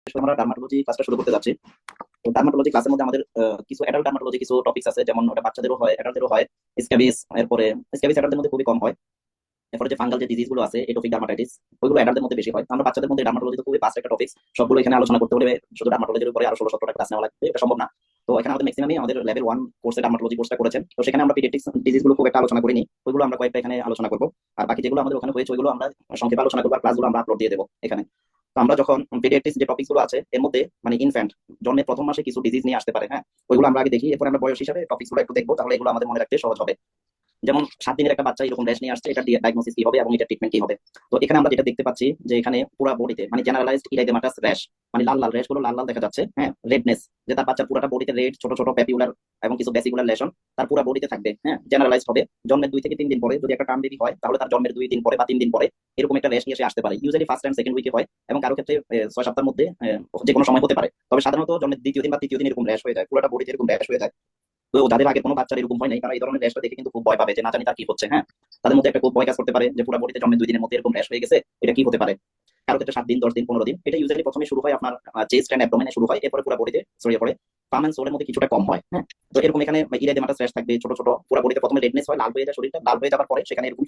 আমরা ডার্মাটোলজি ক্লাসটা শুরু করতে যাচ্ছি। তো ডার্মাটোলজি ক্লাসের মধ্যে আমাদের কিছু অ্যাডাল্ট ডার্মাটোলজি কিছু টপিকস আছে, যেমন ওটা বাচ্চাদেরও হয় অ্যাডাল্টদেরও হয়। স্ক্যাবিস, এরপরে স্ক্যাবিস অ্যাডাল্টদের মধ্যে খুবই কম হয়। এরপরে যে ফাঙ্গাল যে ডিজিজ গুলো আছে, এটোপিক ডার্মাটাইটিস, ওইগুলো অ্যাডাল্টদের মধ্যে বেশি হয়। তো আমরা বাচ্চাদের মধ্যে ডার্মাটোলজি তো খুবই ফাস্ট একটা টপিক, সবগুলো এখানে আলোচনা করতে হলে শুধু ডার্মাটোলজির উপরে আরো 16-17টা ক্লাস নেওয়া লাগবে, এটা সম্ভব না। তো এখানে আমাদের ম্যাক্সিমামই আমাদের লেভেল 1 কোর্সে ডার্মাটোলজি কোর্সটা করেছেন, তো সেখানে আমরা পিডিয়াট্রিক্স ডিজিজ গুলো খুব একটা আলোচনা করিনি, ওইগুলো আমরা কয়েকটা এখানে আলোচনা করবো। আর বাকি যেগুলো আমাদের ওখানে হয়েছে ওইগুলো আমরা সংক্ষেপে আলোচনা করবো, আর ক্লাসগুলো আমরা আপলোড দিয়ে দেবো এখানে। তো আমরা যখন পিডিয়াট্রিক্স যে টপিক গুলো আছে এর মধ্যে মানে ইনফ্যান্ট জন্মের প্রথম মাসে কিছু ডিজিজ নিয়ে আসতে পারে, হ্যাঁ, ওইগুলো আমরা আগে দেখি, এরপর আমরা বয়স হিসাবে টপিক গুলো একটু দেখবো, তাহলে এগুলো আমাদের মনে রাখতে সহজ হবে। যেমন 7 দিনের একটা বাচ্চা এরকম র্যাশ নিয়ে আসছে, এটা ডায়াগনোসিস কি হবে এবং এটা ট্রিটমেন্ট কি হবে। তো এখানে আমরা যেটা দেখতে পাচ্ছি যে এখানে পুরো বডিতে মানে জেনারেলাইজড ইরাইদেমাটাস র্যাশ, মানে লাল লাল র্যাশ গুলো লাল লাল দেখা যাচ্ছে, হ্যাঁ, রেডনেস, যে তার বাচ্চার পুরোটা বডিতে রেড, ছোট ছোট প্যাপিউলার এবং কিছু বেসিকুলার লেশন তার পুরো বডিতে থাকবে, হ্যাঁ, জেনারেলাইজড হবে। জন্মের 2 থেকে 3 দিন পরে যদি একটা টার্ম বেবি হয়, তাহলে তার জন্মের 2 দিন পরে বা 3 দিন পরে এরকম একটা র্যাশ নিয়ে এসে আসতে পারে। ইউজুয়ালি ফার্স্ট এন্ড সেকেন্ড উইকে হয়, এবং কারো ক্ষেত্রে 6 সপ্তাহের মধ্যে যে কোনো সময় হতে পারে। তবে সাধারণত জন্মের দ্বিতীয় দিন বা তৃতীয় দিন এরকম র্যাশ হয়ে যায়, পুরোটা বডিতে এরকম র্যাশ হয়ে যায়। তো যাদের আগে কোনো বাচ্চার এরকম হয় নাই, তারা এই ধরনের র্যাশটা দেখে কিন্তু খুব ভয় পাবে যে না জানি তার কি হচ্ছে, হ্যাঁ। তাদের মধ্যে একটা খুব ভয় কাজ করতে পারে যে পুরো বডিতে জন্মের 2 দিনের মধ্যে এরকম র্যাশ হয়ে গেছে, এটা কি হতে পারে। কারো ক্ষেত্রে 7 দিন, 10 দিন, 15 দিন, এটা ইউজুয়ালি প্রথমে শুরু হয় আপনার চেস্ট এন্ড অ্যাবডোমেনে শুরু হয়, এরপরে পুরো বডিতে ছড়িয়ে পড়ে। পাম এন্ড সোলের মধ্যে কিছুটা কম হয়, হ্যাঁ। তো এরকম এখানে ইরাইদেমাটাস র্যাশ থাকবে, ছোট ছোট পুরো বডিতে প্রথমে রেডনেস হয়, লাল হয়ে যায় শরীরটা, লাল হয়ে যাওয়ার পরে সেখানে এরকম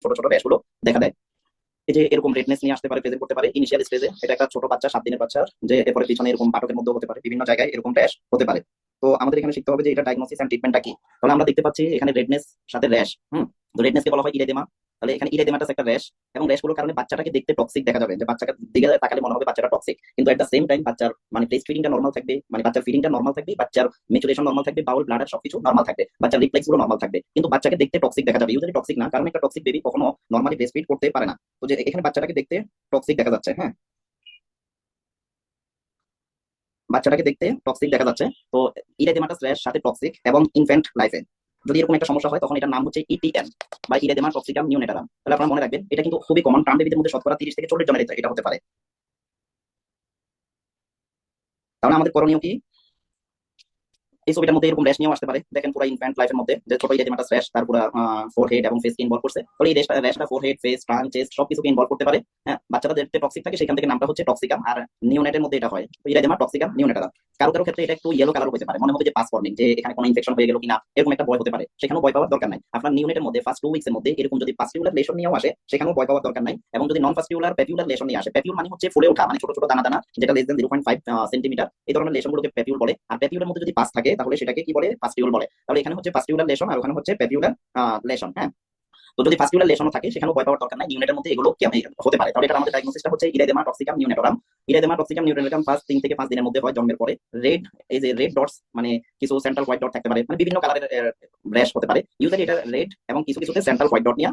ছোট ছোট র্যাশ গুলো দেখা দেয়। এই যে এরকম রেডনেস নিয়ে আসতে পারে, প্রেজেন্ট করতে পারে ইনিশিয়াল স্টেজে, এটা একটা ছোট বাচ্চা 7 দিনের বাচ্চার, যে এরপরে পিছনে এরকম পাটকের মধ্যে হতে পারে, বিভিন্ন জায়গায় এরকম র্যাশ হতে পারে। তো আমাদের এখানে শিখতে হবে যে এটা ডায়াগনোসিস এন্ড ট্রিটমেন্টটা কি। তাহলে আমরা দেখতে পাচ্ছি এখানে রেডনেস সাথে র্যাশ, তো রেডনেসকে বলা হয় ইরেদেমা। তাহলে এখানে ইরেদেমাটাস একটা র্যাশ, এবং র্যাশ গুলোর কারণে বাচ্চাটাকে দেখতে টক্সিক দেখা যাবে, যে বাচ্চাকে দিকে তাকালে মনে হবে বাচ্চাটা টক্সিক, কিন্তু এট দ্য সেম টাইম বাচ্চার মানে ব্রেস্ট ফিডিংটা নর্মাল থাকবে, মানে বাচ্চার ফিডিংটা নর্মাল থাকবে, বাচ্চার মেচুরেশন নর্মাল থাকবে, বাউল ব্লাডার সবকিছু নর্মাল থাকবে, বাচ্চার রিফ্লেক্স গুলো নর্মাল থাকবে, কিন্তু বাচ্চাকে দেখতে টক্সিক দেখা যাবে। ইউজুয়ালি টক্সিক না, কারণ একটা টক্সিক বেবি কখনো নর্মালি ব্রেস্ট ফিড করতে পারে না। তো যে এখানে বাচ্চাটাকে দেখতে টক্সিক দেখা যাচ্ছে, হ্যাঁ, বাচ্চাটাকে দেখতে টক্সিক দেখা যাচ্ছে। তো ইরাইদেমাটাস র্যাশ সাথে টক্সিক এবং ইনফ্যান্ট লাইফে যদি এরকম একটা সমস্যা হয়, তখন এটার নাম হচ্ছে ইটিএন বা ইরাইদেমা টক্সিকাম নিউনেটারাম। তাহলে আপনারা মনে রাখবেন, এটা কিন্তু খুবই কমন, প্রাণ বেবিদের মধ্যে শতকরা 30 থেকে 40 জনের এটা হতে পারে। তাহলে আমাদের করণীয় কি? এই ছবিটার মধ্যে এরকম র্যাশ নিয়েও আসতে পারে, দেখেন পুরো ইনফ্যান্ট লাইফের মধ্যে যে ছোট ইরেদিমাটাস র্যাশ তার পুরো ফোরহেড এবং ফেসকে ইনভলভ করছে। তাহলে এই র্যাশটা ফোরহেড, ফেস, ট্রাঙ্ক, চেস্ট সবকিছুকে ইনভলভ করতে পারে, হ্যাঁ। বাচ্চারা দেখতে টক্সিক থাকে, সেখান থেকে নামটা হচ্ছে টক্সিকাম। আর নিওনেটের মধ্যে এটা হয় তো ইরেদিমা টক্সিকাম নিওনেটারাম। কারো কারো ক্ষেত্রে এটা একটু ইয়েলো কালার হতে পারে, মনে হবে যে পাস ফর্মিং, যে এখানে কোনো ইনফেকশন হয়ে গেল কিনা, এরকম একটা ভয় হতে পারে। সেখানেও ভয় পাওয়ার দরকার নাই। আপনার নিওনেটের মধ্যে ফার্স্ট 2 উইকস এর মধ্যে এরকম যদি পাস্টিউলার লেশন নিয়েও আসে, সেখানেও ভয় পাওয়ার দরকার নাই। এবং যদি নন পাস্টিউলার প্যাপিউলার লেশন নিয়ে আসে, প্যাপিউল মানে হচ্ছে ফুলে ওঠা, মানে ছোট ছোট দানা দানা, যেটা লেস দেন 0.5 সেন্টিমিটার, এই ধরনের লেশনগুলোকে প্যাপিউল বলে। আর প্যাপিউলের মধ্যে যদি পাস থাকে, তাহলে সেটাকে কি বলে? পাস্টিউল বলে। তাহলে এখানে হচ্ছে পাস্টিউলার লেশন আর ওখানে হচ্ছে প্যাপিউলার লেশন, হ্যাঁ। তো যদি পাস্টিউলার লেশনও থাকে, সেখানেও ভয় পাওয়ার দরকার নাই, নিউনেটের মধ্যে এগুলো কেমন হতে পারে। তাহলে এটা আমাদের ডায়াগনোসিসটা হচ্ছে ইরাইদেমা টক্সিকাম নিউনেটোরাম। ইরাইদেমা টক্সিকাম নিউনেটোরাম ফার্স্ট 3 থেকে 5 দিনের মধ্যে হয় জন্মের পরে। রেড, এই যে রেড ডটস, মানে কিছু সেন্ট্রাল হোয়াইট ডট থাকতে পারে, মানে বিভিন্ন কালারের র্যাশ হতে পারে। ইউজুয়ালি এটা রেড এবং কিছু কিছুতে সেন্ট্রাল হোয়াইট ডট নিয়ে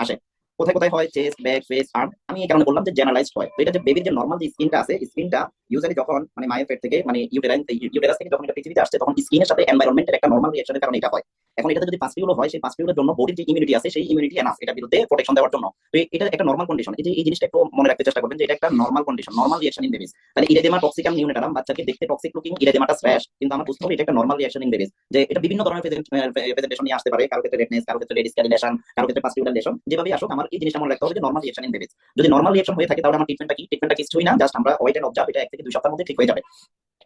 আসে। কোথায় কোথায় হয়? Chest, back, face, arm. আমি এই কারণে বললাম যে জেনারেলাইজড হয়। তো এটা যে বেবির যে নর্মাল যে স্কিনটা আছে, স্কিনটা ইউজুয়ালি যখন মানে মায়ের পেট থেকে মানে ইউটেরাস থেকে যখন এটা পৃথিবীতে আসছে, তখন স্কিনের সাথে এনভায়রনমেন্টের একটা নর্মাল রিঅ্যাকশনের কারণে এটা হয়। এখন এটাতে যদি পাসপিউল হয়, সেই পাসপিউলের জন্য বডির যে ইমিউনিটি আছে, সেই ইমিউনিটি এনাফ এটা বিরুদ্ধে প্রোটেকশন দেওয়ার জন্য। তো এটা একটা নর্মাল কন্ডিশন। এই যে এই জিনিসটা একটু মনে রাখতে চেষ্টা করবেন যে এটা একটা normal condition, normal reaction in babies. তাহলে ইরেদেমা টক্সিকাম নিউনেটারাম বাচ্চাকে দেখতে টক্সিক লুকিং ইরেদেমাটাস র্যাশ, কিন্তু আমার বুঝতে হবে এটা একটা নর্মাল রিঅ্যাকশন ইন বেবিস। যে এটা বিভিন্ন ধরনের প্রেজেন্টেশন নিয়ে আসতে পারে, কারো ক্ষেত্রে রেডনেস, কারো ক্ষেত্রে রেড স্ক্যারিলেশন, কারো ক্ষেত্রে পাসপিউলার লেশন, যেভাবে আসুক আমার এই জিনিসটা মনে রাখতে হবে যে নর্মাল রিঅ্যাকশন ইন বেবিস। যদি নর্মাল রিঅ্যাকশন হয়ে থাকে, তাহলে আমার ট্রিটমেন্টটা কি? ট্রিটমেন্টটা কিছুই না, জাস্ট আমরা ওয়েট এন্ড অবজার্ভ, এটা 1 থেকে 2 সপ্তাহের মধ্যে ঠিক হয়ে যাবে।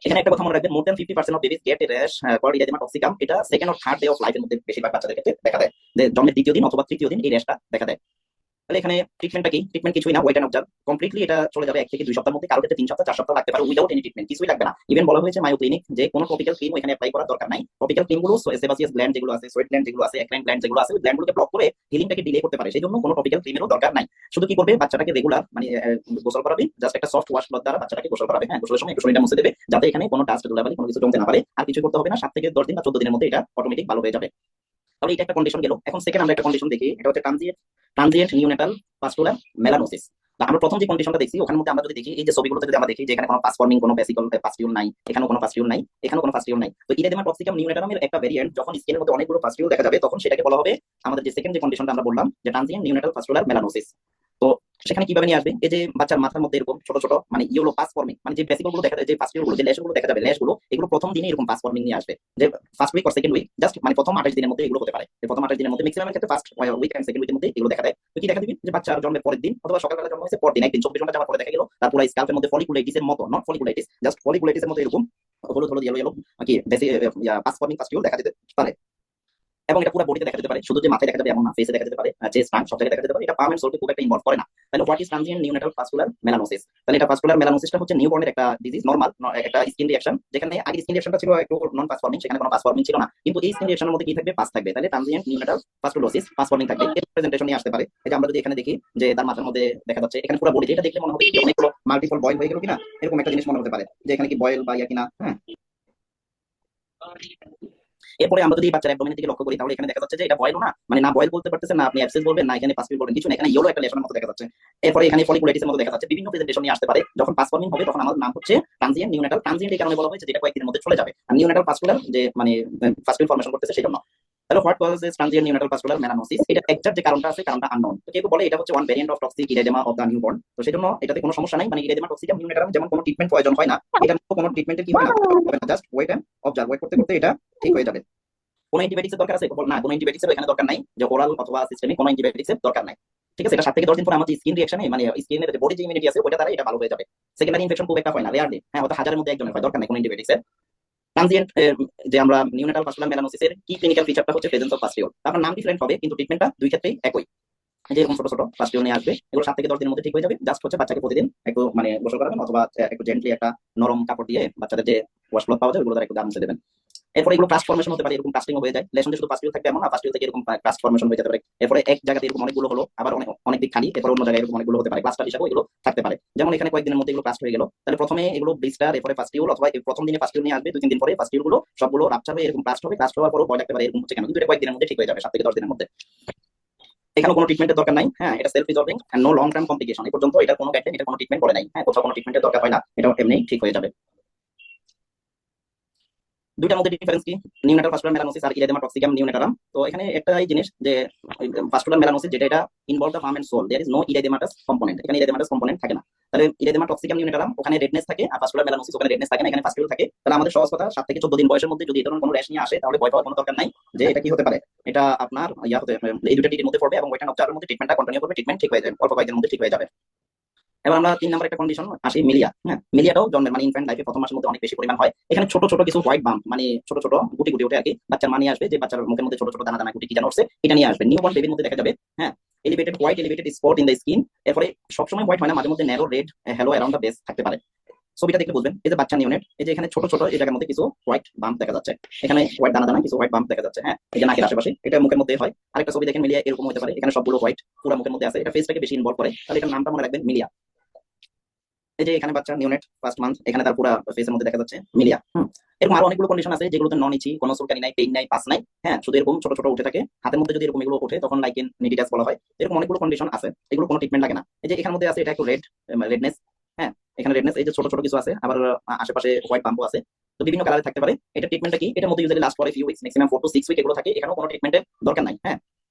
এখানে একটা কথা মনে রাখবেন, more than 50% of babies get rash called erythema toxicum. এটা second or third day of লাইফের মধ্যে বেশিরভাগ বাচ্চাদের ক্ষেত্রে দেখা দেয়, যে জন্মের দ্বিতীয় দিন অথবা তৃতীয় দিন এই র্যাশটা দেখা দেয়। তাহলে এখানে ট্রিটমেন্টটা কি? ট্রিটমেন্ট কিছুই না, ওয়েট এন্ড অবজার্ভ। কমপ্লিটলি এটা চলে যাবে 1 থেকে 2 সপ্তাহের মধ্যে, কারো ক্ষেত্রে 3 সপ্তাহ 4 সপ্তাহ লাগতে পারে উইদাউট এনি ট্রিটমেন্ট, কিছুই লাগবে না। ইভেন বলা হয়েছে মায়ো ক্লিনিক যে কোনো টপিক্যাল ক্রিম এখানে অ্যাপ্লাই করার দরকার নাই। টপিক্যাল ক্রিম গুলো সেবাসিয়াস গ্ল্যান্ড যেগুলো আছে, সোয়েট গ্ল্যান্ড যেগুলো আছে, অ্যাক্রাইন গ্ল্যান্ড যেগুলো আছে, ওই গ্ল্যান্ডগুলোকে ব্লক করে হিলিংটাকে ডিলে করতে পারে, সেই জন্য কোনো টপিক্যাল ক্রিমেরও দরকার নাই। শুধু কি করবে, বাচ্চাটাকে রেগুলার মানে গোসল করাবে, জাস্ট একটা সফট ওয়াশ ক্লথ দ্বারা বাচ্চাটাকে গোসল করাবে। হ্যাঁ, গোসলের সময় একটু শরীরটা মুছে দেবে যাতে এখানে কোনো ডাস্ট ধুলাবালি কোনো কিছু জমতে না পারে। আর কিছু করতে হবে না, 7 থেকে 10 দিন বা 14 দিনের মধ্যে এটা অটোমেটিক ভালো হয়ে যাবে। তাহলে এটা একটা কন্ডিশন গেল। এখন সেকেন্ড আমরা একটা কন্ডিশন দেখি, এটা হচ্ছে ট্রানজিয়েন্ট নিউনেটাল পাস্টুলার মেলানোসিস। আমরা প্রথম যে কন্ডিশনটা দেখছি ওখানে মধ্যে আমরা যদি দেখি এই যে ছবিগুলোতে যদি আমরা দেখি যে এখানে কোনো পাস ফর্মিং কোনো বেসিকল পাস্টিউল নাই, এখানেও কোনো পাস্টিউল নাই, এখানেও কোনো পাস্টিউল নাই। তো ইরিথেমা টক্সিকাম নিউনেটারামের একটা ভেরিয়েন্ট যখন স্কিনের মধ্যে অনেকগুলো পাস্টিউল দেখা যাবে তখন সেটাকে বলা হবে আমাদের যে সেকেন্ড যে কন্ডিশনটা আমরা বললাম যে ট্রানজিয়েন্ট নিউনেটাল পাস্টুলার মেলানোসিস। তো সেখানে কিভাবে নিয়ে আসবে, এই যে বাচ্চার মাথার মধ্যে এরকম ছোট ছোট মানে ইয়েলো পাস ফর্মিং মানে যে বেসিকল গুলো দেখা যায়, যে পাস্টিউল গুলো যে ল্যাশ গুলো দেখা যাবে, ল্যাশ গুলো এগুলো প্রথম দিনে এরকম পাস ফর্মিং নিয়ে আসবে। যে first week or second week, just মানে প্রথম 28 দিনের মধ্যে এগুলো হতে পারে। প্রথম 28 দিনের মধ্যে ম্যাক্সিমাম ক্ষেত্রে ফার্স্ট উইক এন্ড সেকেন্ড উইকের মধ্যে এগুলো দেখা দেয়। তো কি দেখা দিবে, যে বাচ্চার জন্মের পরের দিন অথবা সকালবেলা জন্ম হয়েছে পরের দিন একদিন 24 ঘন্টা যাওয়ার পরে দেখা গেল তার পুরো স্ক্যাল্পের মধ্যে ফলিকুলাইটিস এর মতো, নট ফলিকুলাইটিস, জাস্ট ফলিকুলাইটিস এর মতো এরকম হলুদ হলুদ ইয়েলো ইয়েলো কি বেসিক পাস ফর্মিং পাস্টিউল দেখা যেতে পারে। এবং এটা পুরো বডিতে দেখা যেতে পারে, শুধু যে মাথায় দেখা যাবে এমন না, ফেসে দেখা যেতে পারে, চেস্ট টাং সব জায়গায় দেখা যেতে পারে। এটা পাম এন্ড সোলকে খুব একটা ইনভলভ করে না। তাহলে what is transient neonatal pustular melanosis? তাহলে এটা পাস্কুলার মেলানোসিসটা হচ্ছে নিউবর্নের একটা ডিজিজ, নরমাল একটা স্কিন রিঅ্যাকশন। যেখানে আগে স্কিন রিঅ্যাকশনটা ছিল একটু নন পাস ফর্মিং, সেখানে কোনো পাস ফর্মিং ছিল না, কিন্তু এই স্কিন রিঅ্যাকশনের মধ্যে কি থাকবে, পাস থাকবে। তাহলে ট্রানজিয়েন্ট নিউনেটাল পাস্কুলোসিস পাস ফর্মিং থাকবে, এর প্রেজেন্টেশন নিয়ে আসতে পারে। এই যে আমরা যদি এখানে দেখি যে তার মাথার মধ্যে দেখা যাচ্ছে এখানে পুরো বডিতে, এটা দেখলে মনে হবে যে অনেকগুলো মাল্টিপল বয়েল হয়ে গেল কিনা, এরকম একটা জিনিস মনে হতে পারে যে এখানে কি বয়েল বা ইয়া কিনা। হ্যাঁ, এরপরে আমরা যদি বাচ্চার অ্যাবডোমেনের দিকে লক্ষ্য করি তাহলে এখানে দেখা যাচ্ছে যে এটা বয়েল না, মানে না বয়েল বলতে পারতেছে না আপনি অ্যাবসেস বলবেন, না এখানে পাসপিল বলবেন, কিছু না, এখানে ইয়েলো একটা লেশনের মতো দেখা যাচ্ছে। এরপরে এখানে ফলিকুলাইটিসের মতো দেখা যাচ্ছে, বিভিন্ন প্রেজেন্টেশন নিয়ে আসতে পারে। যখন পাস ফর্মিং হবে তখন আমাদের নাম হচ্ছে ট্রানজিয়েন্ট নিউনেটাল। ট্রানজিয়েন্ট এই কারণে বলা হয়েছে যেটা কয়েকদিনের মধ্যে চলে যাবে, আর নিউনেটাল পাস্কুলার যে মানে পাস্পিল ফর্মেশন করতেছে সেই জন্য। তাহলে what causes transient neonatal pustular melanosis? এটা এক্সাক্ট যে কারণটা আছে কারণটা আননোন। তো কেউ বলে এটা হচ্ছে one variant of toxic erythema of the newborn. তো সেজন্য এটাতে কোনো সমস্যা নাই, মানে ইরিথেমা টক্সিকাম নিউনেটারাম যেমন কোনো ট্রিটমেন্ট প্রয়োজন হয় না, এটা কোনো ট্রিটমেন্টের কি হয় না, just wait and observe, wait করতে করতে এটা ঠিক হয়ে যাবে। কোনো অ্যান্টিবায়োটিক্সের দরকার আছে না, কোনো অ্যান্টিবায়োটিক্সের এখানে দরকার নাই, যে ওরাল অথবা সিস্টেমিক কোনো অ্যান্টিবায়োটিক্সের দরকার নাই। ঠিক আছে, এটা 7 থেকে 10 দিন পরে আমাদের স্কিন রিঅ্যাকশনে মানে স্কিনের যে বডি যে ইমিউনিটি আছে ওটা দ্বারা এটা ভালো হয়ে যাবে। সেকেন্ডারি ইনফেকশন খুব একটা হয় না, রেয়ারলি, হ্যাঁ হয়তো হাজারের মধ্যে একজনের হয়, দরকার নাই কোনো অ্যান্টিবায়োটিক্সের। ট্রানজিয়েন্ট যে আমরা নিউনেটাল পাস্কুলার মেলানোসিসের কি ক্লিনিক্যাল ফিচারটা হচ্ছে প্রেজেন্স অফ পাস্টিউল। তারপর নাম ডিফারেন্ট হবে কিন্তু ট্রিটমেন্টটা দুই ক্ষেত্রেই একই। যে এরকম ছোট ছোট পাস্টিউল নিয়ে আসবে, এগুলো 7 থেকে 10 দিনের মধ্যে ঠিক হয়ে যাবে। জাস্ট হচ্ছে বাচ্চাকে প্রতিদিন একটু মানে গোসল করাবেন অথবা একটু জেন্টলি একটা নরম কাপড় দিয়ে বাচ্চাদের যে ওয়াশ ক্লথ পাওয়া যায় ওগুলো দ্বারা একটু গা মুছে দেবেন। এরপরে এগুলো ক্রাস্ট ফর্মেশন হতে পারে, এরকম কাস্টিং হয়ে যায়, লেশন শুধু পাস্টিউল থাকবে এমন না, পাস্টিউল থেকে এরকম ক্রাস্ট ফর্মেশন হয়ে যেতে পারে। এরপরে এক জায়গাতে এরকম অনেকগুলো হলো, আবার অনেক অনেক দিক খালি, এরপর অন্য জায়গায় এরকম অনেকগুলো হতে পারে, ক্লাস্টার হিসাবে এগুলো থাকতে পারে। যেমন এখানে কয়েকদিনের মধ্যে এগুলো ক্রাস্ট হয়ে গেল, তাহলে প্রথমে এগুলো ব্লিস্টার, এরপরে পাস্টিউল, অথবা প্রথম দিনে পাস্টিউল নিয়ে আসবে, 2-3 দিন পরে পাস্টিউল গুলো সবগুলো রাপচার হয়ে এরকম ক্রাস্ট হবে, ক্রাস্ট হওয়ার পরও ভয় লাগতে পারে এরকম হচ্ছে কেন, কিন্তু এটা কয়েকদিনের মধ্যে ঠিক হয়ে যাবে, 7 থেকে 10 দিনের মধ্যে। এখানে কোনো ট্রিটমেন্টের দরকার নাই, হ্যাঁ এটা self resolving and no long term complication. এই পর্যন্ত এটা কোনো গাইডলাইন, এটা কোনো ট্রিটমেন্ট করে নাই, হ্যাঁ কোথাও কোনো ট্রিটমেন্টের দরকার হয় না, এটা এমনি ঠিক হয়ে যাবে। দুইটার মধ্যে ডিফারেন্স কি, নিউনেটাল পাস্কুলার মেলানোসিস আর ইরিথেমা টক্সিকাম নিউনেটারাম। তো এখানে একটাই জিনিস যে পাস্কুলার মেলানোসিস যেটা এটা involve the palm and sole, there is no erythematous component, এখানে ইরিথেমাটাস কম্পোনেন্ট থাকে না। তাহলে ইরিথেমা টক্সিকাম নিউনেটারাম ওখানে রেডনেস থাকে, আর পাস্কুলার মেলানোসিস ওখানে রেডনেস থাকে না, এখানে পাস্টিউল থাকে। তাহলে আমাদের সহজ কথা, 7 থেকে 14 দিন বয়সের মধ্যে যদি এই ধরনের কোনো র্যাশ নিয়ে আসে তাহলে ভয় পাওয়ার কোনো দরকার নাই, যে এটা কি হতে পারে, এটা আপনার ইয়া হতে এই দুটো টির মধ্যে পড়বে এবং ওইটা অবজার্ভের মধ্যে ট্রিটমেন্টটা কন্টিনিউ করবে, ট্রিটমেন্ট ঠিক হয়ে যাবে, অল্প কয়েকদিনের মধ্যে ঠিক হয়ে যাবে। এবার আমরা 3 নাম্বার একটা কন্ডিশন আসি, মিলিয়া। হ্যাঁ, মিলিয়াটাও জন্মের মানে ইনফ্যান্ট লাইফে প্রথম মাসের মধ্যে অনেক বেশি পরিমাণ হয়। এখানে ছোট ছোট কিছু হোয়াইট বাম্প মানে ছোট ছোট গুটি গুটি ওঠে আর কি, বাচ্চার মা নিয়ে আসবে, যে বাচ্চার মুখের মধ্যে ছোট ছোট দানা দানা গুটি কি যেন উঠছে, এটা নিয়ে আসবে, নিউবর্ন বেবির মধ্যে দেখা যাবে। হ্যাঁ, elevated white elevated spot in the skin. এরপরে সবসময় হোয়াইট হয় না, মাঝে মধ্যে narrow red hello around the base থাকতে পারে। ছবিটা দেখলে বুঝবেন, এই যে বাচ্চা নিউনেট, এই যে এখানে ছোট ছোট এই জায়গার মধ্যে কিছু হোয়াইট বাম্প দেখা যাচ্ছে, এখানে হোয়াইট দানা দানা কিছু হোয়াইট বাম্প দেখা যাচ্ছে। হ্যাঁ, এই যে নাকের আশেপাশে, এটা মুখের মধ্যে হয়। আরেকটা ছবি দেখেন মিলিয়া এরকম হতে পারে, এখানে সবগুলো হোয়াইট পুরো মুখের মধ্যে আছে, এটা ফেসটাকে বেশি ইনভলভ করে, তাহলে এটার নামটা মনে রাখবেন মিলিয়া। এই যে এখানে বাচ্চা নিউনেট ফার্স্ট মান্থ, এখানে তার পুরো ফেসের মধ্যে দেখা যাচ্ছে মিলিয়া। এরকম আরো অনেকগুলো কন্ডিশন আছে যেগুলোতে নন ইচি, কোনো চুলকানি নাই, পেইন নাই, পাস নাই, হ্যাঁ শুধু এরকম ছোট ছোট উঠে থাকে হাতের মধ্যে, যদি এরকম এগুলো ওঠে তখন লাইকেন নিডিটাস বলা হয়। এরকম অনেকগুলো কন্ডিশন আছে, এগুলো কোনো ট্রিটমেন্ট লাগে না। এই যে এখানের মধ্যে আছে এটা একটু রেডনেস, হ্যাঁ এখানে রেডনেস, এই যে ছোট ছোট কিছু আছে, আবার আশেপাশে হোয়াইট পাম্পও আছে, তো বিভিন্ন কালারে থাকতে পারে। এটা ট্রিটমেন্টটা কি, এটার মধ্যে usually last for few weeks, maximum 4 to 6 week এগুলো থাকে, এখানেও কোনো ট্রিটমেন্টের দরকার নাই। হ্যাঁ,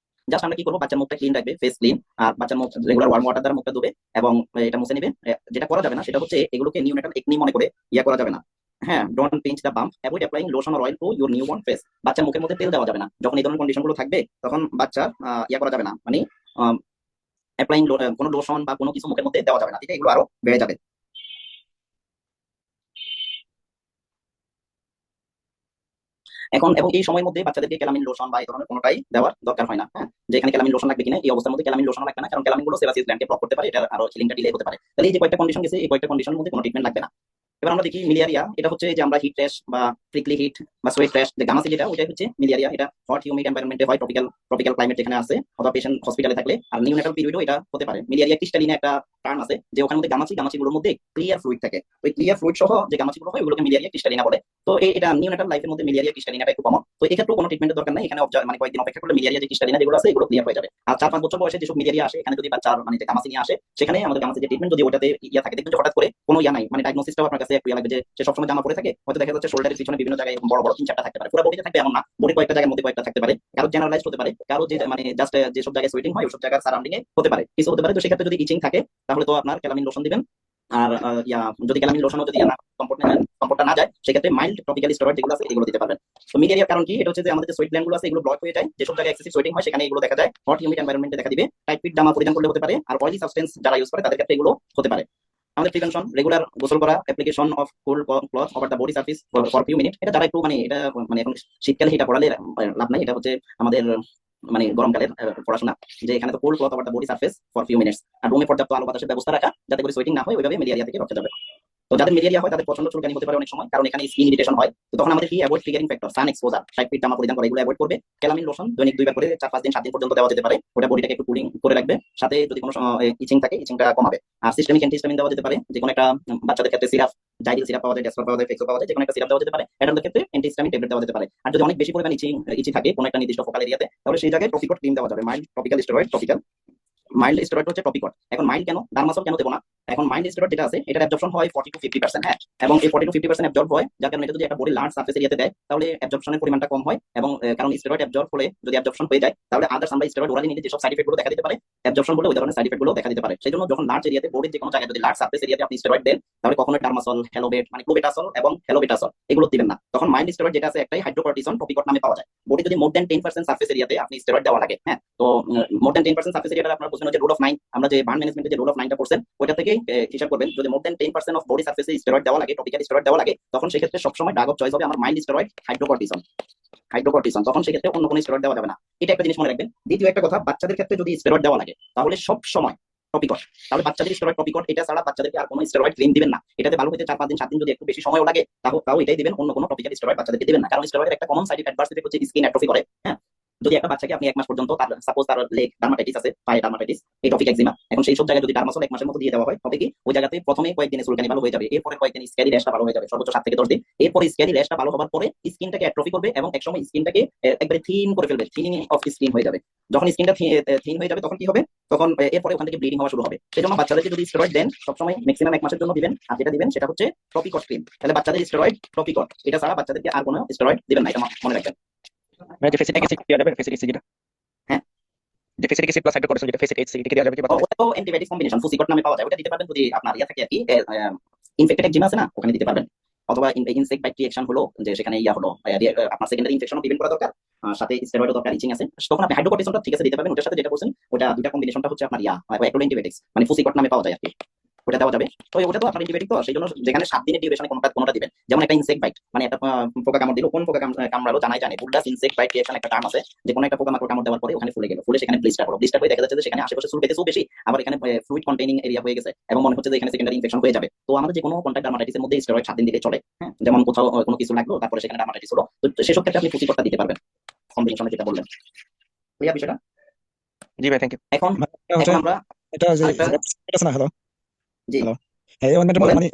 জাস্ট আমরা কি করবো, বাচ্চার মুখটা ক্লিন রাখবে, ফেস ক্লিন, আর বাচ্চার মুখ রেগুলার ওয়ার্ম ওয়াটার দ্বারা মুখটা ধুবে এবং এটা মুছে নিবে। যেটা করা যাবে না সেটা হচ্ছে এগুলোকে নিউনেটাল একনি মনে করে ইয়া করা যাবে না। হ্যাঁ, don't pinch the bump, avoid applying lotion or oil to your newborn face. বাচ্চার মুখের মধ্যে তেল দেওয়া যাবে না যখন এই ধরনের কন্ডিশন গুলো থাকবে, তখন বাচ্চার ইয়া করা যাবে না, মানে অ্যাপ্লাইং কোনো লোশন বা কোনো কিছু মুখের মধ্যে দেওয়া যাবে না, ঠিক আছে, এগুলো আরো বেড়ে যাবে। এখন এবং এই সময়ের মধ্যে বাচ্চাদেরকে ক্যালামিন লোশন বা এই ধরনের কোনোটাই দেওয়ার দরকার হয় না। হ্যাঁ, যে এখানে ক্যালামিন লোশন লাগবে কিনা, এই অবস্থার মধ্যে ক্যালামিন লোশন লাগবে না, কারণ ক্যালামিন গুলো সেবাসিয়াস গ্ল্যান্ডকে ব্লক করতে পারে, এটা আরো হিলিংটা ডিলে হতে পারে। তাহলে এই যে কয়েকটা কন্ডিশন গেছে, এই কয়েকটা কন্ডিশনের মধ্যে কোনো ট্রিটমেন্ট লাগবে না। এবার আমরা দেখি মিলিয়ারিয়া, এটা হচ্ছে যে আমরা হিট র্যাশ বা প্রিকলি হিট বা সোয়েট র্যাশ, যে গামাসি যেটা, ওইটাই হচ্ছে মিলিয়ারিয়া। এটা হট হিউমিড এনভায়রনমেন্টে হয়, ট্রপিক্যাল ক্লাইমেট যেখানে আছে, অথবা পেশেন্ট হসপিটালে থাকলে। আর নিউনেটাল পিরিয়ডও এটা হতে পারে। মিলিয়ারিয়া ক্রিস্টালিনা একটা টার্ম আছে, যে ওখানে মধ্যে গামাচিগুলোর মধ্যে ক্লিয়ার ফ্লুইড থাকে, ওই ক্লিয়ার ফ্লুইড সহ যে গামাচিগুলো হয় ওগুলোকে মিলিয়ারিয়া ক্রিস্টালিনা বলে। তো এটা নিউনেটাল লাইফের মধ্যে মিলিয়ারিয়া ক্রিস্টালিনাটা একটু কমন। তো এক্ষেত্রে কোনো ট্রিটমেন্টের দরকার নাই, এখানে মানে কয়েকদিন অপেক্ষা করলে মিলিয়ারিয়া যে ক্রিস্টালিনা যেগুলো আছে এগুলো ক্লিয়ার হয়ে যাবে। আর 4-5 বছর বয়সে যেসব মিলিয়ারিয়া আসে, এখানে যদি বাচ্চার মানে যে গামাচি নিয়ে আসে, সেখানে আমাদের গামাচি যে ট্রিটমেন্ট যদি ওটাতে ইয়া থাকে, দেখবেন যে হঠাৎ করে কোনো ইয়া নাই, মানে ডায়াগনোসিসটাও আপনার কাছে একটু ইয়া লাগবে, যে সে সবসময় জামা পরে থাকে, হয়তো দেখা যাচ্ছে শোল্ডারের পিছনে বিভিন্ন জায়গায় বড় বড় 3-4টা থাকতে পারে, পুরো বডিতে থাকবে এমন না, বডি কয়েকটা জায়গার মধ্যে কয়েকটা থাকতে পারে। কারো জেনারেলাইজড হতে পারে, কারো যে মানে জাস্ট যেসব জায়গায় সুইটিং হয় ওইসব জায়গার সারাউন্ডিং এ হতে পারে, কিছু হতে পারে। তো সেক্ষেত্রে যদি ইচিং থাকে তাহলে তো আপনার ক্যালামিন লোশন দিবেন। আর ইয়া যদি ক্যালামিন লোশনও যদি কমফোর্টটা না যায়, সেক্ষেত্রে মাইল্ড টপিক্যাল স্টেরয়েড যেগুলো আছে এগুলো দিতে পারবেন। তো মিলিয়ারিয়ার কারণ কি? এটা হচ্ছে যে আমাদের যে সোয়েট গ্ল্যান্ড গুলো আছে এগুলো ব্লক হয়ে যায়, যেসব জায়গায় এক্সেসিভ সোয়েটিং হয় সেখানে এগুলো দেখা যায়। হট হিউমিড এনভায়রনমেন্টে দেখা দিবে। টাইট ফিট জামা পরিধান করলে হতে পারে। আর অয়েলি সাবস্টেন্স যারা ইউজ করে তাদের ক্ষেত্রে এগুলো হতে পারে। আমাদের প্রিভেনশন, রেগুলার গোসল করা, application of cool cloth over the body surface for few minute. এটা যারা একটু মানে এটা মানে এখন শীতকালে এটা পড়ালে লাভ নাই, এটা হচ্ছে আমাদের মানে গরমকালের পড়াশোনা, যে এখানে তো cold cloth over the body surface for few minutes. আর রুমে পর্যাপ্ত আলো বাতাসের ব্যবস্থা রাখা, যাতে করে সোয়েটিং না হয়, ওইভাবে ম্যালেরিয়া থেকে রক্ষা যাবে। তো যাদের ম্যালেরিয়া হয় তাদের প্রচন্ড চুলকানি হতে পারে অনেক সময়, কারণ এখানে স্কিন ইরিটেশন হয়। তো তখন আমাদের কি avoid triggering factor, sun exposure, 60 fit জামা পরিধান করে এগুলো অ্যাভয়েড করবে। ক্যালামিন লোশন দৈনিক 2 বার করে 4-5 দিন 7 দিন পর্যন্ত দেওয়া যেতে পারে, ওটা বডিটাকে একটু কুলিং করে রাখবে। সাথে যদি কোনো ইচিং থাকে, ইচিংটা কমাবে। আর সিস্টেমিক অ্যান্টিহিস্টামিন দেওয়া যেতে পারে, যে কোনো একটা বাচ্চাদের ক্ষেত্রে সিরাপ, জাইডিল সিরাপ পাওয়া যায়, ডেসপার পাওয়া যায়, ফেক্সো পাওয়া যায়, যে কোনো একটা সিরাপ দেওয়া যেতে পারে। অ্যাডাল্টদের ক্ষেত্রে অ্যান্টিহিস্টামিন ট্যাবলেট দেওয়া যেতে পারে। আর যদি অনেক বেশি পরিমাণ ইচি থাকে কোনো একটা নির্দিষ্ট ফোকাল এরিয়াতে, তাহলে সেই জায়গায় টপিকট ক্রিম দেওয়া যাবে, mild topical steroid topical. Mild steroid হচ্ছে টপিকট। এখন মাইল্ড কেন, ডার্মাসল কেন দেবো না? এখন মাইল্ড স্টেরয়েড যেটা আছে এটার অ্যাবজর্পশন হয় 40-50%। হ্যাঁ, এবং এই 40-50% অ্যাবজর্ব হয়, যার কারণে এটা যদি একটা বডি লার্জ সারফেস এরিয়াতে দেয় তাহলে অ্যাবজর্পশনের পরিমাণটা কম হয়। এবং কারণ স্টেরয়েড অ্যাবজর্ব হলে যদি অ্যাবজর্পশন হয়ে যায়, তাহলে আদার্স আমরা স্টেরয়েড ওরালি নিলে যেসব সাইড ইফেক্ট গুলো দেখা দিতে পারে, অ্যাবজর্পশন বলে ওই ধরনের সাইড ইফেক্ট গুলো দেখা দিতে পারে। সেই জন্য যখন লার্জ এরিয়াতে বডির যে কোনো জায়গায় যদি লার্জ সারফেস এরিয়াতে আপনি স্টেরয়েড দেন, তাহলে কখনোই ডার্মাসল, হেলোবেট মানে ক্লোবেটাসল এবং হেলোবেটাসল এগুলো দিবেন না। তখন মাইল্ড স্টেরয়েড যেটা আছে একটাই, হাইড্রোকর্টিসন টপিকট নামে পাওয়া যায়। বডি যদি মোর দ্যান 10% সারফেস এরিয়াতে আপনি স্টেরয়েড দেওয়া লাগে, হ্যাঁ, তো মোর দ্যান 10% সারফেস এরিয়াটা আপনারা বুঝবেন যে রুল অফ 9, আমরা যে বার্ন ম্যানেজমেন্টে যে রুল অফ 9টা পড়ছেন ওইটা থেকে হিসাব করবেন। যদি মোর দ্যান 10% অফ বডি সারফেসে স্টেরয়েড দেওয়া লাগে, টপিক্যাল স্টেরয়েড দেওয়া লাগে, তখন সেক্ষেত্রে সবসময় ড্রাগ অফ চয়েস হবে আমার মাইল্ড স্টেরয়েড হাইড্রোকর্টিসন। তখন সেক্ষেত্রে অন্য কোনো স্টেরয়েড দেওয়া যাবে না। এটা একটা জিনিস মনে রাখবেন। দ্বিতীয় একটা কথা, বাচ্চাদের ক্ষেত্রে যদি স্টেরয়েড দেওয়া লাগে তাহলে সব সময় টপিকট, তাহলে বাচ্চাদের স্টেরয়েড টপিকট এটা ছাড়া বাচ্চাদেরকে আর কোনো স্টেরয়েড ক্রিম দিবেন না। এটাতে ভালো হতে 4-5 দিন 7 দিন যদি একটু বেশি সময়ও লাগে তাও এটাই দিবেন, অন্য কোনো টপিক্যাল স্টেরয়েড বাচ্চাদেরকে দিবেন না। কারণ স্টেরয়েডের একটা কমন সাইড অ্যাডভার্স ইফেক্ট হচ্ছে স্কিন অ্যাট্রফি করে। হ্যাঁ, যদি একটা বাচ্চাকে আপনি 1 মাস পর্যন্ত তার সাপোজ তার লেগ ডার্মাটাইটিস আছে, পায়ে ডার্মাটাইটিস, এটপিক এক্সিমা, এখন সেই সব জায়গায় যদি ডার্মাসল 1 মাসের মতো দিয়ে দেওয়া হয়, তবে কি ওই জায়গাতে প্রথমে কয়েকদিনে চুলকানি ভালো হয়ে যাবে, এরপরে কয়েকদিন স্ক্যারি র্যাশটা ভালো হয়ে যাবে, সর্বোচ্চ 7 থেকে 10 দিন। এরপরে স্ক্যারি র্যাশটা ভালো হওয়ার পরে স্কিনটাকে অ্যাট্রফি করবে এবং একসময় স্কিনটাকে একবারে থিন করে ফেলবে, থিনিং অফ স্কিন হয়ে যাবে। যখন স্কিনটা থিন হয়ে যাবে তখন কি হবে, তখন এরপরে ওখান থেকে ব্লিডিং হওয়া শুরু হবে। সেজন্য বাচ্চাদেরকে যদি স্টেরয়েড দেন সবসময় ম্যাক্সিমাম 1 মাসের জন্য দিবেন। আর যেটা দিবেন সেটা হচ্ছে টপিকট ক্রিম। তাহলে বাচ্চাদের স্টেরয়েড টপিকট, এটা ছাড়া বাচ্চাদেরকে আর কোনো স্টেরয়েড দিবেন না, এটা মনে রাখবেন। মানে যে ফেসিলিটি কি দেওয়া যাবে, ফেসিলিটি যেটা, হ্যাঁ, যে ফেসিলিটি প্লাস হাইড্রোকর্টিসন যেটা ফেসিলিটি কি দেওয়া যাবে কি বাচ্চাদের? ওটা তো অ্যান্টিবায়োটিক কম্বিনেশন ফুসিকট নামে পাওয়া যায়, ওটা দিতে পারবেন যদি আপনার ইয়া থাকে আর কি, ইনফেক্টেড এক্সিমা আছে না, ওখানে দিতে পারবেন। অথবা ইনসেক্ট বাইট রিঅ্যাকশন হলো, যে সেখানে ইয়া হলো আপনার সেকেন্ডারি ইনফেকশনও প্রিভেন্ট করা দরকার, সাথে স্টেরয়েডও দরকার, ইচিং আছে, তখন আপনি হাইড্রোকর্টিসনটা ঠিক আছে দিতে পারবেন। ওটার সাথে যেটা করছেন ওটা দুটা কম্বিনেশনটা হচ্ছে আপনার অ্যান্টিবায়োটিক্স মানে ফুসিকট নামে পাওয়া যায় আর কি, ওটা দেওয়া যাবে। তো ওটা তো আপনার অ্যান্টিবায়োটিক, তো সেই জন্য যেখানে 7 দিনের ডিউরেশনে কোনোটা দিবেন। যেমন একটা ইনসেক্ট বাইট মানে একটা পোকা কামড় দিল, কোন পোকা কামড়ালো জানাই জানে, বুলডাস ইনসেক্ট বাইট রিঅ্যাকশন একটা টার্ম আছে, যে কোনো একটা পোকা মাকড় কামড় দেওয়ার পরে ওখানে ফুলে গেল, ফুলে সেখানে ব্লিস্টার হলো, ব্লিস্টার হয়ে দেখা যাচ্ছে যে সেখানে আশেপাশে চুল পেতেছেও বেশি, আবার এখানে ফ্লুইড কন্টেইনিং এরিয়া হয়ে গেছে এবং মনে হচ্ছে যে এখানে সেকেন্ডারি ইনফেকশন হয়ে যাবে। তো আমাদের যে কোনো কন্টাক্ট ডার্মাটাইটিসের মধ্যে স্টেরয়েড 7 দিন দিলে চলে। হ্যাঁ, যেমন কোথাও কোনো কিছু লাগলো তারপরে সেখানে ডার্মাটাইটিস হলো, তো সেসব ক্ষেত্রে আপনি ফুসিকটটা দিতে পারবেন কম্বিনেশনে, যেটা বললেন ক্লিয়ার বিষয়টা। জি ভাই, থ্যাংক ইউ। এখন হচ্ছে আমরা এটা যে আরেকটা, এটা আছে না, হ্যালো জি হ্যালো, হ্যাঁ এই অয়েন্টমেন্টের মধ্যে বলেন মানে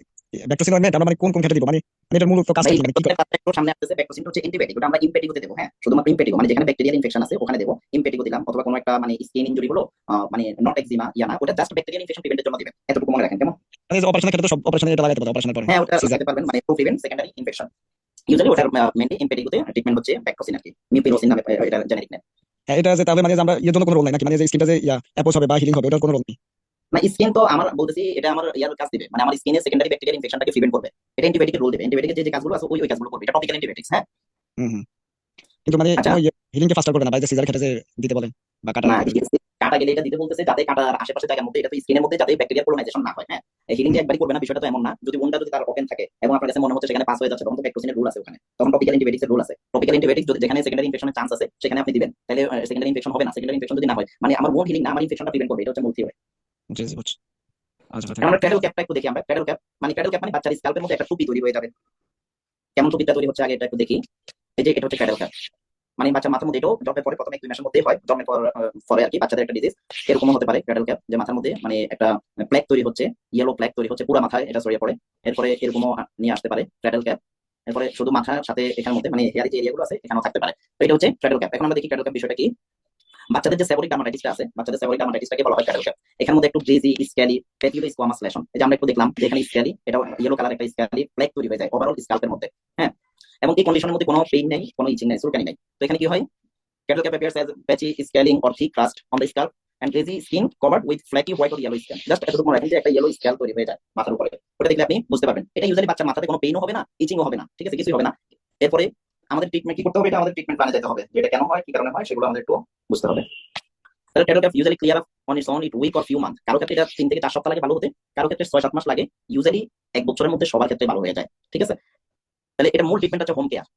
ব্যাকটোসিন অয়েন্টমেন্ট আমরা মানে কোন ক্ষেত্রে দিব, মানে এটার মূল কাজটা ভাই। কি, মানে কি করে? ব্যাকটেরিয়া সামনে আসতেছে, ব্যাকটেরিয়া হচ্ছে অ্যান্টিবায়োটিক, ওটা আমরা ইমপেটিগোতে দেবো। হ্যাঁ, শুধুমাত্র ইমপেটিগো মানে যেখানে ব্যাকটেরিয়াল ইনফেকশন আছে ওখানে দেবো, ইমপেটিগো দিলাম। অথবা কোনো একটা মানে স্কিন ইনজুরি হলো, মানে নট এক্সিমা ইয়া না, ওটা জাস্ট ব্যাকটেরিয়াল ইনফেকশন প্রিভেন্টের জন্য দিবেন, এতটুকু মনে রাখেন কেমন। মানে যে অপারেশনের ক্ষেত্রে তো সব অপারেশনে এটা লাগাইতে পারে, অপারেশনের পরে হ্যাঁ, ওটা সিজার। লাগাতে পারবেন, মানে to prevent secondary infection. Usually ওটার মেইনলি ইমপেটিগোতে ট্রিটমেন্ট হচ্ছে ব্যাকটোসিন আর কি, মিউপিরোসিন নামে এটা জেনেরিক নেম। হ্যাঁ এটা যে তাহলে মানে যে আমরা এর জন্য কোনো রোল নাই নাকি, মানে যে স্কিনটা যে অ্যাপোজ হবে বা হিলিং হবে ওটার কোনো রোল নেই? না, স্কিন তো আমার বলতেছি এটা আমার ইয়ার কাজ দিবে, মানে আমার স্কিনে সেকেন্ডারি ব্যাকটেরিয়াল ইনফেকশনটাকে প্রিভেন্ট করবে, এটা অ্যান্টিবায়োটিকের রোল দিবে। অ্যান্টিবায়োটিকের যে কাজগুলো আছে ওই কাজগুলো করবে, এটা টপিক্যাল অ্যান্টিবায়োটিক্স। হ্যাঁ, হুম হুম। কিন্তু মানে আচ্ছা, কোনো হিলিং কে ফাস্টার করবে না, বা যে সিজার ক্ষেত্রে যে দিতে বলেন বা কাটার না ক্ষেত্রে। কাটা গেলে এটা দিতে বলতেছে যাতে কাটার আশেপাশে জায়গার মধ্যে, এটা তো স্কিনের মধ্যে যাতে ব্যাকটেরিয়া কলোনাইজেশন না হয়। হ্যাঁ, হিলিং যে একবারই করবে না বিষয়টা তো এমন না। যদি ওনটা যদি তার ওপেন থাকে এবং আপনার কাছে মনে হচ্ছে সেখানে পাস হয়ে যাচ্ছে, তখন তো প্যাক্টোসিনের রুল আছে ওখানে, তখন টপিক্যাল অ্যান্টিবায়োটিক্সের রুল আছে। টপিক্যাল অ্যান্টিবায়োটিক যদি যেখানে সেকেন্ডারি ইনফেকশনের চান্স আছে সেখানে আপনি দিবেন, তাহলে সেকেন্ডারি ইনফেকশন হবে না। সেকেন্ডারি ইনফেকশন যদি না হয় মানে আমার ওন হিলিং না, আমার ইনফেকশনটা প্রিভেন্ট করবে, এটা হচ্ছে মূল থিওরি। জি জি বুঝছি। আচ্ছা ভাই, এখন আমরা ক্র্যাডল ক্যাপটা একটু দেখি। আমরা ক্র্যাডল ক্যাপ মানে বাচ্চার স্কাল্পের মধ্যে একটা টুপি তৈরি হয়ে যাবে। কেমন টুপিটা তৈরি হচ্ছে আগে এটা একটু দেখি। এই যে এটা হচ্ছে ক্র্যাডল ক্যাপ, মানে বাচ্চার মাথার মধ্যে, এটাও জন্মের পরে প্রথম 1-2 মাসের মধ্যেই হয়, জন্মের পরে আর কি বাচ্চাদের একটা ডিজিজ এরকমও হতে পারে ক্র্যাডল ক্যাপ, যে মাথার মধ্যে মানে একটা প্লেক তৈরি হচ্ছে, ইয়েলো প্লেক তৈরি হচ্ছে পুরো মাথায়, এটা ছড়িয়ে পড়ে। এরপরে এরকমও নিয়ে আসতে পারে ক্র্যাডল ক্যাপ। এরপরে শুধু মাথার সাথে এখানের মধ্যে মানে হেয়ারি যে এরিয়াগুলো আছে এখানেও থাকতে পারে। তো এটা হচ্ছে ক্র্যাডল ক্যাপ। এখন আমরা দেখি ক্র্যাডল ক্যাপ বিষয়টা কি। বাচ্চাদের যে সেবরিক ডার্মাটাইটিসটা আছে, বাচ্চাদের সেবরিক ডার্মাটাইটিসটাকে বলা হয় ক্র্যাডল ক্যাপ। এখানের মধ্যে একটু গ্রেজি, স্ক্যালি, পেটিউলো স্কোয়ামাস লেশন, এই যে আমরা একটু দেখলাম যে এখানে স্ক্যালি, এটা ইয়েলো কালার একটা স্ক্যালি প্লেক তৈরি হয়ে যায় ওভারঅল স্কাল্পের মধ্যে। হ্যাঁ, এবং এই কন্ডিশনের মধ্যে কোনো পেইন নেই, কোনো ইচিং নেই, চুলকানি নেই। তো এখানে কি হয়, cattle cap appears as patchy scaling or thick crust on the scalp and greasy skin covered with flaky white or yellow scale. Just এতটুকু মনে রাখেন যে একটা ইয়েলো স্ক্যাল তৈরি হয়ে যায় মাথার উপরে, ওটা দেখলে আপনি বুঝতে পারবেন। এটা ইউজুয়ালি বাচ্চা মাথাতে কোনো পেইনও হবে না, ইচিংও হবে না, ঠিক আছে, কিছুই হবে না। এরপরে আমাদের ট্রিটমেন্ট কি করতে হবে, এটা আমাদের ট্রিটমেন্ট প্ল্যানে যেতে হবে, এটা কেন হয়, কি কারণে হয়, সেগুলো আমাদের একটু বুঝতে হবে। তাহলে cradle cap usually clear up on its own it week or few month. কারো ক্ষেত্রে এটা 3 থেকে 4 সপ্তাহ লাগে ভালো হতে, কারো ক্ষেত্রে 6-7 মাস লাগে, ইউজুয়ালি 1 বছরের মধ্যে সবার ক্ষেত্রে ভালো হয়ে যায়, ঠিক আছে। তাহলে এটা মূল ট্রিটমেন্ট হচ্ছে home care.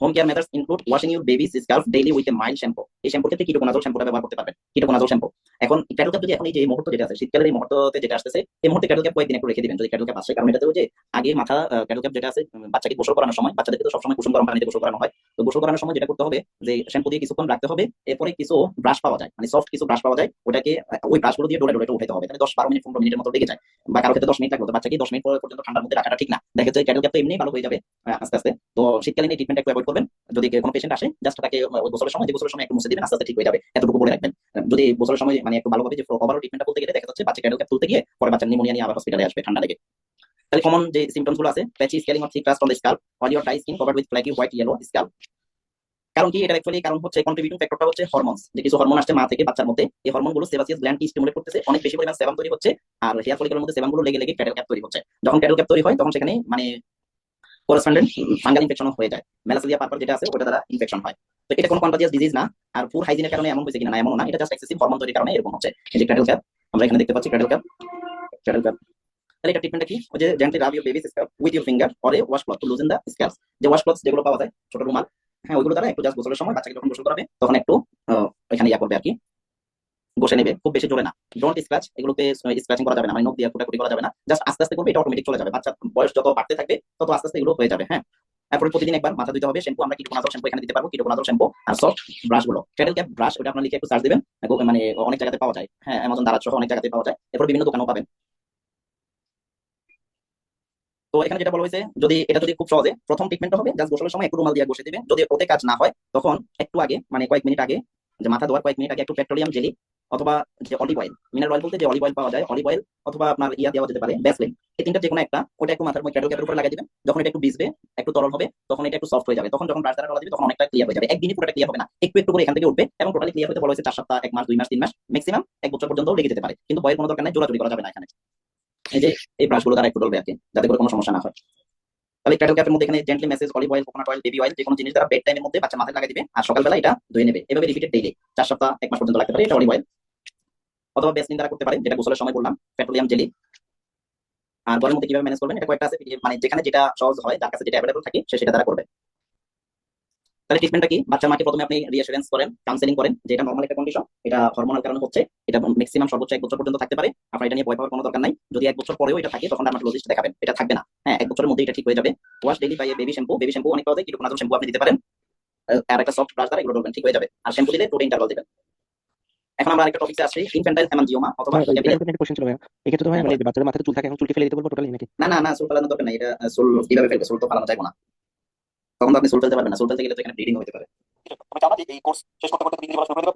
Home care methods include washing your babies SCALP daily with a mild shampoo. এই শ্যাম্পুর ক্ষেত্রে কিটোকোনাজল শ্যাম্পুটা ব্যবহার করতে পারবেন, কিটোকোনাজল শ্যাম্পু। এখন ক্যাটল ক্যাপ যদি এখন এই যে মুহূর্ত যেটা আছে, শীতকালের এই মুহূর্ততে যেটা আসতেছে, এই মুহূর্তে ক্যাটল ক্যাপ কয়েকদিন একটু রেখে দিবেন যদি ক্যাটল ক্যাপ আসে। কারণ এটাতে যে আগে মাথা ক্যাটল ক্যাপ যেটা আছে, বাচ্চাকে গোসল করানোর সময়, বাচ্চাদেরকে তো সবসময় কুসুম গরম পানিতে গোসল করানো হয়, তো গোসল করানোর সময় যেটা করতে হবে যে শ্যাম্পু দিয়ে কিছুক্ষণ রাখতে হবে, এরপরে কিছু ব্রাশ পাওয়া যায়, মানে সফট কিছু ব্রাশ পাওয়া যায়, ওটাকে ওই ব্রাশগুলো দিয়ে ডোলে ডোলে উঠাতে হবে। তাহলে 10-12 মিনিট 15 মিনিটের মতো লেগে যায়, বা কারো ক্ষেত্রে 10 মিনিট লাগবে। তো বাচ্চাকে 10 মিনিট পর্যন্ত ঠান্ডার মধ্যে রাখাটা ঠিক না। দেখা যাচ্ছে ক্যাটল ক্যাপ তো এমনি ভালো হয়ে যাবে আস্তে আস্তে। তো শীতকালীন এই ট্রিটমেন্ট একটু অ্যাভয়েড করবেন। যদি কোনো পেশেন্ট আসে জাস্ট তাকে ওই গোসলের সময়, যে গোসলের সময় একটু মুছে দিবেন, আস্তে আস্তে ঠিক হয়ে যাবে, এতটুকু বলে রাখবেন। যদি গোসলের সময় মানে একটু ভালোভাবে যে ওভারঅল ট্রিটমেন্টটা বলতে গেলে দেখা যাচ্ছে বাচ্চা ক্যাটল ক্যাপ তুলতে গিয়ে পরে বাচ্চার নিউমোনিয়া নিয়ে আবার হসপিটালে আসবে ঠান্ডা লেগে। তাহলে কমন যে সিমটমস গুলো আছে, patchy scaling or thick crust on the SCALP, all your dry skin covered with flaky white yellow SCALP. কারণ কি, এটা অ্যাকচুয়ালি কারণ হচ্ছে কন্ট্রিবিউটিং ফ্যাক্টরটা হচ্ছে হরমোনস, যে কিছু হরমোন আসছে মা থেকে বাচ্চার মধ্যে, এই হরমোনগুলো সেবাসিয়াস গ্ল্যান্ড কি স্টিমুলেট করতেছে, অনেক বেশি পরিমাণ সেবাম তৈরি হচ্ছে, আর হেয়ার ফলিকলের মধ্যে সেবামগুলো লেগে লেগে ক্যাটল ক্যাপ তৈরি হচ্ছে। যখন ক্যাটল ক্যাপ তৈরি হয় তখন সেখানে মানে করেসপন্ডেন্ট ফাঙ্গাল ইনফেকশন হয়ে যায়, মেলাসেলিয়া পারপার যেটা আছে ওটা দ্বারা ইনফেকশন হয়। তো এটা কোনো কন্টাজিয়াস ডিজিজ না, আর পুর হাইজিনের কারণে এমন হয়েছে কিনা, না এমন না, এটা জাস্ট এক্সেসিভ হরমোন তৈরির কারণে এরকম হচ্ছে। এই যে ক্যাটল ক্যাপ আমরা এখানে দেখতে পাচ্ছি, ক্যাটল ক্যাপ, ক্যাটল ক্যাপ। তাহলে এটা ট্রিটমেন্টটা কি, ওই যে gently rub your baby's scalp with your finger or a wash cloth to loosen the scales. যে ওয়াশ ক্লথ যেগুলো পাওয়া যায়, ছোট রুমাল, হ্যাঁ ওইগুলো দ্বারা একটু জাস্ট গোসলের সময় বাচ্চাকে যখন গোসল করাবে তখন একটু ওইখানে ইয়া করবে আর কি, বসে নেবে, খুব বেশি জোরে না। ডোন্ট স্ক্র্যাচ, এগুলোকে স্ক্র্যাচিং করা যাবে না, মানে নখ দিয়ে কুটাকুটি করা যাবে না, জাস্ট আস্তে আস্তে করবে, এটা অটোমেটিক চলে যাবে। বাচ্চার বয়স যত বাড়তে থাকবে তত আস্তে আস্তে এগুলো হয়ে যাবে। হ্যাঁ, তারপরে প্রতিদিন একবার মাথা ধুতে হবে। শ্যাম্পু আমরা কিটোকোনাজল শ্যাম্পু এখানে দিতে পারবো, কিটোকোনাজল শ্যাম্পু আর সফট ব্রাশ গুলো, ক্যাটল ক্যাপ ব্রাশ, ওটা আপনারা লিখে একটু সার্চ দিবেন, মানে অনেক জায়গাতে পাওয়া যায়, হ্যাঁ অ্যামাজন দারাজ সহ অনেক জায়গাতে পাওয়া যায়, এরপর বিভিন্ন দোকানেও পাবেন। তো এখানে যেটা বলা হয়েছে, যদি এটা যদি খুব সহজে প্রথম ট্রিটমেন্ট হবে জাস্ট গোসলের সময় একটু রুমাল দিয়ে ঘষে দিবেন। যদি ওতে কাজ না হয় তখন একটু আগে, মানে কয়েক মিনিট আগে, যে মাথা ধোয়ার কয়েক মিনিট আগে একটু পেট্রোলিয়াম জেলি অথবা যে অলিভ অয়েল, মিনারেল অয়েল বলতে যে অলিভ অয়েল পাওয়া যায়, অলিভ অয়েল অথবা আপনার ইয়া দেওয়া যেতে পারে ভ্যাসলিন, এই তিনটা যে কোনো একটা, ওটা একটু মাথার ক্যাটল ক্যাপের উপরে লাগিয়ে দিবেন। যখন এটা একটু ভিজবে, একটু তরল হবে, তখন এটা একটু সফট হয়ে যাবে। তখন যখন ব্রাশ দ্বারা ডলা দিবে তখন অনেকটা ক্লিয়ার হয়ে যাবে। একদিনই পুরোটা ক্লিয়ার হবে না, একটু একটু করে এখান থেকে উঠবে, এবং টোটালি ক্লিয়ার হতে বলা হয়েছে 4 সপ্তাহ, 1 মাস, 2 মাস, 3 মাস, ম্যাক্সিমাম 1 বছর পর্যন্ত লেগে যেতে পারে। কিন্তু বয়ের কোনো দরকার নাই, জোরাজুরি করা যাবে না এখানে। এই যে এই ব্রাশগুলো দ্বারা একটু ডলবে আর কি, যাতে করে কোনো সমস্যা না হয়। তাহলে ক্যাটল ক্যাপের মধ্যে এখানে gently message olive oil, coconut oil, baby oil, যে কোনো জিনিস দ্বারা বেড টাইমের মধ্যে বাচ্চা মাথায় লাগিয়ে দিবে আর সকালবেলা এটা ধুয়ে নেবে। এভাবে রিপিটেড ডেইলি 4 সপ্তাহ 1 মাস পর্যন্ত লাগতে পারে। এটা অলিভ অয়েল অথবা ভ্যাসলিন দ্বারা করতে পারে, যেটা গোসলের সময় বললাম, পেট্রোলিয়াম জেলি। আর ঘরের মধ্যে কিভাবে ম্যানেজ করবেন, এটা কয়েকটা আছে, মানে যেখানে যেটা সহজ হয়, যার কাছে যেটা অ্যাভেলেবল থাকে সে সেটা দ্বারা করবে। তাহলে ট্রিটমেন্টটা কি, বাচ্চার মাকে প্রথমে আপনি রিঅ্যাসুরেন্স করেন, কাউন্সেলিং করেন যে এটা নরমাল একটা কন্ডিশন, এটা হরমোনাল কারণে হচ্ছে, এটা ম্যাক্সিমাম সর্বোচ্চ 1 বছর পর্যন্ত থাকতে পারে, আপনার এটা নিয়ে ভয় পাওয়ার কোনো দরকার নাই। যদি 1 বছর পরেও এটা থাকে তখন ডার্মাটোলজিস্ট দেখাবেন, এটা থাকবে না, হ্যাঁ 1 বছরের মধ্যে এটা ঠিক হয়ে যাবে। Wash daily bye baby shampoo, baby shampoo অনেক পাওয়া যায়, কিটোকোনাজল শ্যাম্পু আপনি দিতে পারেন, আর একটা সফট ব্রাশ দ্বারা এগুলো ডলবেন, ঠিক হয়ে যাবে। আর শ্যাম্পু দিলে 2 ইন্টারভাল দিবেন। এখন আমরা আরেকটা টপিকে আসছি, ইনফ্যান্টাইল হেমানজিওমা অথবা একটা কোশ্চেন ছিল ভাইয়া, এক্ষেত্রে তো ভাই মানে বাচ্চাদের মাথাতে চুল থাকে, এখন চুলকে ফেলে দিতে বলবো টোটালি নাকি? না না না, চুল ফেলানোর দরকার নাই, এটা চুল কিভাবে ফেলবে, চুল তো ফেলানো যাবে না, তখন তো আপনি চুল ফেলতে পারবেন না, চুল ফেলতে গেলে তো এখানে ব্লিডিং হতে পারে। তবে আমরা এই কোর্স শেষ করতে করতে তুমি যদি বলা শুরু করে দেবো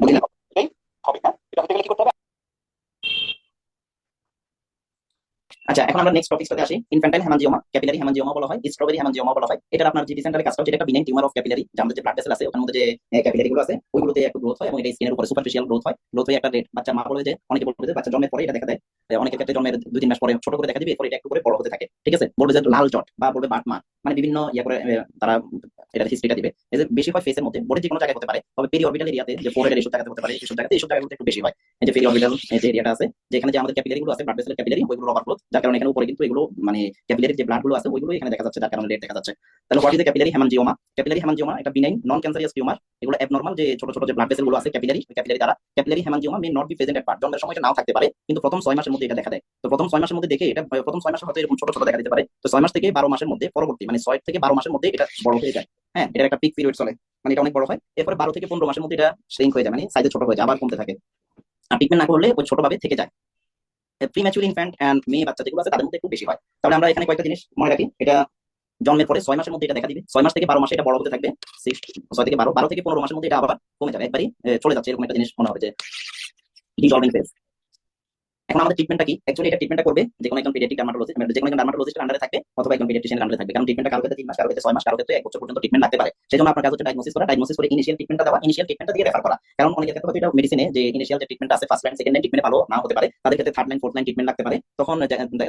বুঝলি না? এটাই হবে, হ্যাঁ এটা হতে গেলে কি করতে হবে? আচ্ছা, এখন আমরা নেক্সট টপিকটাতে আসি, ইনফ্যান্টাইল হেমানজিওমা, ক্যাপিলারি হেমানজিওমা বলা হয়, স্ট্রবেরি হেমানজিওমা বলা হয়। এটা আপনার জিটি সেন্টারে কাজ করে, যেটা বিনাইন টিউমার অফ ক্যাপিলারি, যে আমাদের যে ব্লাড ভেসেল আছে ওখানে মধ্যে যে ক্যাপিলারি গুলো আছে ওইগুলোতে একটু গ্রোথ হয়, এবং এটা স্কিনের উপরে সুপারফিশিয়াল গ্রোথ হয়, গ্রোথ হয়ে একটা রেড বাচ্চা মা বলে যে, অনেকে বলবে যে বাচ্চা জন্মের পরে এটা দেখা দেয়, অনেকের ক্ষেত্রে জন্মের 2-3 মাস পরে ছোট করে দেখা দিবে, এরপর এটা একটু করে বড় হতে থাকে, ঠিক আছে। বলবে যে লাল জট বা বলবে বাটমা, মানে বিভিন্ন ইয়া করে তারা এটা হিস্ট্রিটা দিবে। এই যে বেশি হয় ফেসের মধ্যে, বডির যে কোনো জায়গায় হতে পারে, তবে পেরি অরবিটাল এরিয়াতে যে ফোরহেডের এইসব জায়গাতে হতে পারে, এইসব জায়গাতে একটু বেশি হয়। এই যে পেরি অরবিটাল যে এরিয়াটা আছে, যেখানে যে আমাদের ক্যাপিলারি গুলো আছে, ব্লাড ভেসেলের ক্যাপিলারি, ওইগুলো ওভারফ্লো, যার কারণে এখানে উপরে কিন্তু এগুলো মানে ক্যাপিলারি যে ব্লাড গুলো আছে ওইগুলো এখানে দেখা যাচ্ছে, যার কারণে রেড দেখা যাচ্ছে। তাহলে what is the capillary হেমানজিওমা? Capillary হেমানজিওমা এটা বিনাইন নন ক্যান্সারিয়াস টিউমার। এগুলো অ্যাবনর্মাল যে ছোট ছোট যে ব্লাড ভেসেল গুলো আছে ক্যাপিলারি দ্বারা, capillary হেমানজিওমা may not be present at birth, জন্মের সময় এটা নাও থাকতে পারে, কিন্তু প্রথম 6 মাসের মধ্যে এটা দেখা দেয়। তো প্রথম 6 মাসের মধ্যে দেখে এটা প্রথম 6 মাসে হয়তো এরকম ছোট ছোট দেখা দিতে পারে, তো 6 মাস থেকে 12 মাসের মধ্যে পরবর্তী মানে 6 থেকে 12 মাসের মধ্যে এটা বড় হয়ে যায়। হ্যাঁ, এটার একটা পিক পিরিয়ড চলে, মানে এটা অনেক বড় হয়। এরপরে 12 থেকে 15 মাসের মধ্যে এটা শ্রিঙ্ক হয়ে যায়, মানে সাইজে ছোট হয়ে যায়, আবার কমতে থাকে। আর ট্রিটমেন্ট না করলে ওই ছোটভাবে থেকে যায়। প্রিম্যাচুর ইনফ্যান্ট এন্ড মেয়ে বাচ্চা যেগুলো আছে তাদের মধ্যে একটু বেশি হয়। তাহলে আমরা এখানে কয়েকটা জিনিস মনে রাখি, এটা জন্মের পরে 6 মাসের মধ্যে এটা দেখা দিবে, 6 মাস থেকে 12 মাসে এটা বড় হতে থাকবে, 6 থেকে 12, 12 থেকে 15 মাসের মধ্যে এটা আবার কমে যাবে, একবারই চলে যাচ্ছে, এরকম একটা জিনিস মনে হবে যে ডিজলভিং ফেজ। এখন আমাদের ট্রিটমেন্টটা কি? অ্যাকচুয়ালি এটা ট্রিটমেন্টটা করবে যে কোনো একজন পেডিয়াট্রিক ডার্মাটোলজিস্ট, মানে যে কোনো একজন ডার্মাটোলজিস্টের আন্ডারে থাকবে অথবা একজন পেডিয়াট্রিশিয়ানের আন্ডারে থাকবে, কারণ ট্রিটমেন্টটা কারো ক্ষেত্রে 3 মাস, কারো ক্ষেত্রে 6 মাস, কারো ক্ষেত্রে 1 বছর পর্যন্ত ট্রিটমেন্ট লাগতে পারে। সেজন্য আপনার কাজ হচ্ছে ডায়াগনোসিস করা, ডায়াগনোসিস করে ইনিশিয়াল ট্রিটমেন্টটা দেওয়া, ইনিশিয়াল ট্রিটমেন্টটা দিয়ে রেফার করা। কারণ অনেকের ক্ষেত্রে হয়তো এটা মেডিসিনে যে ইনিশিয়াল যে ট্রিটমেন্ট আছে first line second line treatment ভালো না হতে পারে, তাদের ক্ষেত্রে third line fourth line treatment লাগতে পারে। তখন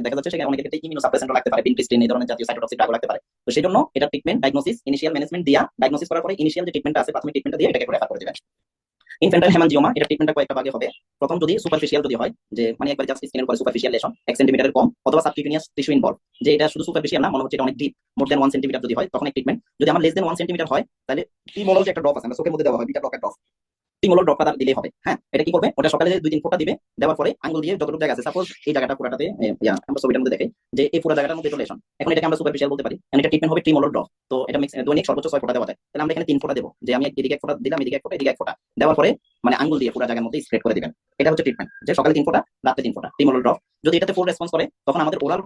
দেখা যাচ্ছে সেখানে অনেকের ক্ষেত্রে ইমিউনোসাপ্রেসেন্টও লাগতে পারে, ভিনক্রিস্টিন এই ধরনের জাতীয় সাইটোটক্সিক ড্রাগও লাগতে পারে। তো সেজন্য এটা ট্রিটমেন্ট ডায়াগনোসিস ইনিশিয়াল ম্যানেজমেন্ট দিয়া, ডায়াগনোসিস করার পরে ইনিশিয়াল যে ট্রিটমেন্টটা আছে প্রাথমিক ট্রিটমেন্টটা দিয়ে এটাকে রেফার করে দিবেন। ইনফ্যান্টাইল হেমানজিওমা এটা ট্রিটমেন্টটা কয়েকটা ভাগে হবে। প্রথম যদি সুপারফিশিয়াল যদি হয়, যে মানে একবার জাস্ট স্কিনের উপরে সুপারফিশিয়াল লেশন 1 সেন্টিমিটারের কম, অথবা সাবকিউটেনিয়াস টিস্যু ইনভলভ, যে এটা শুধু সুপারফিশিয়াল না, মনে হচ্ছে এটা অনেক ডিপ, মোর দেন 1 সেন্টিমিটার যদি হয় তখন এক ট্রিটমেন্ট। যদি আমার লেস দেন 1 সেন্টিমিটার হয় তাহলে টিমোলল যে একটা ড্রপ আছে আমরা চোখের মধ্যে দেওয়া হয়, বিটা ব্লকের ড্রপ, টিমোলল ড্রপটা দিলেই হবে। হ্যাঁ, এটা কি করবে, ওটা সকালে 2-3 ফোঁটা দিবে, দেওয়ার পরে আঙ্গুল দিয়ে যতটুকু জায়গা আছে, সাপোজ এই জায়গাটা পুরাটাতে আমরা ছবিটার মধ্যে দেখি যে এই পুরো জায়গাটার মধ্যে এটা লেশন, এখন এটাকে আমরা সুপারফিশিয়াল বলতে পারি, এটা ট্রিটমেন্ট হবে টিমোলল ড্রপ। তো এটা দৈনিক সর্বোচ্চ 6 ফোঁটা দেওয়া যায়। তাহলে আমরা এখানে 3 ফোঁটা দেবো, যে আমি এদিকে 1 ফোঁটা দিলাম, এদিকে 1 ফোঁটা, এদিকে 1 ফোঁটা দেওয়ার পরে মানে আঙ্গুল দিয়ে পুরো জায়গার মধ্যে স্প্রেড করে দিবেন। এটা হচ্ছে ট্রিটমেন্ট, যে সকালে 3 ফোঁটা, রাতে 3 ফোঁটা টিমোলল ড্রপ। যদি এটাতে ফুল রেসপন্স করে তখন আমাদের ওরাল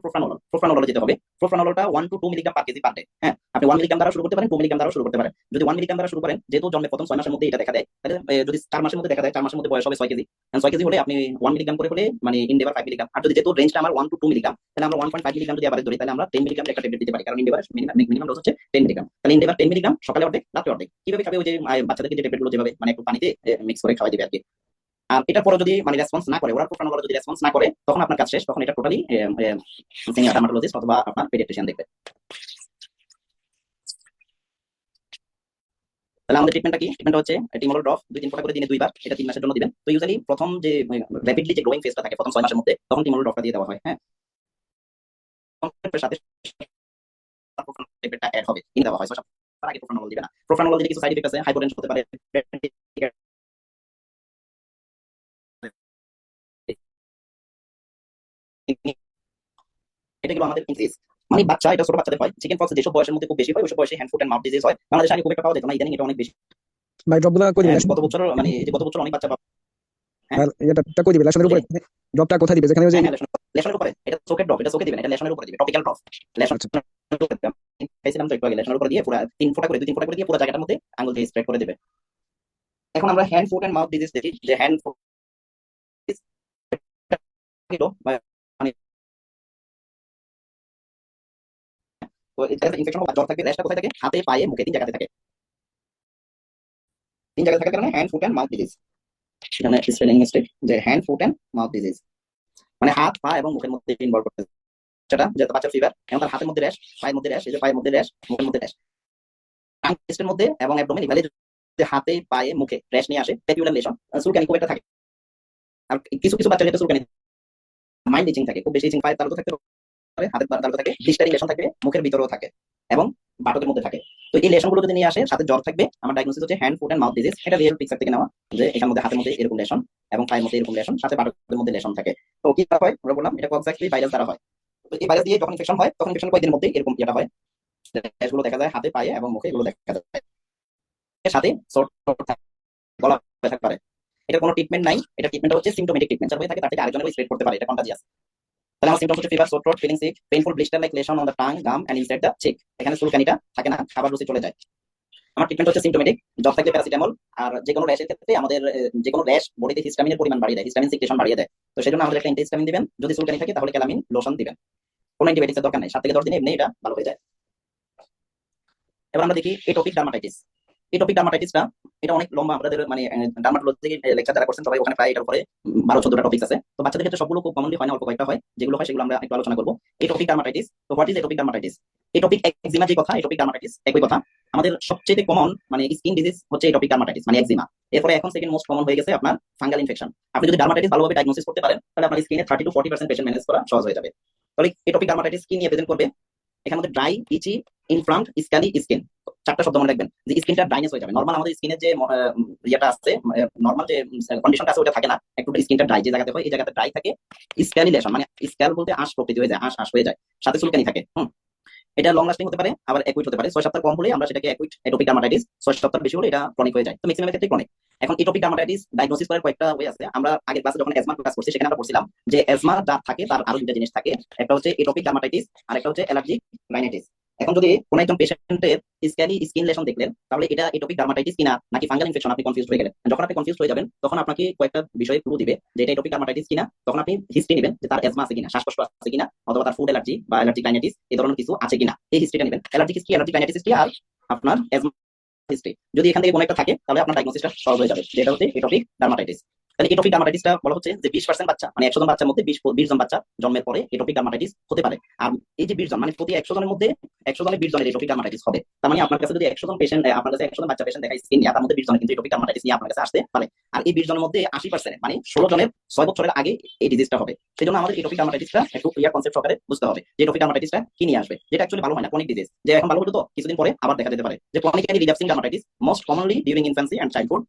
প্রোফ্রানোলল যেতে হবে। প্রোফ্রানোললটা 1 to 2 milligram per KG per day. হ্যাঁ, আপনি 1 মিলিগ্রাম দ্বারা শুরু করতে পারেন, 2 মিলিগ্রাম দ্বারা শুরু করতে পারেন। যদি 1 মিলিগ্রাম দ্বারা শুরু করেন, যেহেতু জন্মের প্রথম 6 মাসের মধ্যে এটা দেখা দেয়, তাহলে যদি 4 মাসের মধ্যে দেখা দেয়, 4 মাসের মধ্যে বয়স হবে 6 কেজি, 6 কেজি হলে আপনি 1 মিলিগ্রাম করে হলে মানে ইনডেভার 5 মিলিগ্রাম। আর যদি যেহেতু রেঞ্জটা আমার 1 to 2 মিলিগ্রাম, তাহলে আমরা 1.5 মিলিগ্রাম যদি আবার ধরি, তাহলে আমরা 10 মিলিগ্রাম একটা ট্যাবলেট দিতে পারি, কারণ ইনডেভার মিনিমাম ডোজ হচ্ছে 10 মিলিগ্রাম। তাহলে ইনডেভার 10 মিলিগ্রাম সকালে অর্ধেক, রাতে অর্ধেক। কিভাবে খাবে? ওই যে বাচ্চাদেরকে যে ট্যাবলেটগুলো যেভাবে মানে একটু পানিতে মিক্স করে খাওয়াই দিবে আর কি। আর এটার পরে যদি মানে রেসপন্স না করে, ওরা প্রোফ্রানোলল যদি রেসপন্স না করে, তখন আপনার কাজ শেষ, তখন এটা টোটালি সিনিয়র ডার্মাটোলজিস্ট অথবা আপনার পেডিয়াট্রিশিয়ান দেখবে। তাহলে আমাদের ট্রিটমেন্টটা কি? ট্রিটমেন্ট হচ্ছে টিমোলল ড্রপ 2-3 ফোঁটা করে দিনে 2 বার, এটা 3 মাসের জন্য দিবেন। তো ইউজুয়ালি প্রথম যে র‍্যাপিডলি যে গ্রোয়িং ফেজটা থাকে প্রথম 6 মাসের মধ্যে, তখন টিমোলল ড্রপটা দিয়ে দেওয়া হয়। হ্যাঁ, সাথে ট্যাবলেটটা অ্যাড হবে, কিনে দেওয়া হয় 6 সপ্তাহ আগে। প্রোফ্রানোলল দিবে না, প্রোফ্রানোলল দিলে কিছু সাইড এফেক্ট আছে, হাইপোটেনশন হতে পারে, এটা গেল আমাদের ইনক্রিজ। মানে বাচ্চা, এটা ছোট বাচ্চাদের হয়, চিকেন পক্স যেসব বয়সের মধ্যে খুব বেশি হয় ওইসব বয়সে hand foot and mouth disease হয়। বাংলাদেশে আগে খুব একটা পাওয়া যেত না, ইদানিং এটা অনেক বেশি। ভাই ড্রপগুলো কই দিবে? গত বছর মানে এই যে গত বছর অনেক বাচ্চা হ্যাঁ আর এটা কই দিবে? লেশনের উপরে ড্রপটা কোথায় দিবে? যেখানে ওই যে হ্যাঁ লেশনের উপরে, এটা চোখের ড্রপ, এটা চোখে দিবেন, এটা লেশনের উপরে দিবে, টপিক্যাল ড্রপ লেশন আচ্ছা খাইছিলাম তো একটু আগে, লেশনের উপরে দিয়ে পুরো 3 ফোঁটা করে 2-3 ফোঁটা করে দিয়ে পুরো জায়গাটার মধ্যে আঙ্গুল দিয়ে স্প্রেড করে দিবে। এখন আমরা hand foot and mouth disease দেখি, যে হ্যান্ড ফুট মানে তো এটা ইনফেকশন বা জ্বর থাকবে, র্যাশটা কোথায় থাকে? হাতে, পায়ে, মুখে, 3 জায়গাতে থাকে। 3 জায়গায় থাকার কারণে hand foot and mouth disease. এখানে স্পেলিং মিস্টেক, যে hand foot and mouth disease মানে হাত, পা এবং মুখের মধ্যে ইনভলভ করতে, সেটা যেহেতু বাচ্চার ফিভার, এখন তার হাতের মধ্যে র্যাশ, পায়ের মধ্যে র্যাশ, এই যে পায়ের মধ্যে র্যাশ, মুখের মধ্যে র্যাশ, টাং টেস্টের মধ্যে এবং অ্যাবডোমেন ইভালে যে হাতে, পায়ে, মুখে র্যাশ নিয়ে আসে, পেপিউলার লেশন, চুলকানি খুব একটা থাকে। আর কিছু কিছু বাচ্চার ক্ষেত্রে চুলকানি মাইল্ড ইচিং থাকে, খুব বেশি ইচিং পায়ের তালু থাকতে পারে, হাতের তালু থাকে, ব্লিস্টারিং লেশন থাকবে, মুখের ভিতরেও থাকে এবং বাটকের মধ্যে থাকে। তো এই লেশনগুলো যদি নিয়ে আসে, সাথে জ্বর থাকবে, আমার ডায়াগনোসিস হচ্ছে hand foot and mouth disease. এটা রিয়েল পিকচার থেকে নেওয়া, যে এখানের মধ্যে হাতের মধ্যে এরকম লেশন এবং পায়ের মধ্যে এরকম লেশন, সাথে বাটকের মধ্যে লেশন থাকে। তো কি হয় আমরা বললাম, এটা কক্সাক্টলি ভাইরাস দ্বারা হয়। তো এই ভাইরাস দিয়ে যখন ইনফেকশন হয়, তখন ইনফেকশন কয়েকদিনের মধ্যে এরকম এটা হয়, র্যাশগুলো দেখা যায় হাতে, পায়ে এবং মুখে, এগুলো দেখা যায়। এর সাথে গলা ব্যথা করে। এটা কোনো ট্রিটমেন্ট নাই, এটা ট্রিটমেন্ট হচ্ছে সিম্পটোমেটিক ট্রিটমেন্ট, যার হয়ে থাকে তার থেকে আরেকজনের স্প্রেড করতে পারে, এটা কন্টাজিয়াস। তাহলে আমার সিম্পটমস হচ্ছে fever, sore throat, feeling sick, painful blister like lesion on the tongue, gum and inside the cheek. এখানে চুলকানিটা থাকে না, খাবার রুচি চলে যায়। আমার ট্রিটমেন্ট হচ্ছে সিম্পটোমেটিক, জ্বর থাকলে প্যারাসিটামল। আর যে কোনো র্যাশের ক্ষেত্রে আমাদের যে কোনো র্যাশ বডিতে হিস্টামিনের পরিমাণ বাড়িয়ে দেয়, হিস্টামিন সিক্রেশন বাড়িয়ে দেয়। তো সেজন্য আমাদের একটা অ্যান্টিহিস্টামিন দিবেন, যদি চুলকানি থাকে তাহলে ক্যালামিন লোশন দিবেন। কোনো অ্যান্টিবায়োটিক্সের দরকার নেই, 7 থেকে 10 দিনে এমনি এটা ভালো হয়ে যায়। এবার আমরা দেখি এটোপিক ডার্মাটাইটিস। এই টপিক ডার্মাটাইটিসটা এটা অনেক লম্বা, আমাদের মানে ডার্মাটোলজি লেকচার যারা করছেন সবাই ওখানে প্রায় এটার উপরে 12-14টা টপিক আছে। তো বাচ্চাদের ক্ষেত্রে সবগুলো খুব কমনলি হয় না, অল্প কয়েকটা হয়, যেগুলো হয় সেগুলো আমরা একটু আলোচনা করবো। এই টপিক ডার্মাটাইটিস, তো what is atopic dermatitis? Atopic এক্সিমা যে কথা, এটোপিক ডার্মাটাইটিস একই কথা। আমাদের সবচেয়ে কমন মানে স্কিন ডিজিজ হচ্ছে এটোপিক ডার্মাটাইটিস মানে এক্সিমা। এরপরে এখন সেকেন্ড মোস্ট কমন হয়ে গেছে আপনার ফাঙ্গাল ইনফেকশন। আপনি যদি ডার্মাটাইটিস ভালোভাবে ডায়াগনোসিস করতে পারেন তাহলে আপনার স্কিনে 30-40% পেশেন্ট ম্যানেজ করা সহজ হয়ে যাবে। তাহলে এটোপিক ডার্মাটাইটিস কি নিয়ে প্রেজেন্ট করবে? এখানে মধ্যে ড্রাই, ইচি, ইনফ্লামড, স্ক্যালি স্কিন, চারটা শব্দ মনে রাখবেন যে স্কিনটা ড্রাইনেস হয়ে যাবে। নরমাল আমাদের স্কিনের যে ইয়েটা আছে, নরমাল যে কন্ডিশনটা আছে ওটা থাকে না, একটু স্কিনটা ড্রাই যে জায়গাতে হয় এই জায়গাতে ড্রাই থাকে। স্ক্যালিলেশন মানে স্ক্যাল বলতে আঁশ প্রকৃতি হয়ে যায়, আঁশ হয়ে যায়, সাথে চুলকানি থাকে। এটা লং লাস্টিং হতে পারে, আবার একুইট হতে পারে। 6 সপ্তাহ কম হলে আমরা সেটাকে একুইট এটোপিক ডার্মাটাইটিস, 6 সপ্তাহ বেশি হলে এটা ক্রনিক হয়ে যায়। তো ম্যাক্সিমাম ক্ষেত্রে ক্রনিক। এখন এটোপিক ডার্মাটাইটিস ডায়াগনোসিস করার কয়েকটা ওয়ে আছে। আমরা আগের ক্লাসে যখন এজমা ক্লাস করছি সেখানে আমরা বলছিলাম যে এজমা যা থাকে তার আরো দুটো জিনিস থাকে, একটা হচ্ছে এটোপিক ডার্মাটাইটিস আর একটা হচ্ছে অ্যালার্জিক রাইনাইটিস। এখন যদি কোনো একজন পেশেন্টের স্ক্যালি স্কিন লেশন দেখলেন তাহলে এটা এটোপিক ডার্মাটাইটিস কিনা নাকি ফাঙ্গাল ইনফেকশন আপনি কনফিউজ হয়ে গেলেন। যখন আপনি কনফিউজ হয়ে যাবেন তখন আপনাকে কয়েকটা বিষয়ে ক্লু দিবে যে এটা এটোপিক ডার্মাটাইটিস কিনা। তখন আপনি হিস্ট্রি নেবেন যে তার এজমা আছে কিনা, শ্বাসকষ্ট আছে কিনা, অথবা তার ফুড অ্যালার্জি বা অ্যালার্জিক রাইনাইটিস এই ধরনের কিছু আছে কিনা, এই হিস্ট্রিটা নেবেন। Allergic history, allergic rhinitis history আর আপনার এজমা হিস্ট্রি, যদি এখান থেকে কোনো একটা থাকে তাহলে আপনার ডায়াগনোসিসটা সহজ হয়ে যাবে, যেটা হচ্ছে এটোপিক ডার্মাটাইটিস। তাহলে এটোপিক ডার্মাটাইটিসটা বলা হচ্ছে যে 20% বাচ্চা মানে 100 জন বাচ্চার মধ্যে 20 জন বাচ্চা জন্মের পরে এটোপিক ডার্মাটাইটিস হতে পারে। আর এই যে 20 জন মানে প্রতি 100 জনের মধ্যে 100 জনের 20 জনের এটোপিক ডার্মাটাইটিস হবে। তার মানে আপনার কাছে যদি 100 জন পেশেন্ট, আপনার কাছে 100 জন বাচ্চা পেশেন্ট দেখা স্কিন নিয়ে, তার মধ্যে 20 জন কিন্তু এটোপিক ডার্মাটাইটিস নিয়ে আপনার কাছে আসতে পারে। আর এই 20 জনের মধ্যে 80% মানে 16 জনের 6 বছরের আগে এই ডিজিজটা হবে। সেজন্য আমাদের এটোপিক ডার্মাটাইটিসটা একটু ক্লিয়ার কনসেপ্ট সহকারে বুঝতে হবে যে এটোপিক ডার্মাটাইটিসটা কি নিয়ে আসবে, যেটা অ্যাকচুয়ালি ভালো হয় না, ক্রনিক ডিজিজ। যে এখন ভালো হলো তো কিছুদিন পরে আবার দেখা যেতে পারে। যে chronically relapsing dermatitis most commonly during infancy and childhood.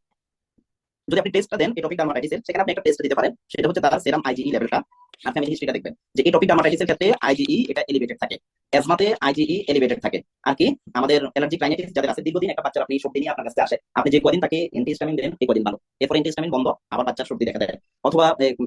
যদি আপনি টেস্টটা দেন এটোপিক ডার্মাটাইটিসের, সেখানে আপনি একটা টেস্ট দিতে পারেন, সেটা হচ্ছে তার সেরাম আইজিই লেভেলটা আর ফ্যামিলি হিস্ট্রিটা দেখবেন যে এটোপিক ডার্মাটাইটিসের ক্ষেত্রে আইজিই এটা এলিভেটেড থাকে, এজমাতে আইজিই এলিভেটেড থাকে। আর কি আমাদের অ্যালার্জিক রাইনাইটিস যাদের আছে, দীর্ঘদিন একটা বাচ্চার আপনি সর্দি নিয়ে আপনার কাছে আসে, আপনি যে কদিন তাকে অ্যান্টিহিস্টামিন দেন এই কদিন ভালো, এরপর অ্যান্টিহিস্টামিন বন্ধ আবার বাচ্চার সর্দি দেখা দেয়। অথবা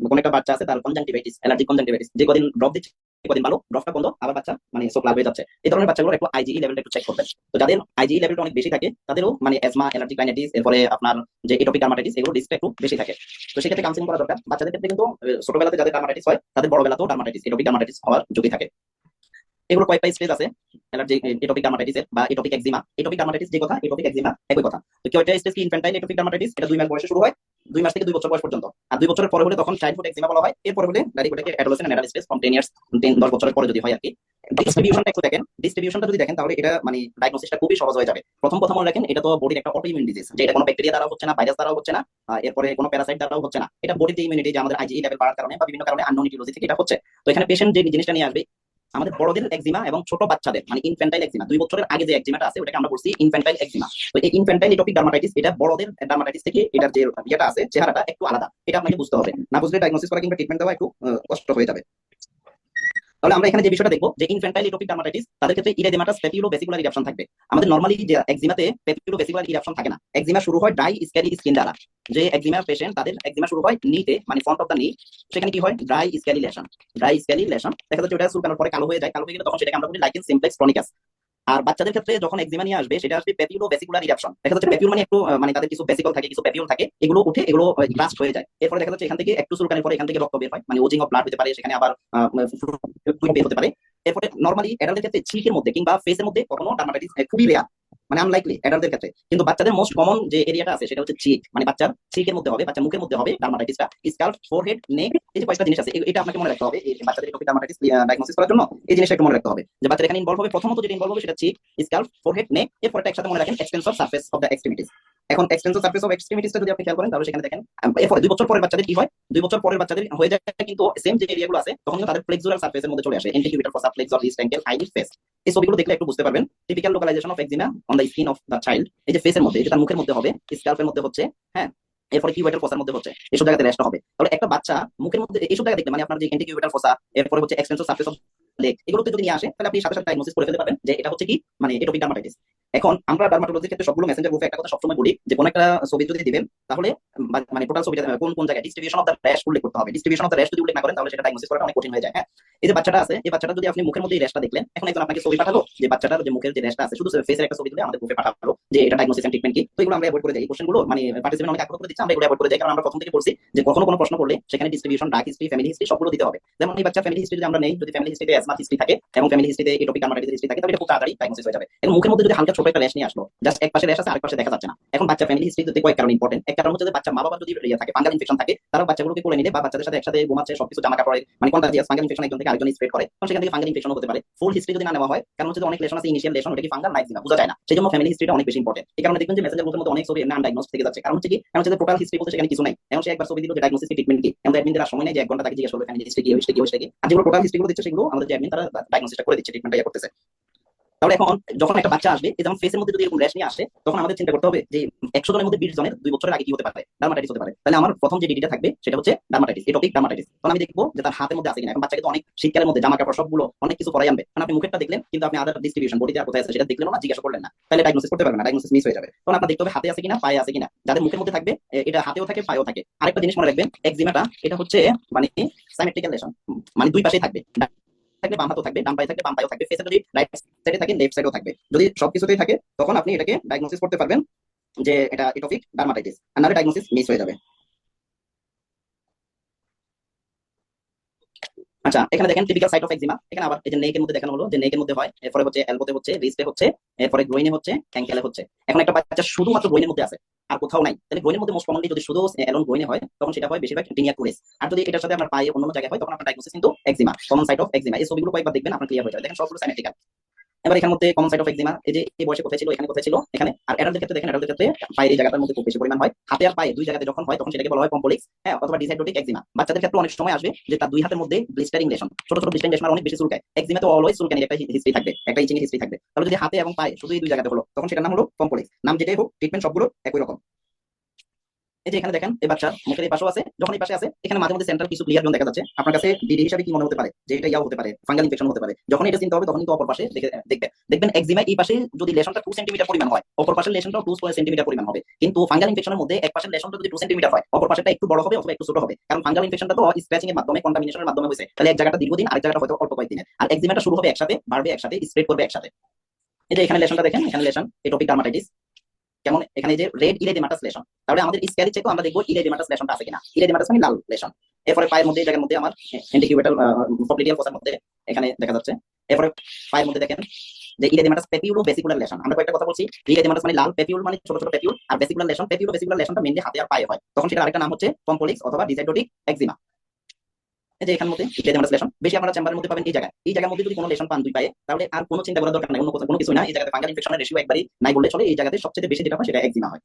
কোন একটা বাচ্চা আছে তার কনজাংটিভাইটিস, অ্যালার্জিক কনজাংটিভাইটিস, যে কদিন ড্রপ দিচ্ছে কদিন ভালো, ড্রপটা বন্ধ আবার বাচ্চা মানে চোখ লাল হয়ে যাচ্ছে। এই ধরনের বাচ্চাগুলোর একটু আইজিই লেভেলটা একটু চেক করবেন। তো যাদের আইজিই লেভেলটা অনেক বেশি থাকে তাদেরও মানে এজমা, অ্যালার্জিক রাইনাইটিস, এরপরে আপনার যে এটোপিক ডার্মাটাইটিস এগুলো রিস্কটা একটু বেশি থাকে। তো সেক্ষেত্রে কাউন্সিলিং করা দরকার। বাচ্চাদের ক্ষেত্রে কিন্তু ছোটবেলাতে যাদের ডার্মাটাইটিস হয় তাদের বড়বেলাতেও ডার্মাটাইটিস, এটোপিক ডার্মাটাইটিস হওয়ার ঝুঁকি থাকে। এগুলো কয়েকটা স্টেজ আছে অ্যালার্জি এটোপিক ডার্মাটাইটিসের বা এটোপিক এক্সিমা। এটোপিক ডার্মাটাইটিস যে কথা, এটোপিক এক্সিমা একই কথা। তো কয়টা স্টেজ কি? ইনফ্যান্টাইল এটোপিক ডার্মাটাইটিস, এটা 2 মাস বয়সে শুরু হয়, 2 মাস থেকে 2 বছর বয়স পর্যন্ত। আর 2 বছরের পরে হলে তখন চাইল্ডহুড এক্সিমা বলা হয়। এরপরে হলে ডাইরেক্ট ওটাকে adolescent and adult stage from 10 years, 10 বছরের পরে যদি হয় আর কি। ডিস্ট্রিবিউশনটা একটু দেখেন, ডিস্ট্রিবিউশনটা যদি দেখেন তাহলে এটা মানে ডায়াগনোসিসটা খুবই সহজ হয়ে যাবে। প্রথম কথা মনে রাখেন এটা তো বডির একটা অটোইমিউন ডিজিজ, যে এটা কোনো ব্যাকটেরিয়া দ্বারা হচ্ছে না, ভাইরাস দ্বারাও হচ্ছে না, এরপরে কোনো প্যারাসাইট দ্বারাও হচ্ছে না, এটা বডির যে ইমিউনিটি যে আমাদের আইজিই লেভেল বাড়ার কারণে বা বিভিন্ন কারণে আননোন ইটিওলজি থেকে এটা হচ্ছে। তো এখানে পেশেন্ট যে জিনিসটা নিয়ে আসবে আমাদের বড়দের এক্সিমা এবং ছোট বাচ্চাদের মানে ইনফ্যান্টাইল এক্সিমা, 2 বছরের আগে যে এক্সিমাটা আছে ওটাকে আমরা বলছি ইনফ্যান্টাইল এক্সিমা। তো এই ইনফ্যান্টাইল এটোপিক ডার্মাটাইটিস এটা বড়দের ডার্মাটাইটিস থেকে এটার যে ইয়েটা আছে চেহারাটা একটু আলাদা, এটা আপনাকে বুঝতে হবে। না বুঝলে ডায়াগনোসিস করা কিংবা ট্রিটমেন্ট দেওয়া একটু কষ্ট হয়ে যাবে। তাহলে আমরা এখানে যে বিষয়টা দেখবো যে ইনফ্যান্টাইল এটোপিক ডার্মাটাইটিস তাদের ক্ষেত্রে ইরেদেমাটাস প্যাপিউলো ভেসিকুলার ইরাপশন থাকবে। আমাদের নরমালি যে এক্সিমাতে প্যাপিউলো ভেসিকুলার ইরাপশন থাকে না, এক্সিমা শুরু হয় ড্রাই স্ক্যালি স্কিন দ্বারা। যে এক্সিমা পেশেন্ট তাদের এক্সিমা শুরু হয় নিতে মানে ফ্রন্ট অফ দা নি, সেখানে কি হয় ড্রাই স্ক্যালি লেশন, ড্রাই স্ক্যালি লেশন দেখা যাচ্ছে ওটা চুলকানোর পরে কালো হয়ে যায়, কালো হয়ে গেলে তখন সেটাকে আমরা বলি লাইকেন সিমপ্লেক্স ক্রনিকাস। আর বাচ্চাদের ক্ষেত্রে যখন এক্সিমা নিয়ে আসবে সেটা আসবে প্যাপিউলো ভেসিকুলার ইরাপশন। দেখা যাচ্ছে প্যাপিউল মানে একটু মানে তাদের কিছু ভেসিকল থাকে, কিছু প্যাপিউল থাকে, এগুলো উঠে এগুলো ব্লাস্ট হয়ে যায়। এরপরে দেখা যাচ্ছে এখান থেকে একটু চুলকানোর পরে এখান থেকে রক্ত বের হয়, মানে ওজিং অফ ব্লাড হতে পারে, সেখানে আবার ফ্লুইড বের হতে পারে। এরপরে নরমালি অ্যাডাল্টের ক্ষেত্রে চিকের মধ্যে কিংবা ফেসের মধ্যে কখনো ডার্মাটাইটিস খুবই রেয়ার, মানে আনলাইকলি অ্যাডাল্টদের ক্ষেত্রে। কিন্তু বাচ্চাদের মোস্ট কমন যে এরিয়াটা আছে সেটা হচ্ছে চিক, মানে বাচ্চার চিকের মধ্যে হবে, বাচ্চার মুখের মধ্যে হবে ডার্মাটাইটিসটা। স্কাল্প, ফোরহেড, নেক, এই যে কয়েকটা জিনিস আছে এটা আপনাকে মনে রাখতে হবে এই বাচ্চাদের এটোপিক ডার্মাটাইটিস ডায়াগনোসিস করার জন্য। এই জিনিসটা একটু মনে রাখতে হবে যে বাচ্চাদের এখানে ইনভলভ হবে, প্রথমত যেটা ইনভলভ হবে সেটা চিক, স্কাল্প, ফোরহেড, নেক। এরপরটা একসাথে মনে রাখেন extensor surface of the extremities. এখন এক্সটেন্সর সারফেস অফ এক্সট্রিমিটিসটা যদি আপনি খেয়াল করেন তাহলে সেখানে দেখেন এরপরে 2 বছর পরের বাচ্চাদের কি হয়, 2 বছর পরের বাচ্চাদের হয়ে যায় কিন্তু সেম যে এরিয়াগুলো আছে তখন কিন্তু তাদের ফ্লেক্সুরাল সারফেসের মধ্যে চলে আসে, antecubital fossa, flexor, wrist, ankle, eyelid, face. এই ছবিগুলো দেখলে একটু বুঝতে পারবেন typical localization of eczema on the skin of the child. এই যে ফেসের মধ্যে, এই যে তার মুখের মধ্যে হবে, স্ক্যাল্পের মধ্যে হচ্ছে, হ্যাঁ, এরপরে কিউবিটাল ফসার মধ্যে হচ্ছে, এইসব জায়গাতে রেস্ট হবে। তাহলে একটা বাচ্চা মুখের মধ্যে এইসব জায়গা দেখলে মানে আপনার যে এন্টিকিউবিটাল ফসা, এরপরে হচ্ছে এক্সটেন্সর সারফেস অফ লেগ, এগুলোতে যদি নিয়ে আসে তাহলে আপনি সাথে সাথে ডায়াগনোসিস করে ফেলতে পারবেন যে এটা হচ্ছে কি মানে এটোপিক ডার্মাটাইটিস। এখন আমরা ডার্মাটোলজির ক্ষেত্রে সবগুলো মেসেঞ্জার গ্রুপে একটা কথা সবসময় বলি যে কোন একটা ছবি যদি দিবেন তাহলে মানে টোটাল ছবিটা কোন কোন জায়গায় ডিস্ট্রিবিউশন অফ দ্য র্যাশ উল্লেখ করতে হবে। ডিস্ট্রিবিউশন অফ দ্য র্যাশ যদি উল্লেখ না করেন তাহলে সেটা ডায়াগনোসিস করাটা অনেক কঠিন হয়ে যায়। হ্যাঁ, এই যে বাচ্চাটা আছে, এই বাচ্চাটা যদি আপনি মুখের মধ্যে এই র্যাশটা দেখলেন, এখন একজন আপনাকে ছবি পাঠালো যে বাচ্চাটার যে মুখের যে র্যাশটা আছে শুধু ফেসের একটা ছবি তুলে আমাদের গ্রুপে পাঠালো যে এটা ডায়াগনোসিস এন্ড ট্রিটমেন্ট কি। তো এগুলো আমরা অ্যাভয়েড করে যাই, এই কোশ্চেনগুলো মানে পার্টিসিপেন্ট অনেক আগ্রহ করে দিচ্ছে, আমরা এগুলো অ্যাভয়েড করে যাই, কারণ আমরা প্রথম থেকে বলছি যে কখনো কোনো প্রশ্ন করলে সেখানে distribution, dark history, family history সবগুলো দিতে হবে। যেমন এই বাচ্চা ফ্যামিলি হিস্ট্রি যদি আমরা নেই, যদি ফ্যামিলি হিস্ট্রিতে অ্যাজমা হিস্ট্রি থাকে এবং ফ্যামিলি হিস্ট্রিতে এটোপিক ডার্মাটাইটিস হিস্ট্রি থাকে, তাহলে এটা খুব তাড়াতাড়ি ডায়াগনোসিস হয়ে যাবে। এবং মুখের মধ্যে যদি হালকা ছোট একটা র্যাশ নিয়ে আসলো, জাস্ট এক পাশে র্যাশ আছে আরেক পাশে দেখা যাচ্ছে না, এখন বাচ্চা ফ্যামিলি হিস্ট্রিতে কয়েক কারণ ইম্পর্টেন্ট। এক কারণ হচ্ছে যে বাচ্চা মা বাবা যদি থাকে ফাঙ্গাল ইনফেকশন থাকে, তারা বাচ্চাগুলোকে কোলে নিলে বা বাচ্চাদের সাথে একসাথে ঘুমাচ্ছে, সবকিছু জামা কাপড়ে মানে কন্টাজিয়াস ফাঙ্গাল ইনফেকশন একজন থেকে আরেকজন স্প্রেড করে, তখন সেখান থেকে ফাঙ্গাল ইনফেকশন হতে পারে। ফুল হিস্ট্রি যদি না নেওয়া হয়, কারণ হচ্ছে অনেক লেশন আছে, ইনিশিয়াল লেশন, ওটা কি ফাঙ্গাল নাইক্সিমা বোঝা যায় না, সেই জন্য ফ্যামিলি হিস্ট্রিটা অনেক বেশি ইম্পর্টেন্ট। এই কারণে দেখবেন যে মেসেঞ্জার গ্রুপের মধ্যে অনেক ছবি এমনি আনডায়াগনোস থেকে যাচ্ছে, কারণ হচ্ছে কি, কারণ হচ্ছে টোটাল হিস্ট্রি বলতে সেখানে কিছু নাই। এখন সে একবার ছবি দিল যে ডায়াগনোসিস কি ট্রিটমেন্ট কি, এখন অ্যাডমিনদের আর সময় নেই যে 1 ঘন্টা তাকে জিজ্ঞেস করবে ফ্যামিলি হিস্ট্রি কি, হিস্ট্রি কি, হিস্ট্রি কি। আর যেগুলো টোটাল হিস্ট্রিগুলো দিচ্ছে সেগুলো আমাদের যে অ্যাডমিন তারা ডায়াগনোসিসটা করে দিচ্ছে, ট্রিটমেন্টটা করতেছে। তাহলে এখন যখন একটা বাচ্চা আসবে, এই যেমন ফেসের মধ্যে যদি এরকম র্যাশ নিয়ে আসে, তখন আমাদের চিন্তা করতে হবে যে 100 জনের মধ্যে 20 জনের 2 বছরের আগে কি হতে পারে, ডার্মাটাইটিস হতে পারে। তাহলে আমার প্রথম যে ডিডিটা থাকবে সেটা হচ্ছে ডার্মাটাইটিস, এটোপিক ডার্মাটাইটিস। তখন আমি দেখবো যে তার হাতের মধ্যে আছে কিনা। এখন বাচ্চাকে তো অনেক শীতকালের মধ্যে জামা কাপড় সবগুলো অনেক কিছু পরাই আনবে, কারণ আপনি মুখেরটা দেখলেন কিন্তু আপনি আদার ডিস্ট্রিবিউশন বডিতে কোথায় আছে সেটা দেখলেন না, জিজ্ঞাসা করলেন না, তাহলে ডায়াগনোসিস করতে পারবেন না, ডায়াগনোসিস মিস হয়ে যাবে। তখন আপনার দেখতে হবে হাতে আছে কিনা, পায়ে আছে কিনা। যাদের মুখের মধ্যে থাকবে এটা হাতেও থাকে পায়েও থাকে। আরেকটা জিনিস মনে রাখবেন, একজিমাটা এটা হচ্ছে মানে সাইমেট্রিক্যাল লেশন, মানে দুই পাশেই থাকবে, থাকলে বাম হাতও থাকবে, ডান পায়ে থাকবে বাম পায়েও থাকবে, ফেসে যদি রাইট সাইডে থাকে লেফট সাইডেও থাকবে। যদি সবকিছুতেই থাকে তখন আপনি এটাকে ডায়াগনোসিস করতে পারবেন যে এটা এটোপিক ডার্মাটাইটিস, আর নাহলে ডায়াগনোসিস মিস হয়ে যাবে। আচ্ছা, এখানে দেখেন টিপিক্যাল সাইট অফ এক্সিমা। এখানে আবার এই যে নেকের মধ্যে দেখানো হলো যে নেকের মধ্যে হয়, এরপরে হচ্ছে এলবোতে হচ্ছে, রিস্টে হচ্ছে, এরপরে গ্রোইনে হচ্ছে, অ্যাঙ্কেলে হচ্ছে। এখন একটা বাচ্চা শুধুমাত্র গ্রোইনের মধ্যে আছে আর কোথাও নাই, তাহলে গ্রোইনের মধ্যে মোস্ট কমনলি যদি শুধু এলন গ্রোইনে হয় তখন সেটা হয় বেশিরভাগ টিনিয়া কুরেস। আর যদি এটার সাথে আপনার পায়ে অন্য জায়গায় হয় তখন আপনার ডায়াগনোসিস কিন্তু eczema, common site of eczema. এই ছবিগুলো কয়েকবার দেখবেন আপনার ক্লিয়ার হয়ে যাবে। দেখেন সবগুলো সাইমেট্রিক্যাল। এবার এখানের মধ্যে কমন সাইট অফ এক্সিমা, এই যে এই বয়সে কোথায় ছিল, এখানে কোথায় ছিল, এখানে। আর অ্যাডাল্টদের ক্ষেত্রে দেখেন, অ্যাডাল্টদের ক্ষেত্রে পায়ের এই জায়গাটার মধ্যে খুব বেশি পরিমাণ হয়, হাতে আর পায়ে দুই জায়গাতে যখন হয় তখন সেটাকে বলা হয় পম্পোলিক্স, হ্যাঁ, অথবা ডিসাইড্রোটিক এক্সিমা। বাচ্চাদের ক্ষেত্রে অনেক সময় আসবে যে তার দুই হাতের মধ্যে ব্লিস্টারিং লেশন, ছোট ছোট ব্লিস্টারিং লেশন, আর অনেক বেশি চুলকায়। এক্সিমা তো অলওয়েজ চুলকানির একটা হিস্ট্রি থাকবে, একটা ইচিং হিস্ট্রি থাকবে। তাহলে যদি হাতে এবং পায়ে শুধু এই দুই জায়গাতে হলো তখন সেটার নাম হলো পম্পোলিক্স। নাম যেটাই হোক, ট্রিটমেন্ট সবগুলো একই রকম। এই যে এখানে দেখেন এই বাচ্চার মুখের এই পাশেও আছে, যখন এই পাশে আছে এখানে মাঝে মধ্যে সেন্ট্রাল কিছু ক্লিয়ার জোন দেখা যাচ্ছে। আপনার কাছে ডিডি হিসাবে কি মনে হতে পারে যে এটা ইয়াও হতে পারে, ফাঙ্গাল ইনফেকশন হতে পারে। যখন এটা চিন্তা হবে তখন কিন্তু অপর পাশে দেখবেন এক্সিমা এই পাশে যদি লেশনটা 2 সেন্টিমিটার পরিমাণ হয়, অপর পাশের লেশনটাও 2 সেন্টিমিটার পরিমাণ হবে। কিন্তু ফাঙ্গাল ইনফেকশনের মধ্যে এক পাশের লেশনটা যদি 2 সেন্টিমিটার হয়, অপর পাশেরটা একটু বড় হবে অথবা একটু ছোট হবে, কারণ ফাঙ্গাল ইনফেকশনটা তো স্ক্র্যাচিং এর মাধ্যমে, কন্টামিনেশনের মাধ্যমে হয়েছে। তাহলে এক জায়গাটা দীর্ঘদিন, আরেক জায়গাটা হয়তো অল্প কয়েকদিনের। আর এক্সিমাটা শুরু হবে একসাথে, বাড়বে একসাথে, স্প্রেড করবে একসাথে। এই যে এখানে লেশনটা দেখেন, এখানে লেশন এটোপিক ডার্মাটাইটিস কেমন, এখানে যে রেড ইলেডিমাটাস লেশন। তাহলে আমাদের স্ক্যারি চেকও আমরা দেখবো ইলেডিমাটাস লেশনটা আছে কিনা। ইলেডিমাটাস মানে লাল লেশন। এরপরে পায়ের মধ্যে এই জায়গার মধ্যে আমার এন্টিকিউবেটাল পপ্লিডিয়াল ফোসার মধ্যে এখানে দেখা যাচ্ছে। এরপরে পায়ের মধ্যে দেখেন যে ইলেডিমাটাস পেপিউলো ভেসিকুলার লেশন। আমরা কয়েকটা কথা বলছি, ইলেডিমাটাস মানে লাল, পেপিউল মানে ছোট ছোট পেপিউল, আর ভেসিকুলার লেশন, পেপিউলো ভেসিকুলার লেশনটা মেইনলি হাতে আর পায়ে হয়, তখন সেটা আরেকটা নাম হচ্ছে পম্পোলিক্স অথবা ডিসাইড্রোটিক এক্সিমা। এই যে এখানের মধ্যে ইলেডিমাটাস লেশন বেশি আপনারা চেম্বারের মধ্যে পাবেন এই জায়গায়। এই জায়গার মধ্যে যদি কোনো লেশন পান দুই পায়ে, তাহলে আর কোনো চিন্তা করার দরকার নাই, অন্য কোনো কিছু না। এই জায়গাতে ফাঙ্গাল ইনফেকশনের রেশিও একবারই নাই বললে চলে। এই জায়গাতে সবচেয়ে বেশি যেটা হয় সেটা এক্সিমা হয়।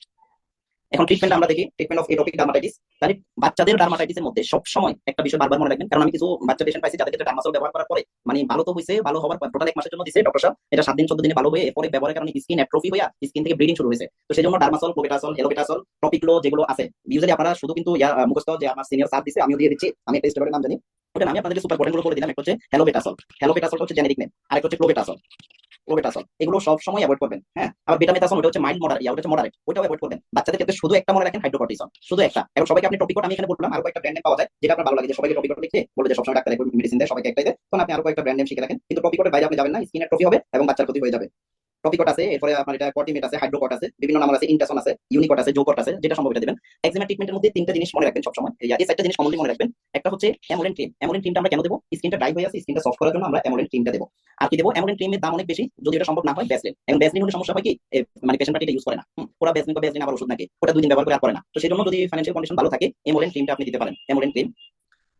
এখন ট্রিটমেন্ট আমরা দেখি, ট্রিটমেন্ট অফ এটোপিক ডার্মাটাইটিস। তাহলে বাচ্চাদের ডার্মাটাইটিসের মধ্যে সব সময় একটা বিষয় বারবার মনে রাখবেন, কারণ আমি কিছু বাচ্চা পেশেন্ট পাইছি যাদের ক্ষেত্রে ডার্মাসল ব্যবহার করার পরে মানে ভালো তো হয়েছে, ভালো হওয়ার পর টোটাল 1 মাসের জন্য দিছে ডক্টর সাহেব, এটা 7 দিন 14 দিনে ভালো হয়ে এরপরে ব্যবহারের কারণে স্কিন অ্যাট্রফি হয়ে স্কিন থেকে ব্লিডিং শুরু হয়েছে। তো সেই জন্য ডার্মাসল, ক্লোবেটাসল, হেলোবেটাসল, টপিক্লো যেগুলো আছে ইউজুয়ালি আপনারা শুধু কিন্তু মুখস্থ যে আমার সিনিয়র স্যার দিছে আমিও দিয়ে দিচ্ছি, আমি একটা স্টেরয়েডের নাম জানি, ওটা আমি আপনাদের সুপার পটেন্ট গুলো বলে দিলাম। একটা হচ্ছে হেলোবেটাসল, হেলোবেটাসল হচ্ছে জেনেরিক নেম, আর একটা হচ্ছে ক্লোবেটাসল, ক্লোবেটাসল। এগুলো সব সময় অ্যাভয়েড করবেন, হ্যাঁ। আবার বেটামেথাসন ওটা হচ্ছে মাইল্ড মডারেট, ওটা হচ্ছে মডারেট, ওটাও অ্যাভয়েড করবেন। বাচ্চাদের ক্ষেত্রে শুধু একটা মনে রাখেন, হাইড্রোকর্টিসন, শুধু একটা। এখন সবাইকে আপনি টপিকট আমি এখানে বললাম, আর কয়েকটা ব্র্যান্ড নেম পাওয়া যায় যেটা আপনার ভালো লাগে, যে সবাইকে টপিকট লিখে বলে যে সবসময় ডাক্তার একই মেডিসিন দেয়, সবাইকে একটাই দেয়, তখন আপনি আরো কয়েকটা ব্র্যান্ড নেম শিখে রাখেন। কিন্তু টপিকটের বাইরে আপনি যাবেন না, স্কিন অ্যাট্রফি হবে এবং বাচ্চার ক্ষতি হয়ে যাবে। টপিকট আছে, এরপরে আপনার এটা কর্টিমেট আছে, হাইড্রোকট আছে, বিভিন্ন নাম আছে, ইনটাসন আছে, ইউনিকট আছে, জোকট আছে, যেটা সম্ভব এটা দিবেন। এক্সিমা ট্রিটমেন্টের মধ্যে 3টা জিনিস মনে রাখবেন সবসময়, এই 4টা জিনিস কমনলি মনে রাখবেন। একটা হচ্ছে অ্যামোলেন ক্রিম। অ্যামোলেন ক্রিমটা আমরা কেন দেবো? স্কিনটা ড্রাই হয়ে আছে, স্কিনটা সফট করার জন্য আমরা অ্যামোলেন ক্রিমটা দেবো। আর কি দেবো? অ্যামোলেন ক্রিমের দাম অনেক বেশি, যদি এটা সম্ভব না হয় ভ্যাসলিন। এবং ভ্যাসলিন হলে সমস্যা হয় কি, মানে পেশেন্ট পার্টি এটা ইউজ করে না, ওরা ভ্যাসলিন আবার ওষুধ নাকি ওটা 2 দিন ব্যবহার করে আর করে না। তো সেই জন্য যদি ফাইন্যান্সিয়াল কন্ডিশন ভালো থাকে, অ্যামোলেন ক্রিমটা আপনি দিতে পারেন, অ্যামোলেন ক্রিম।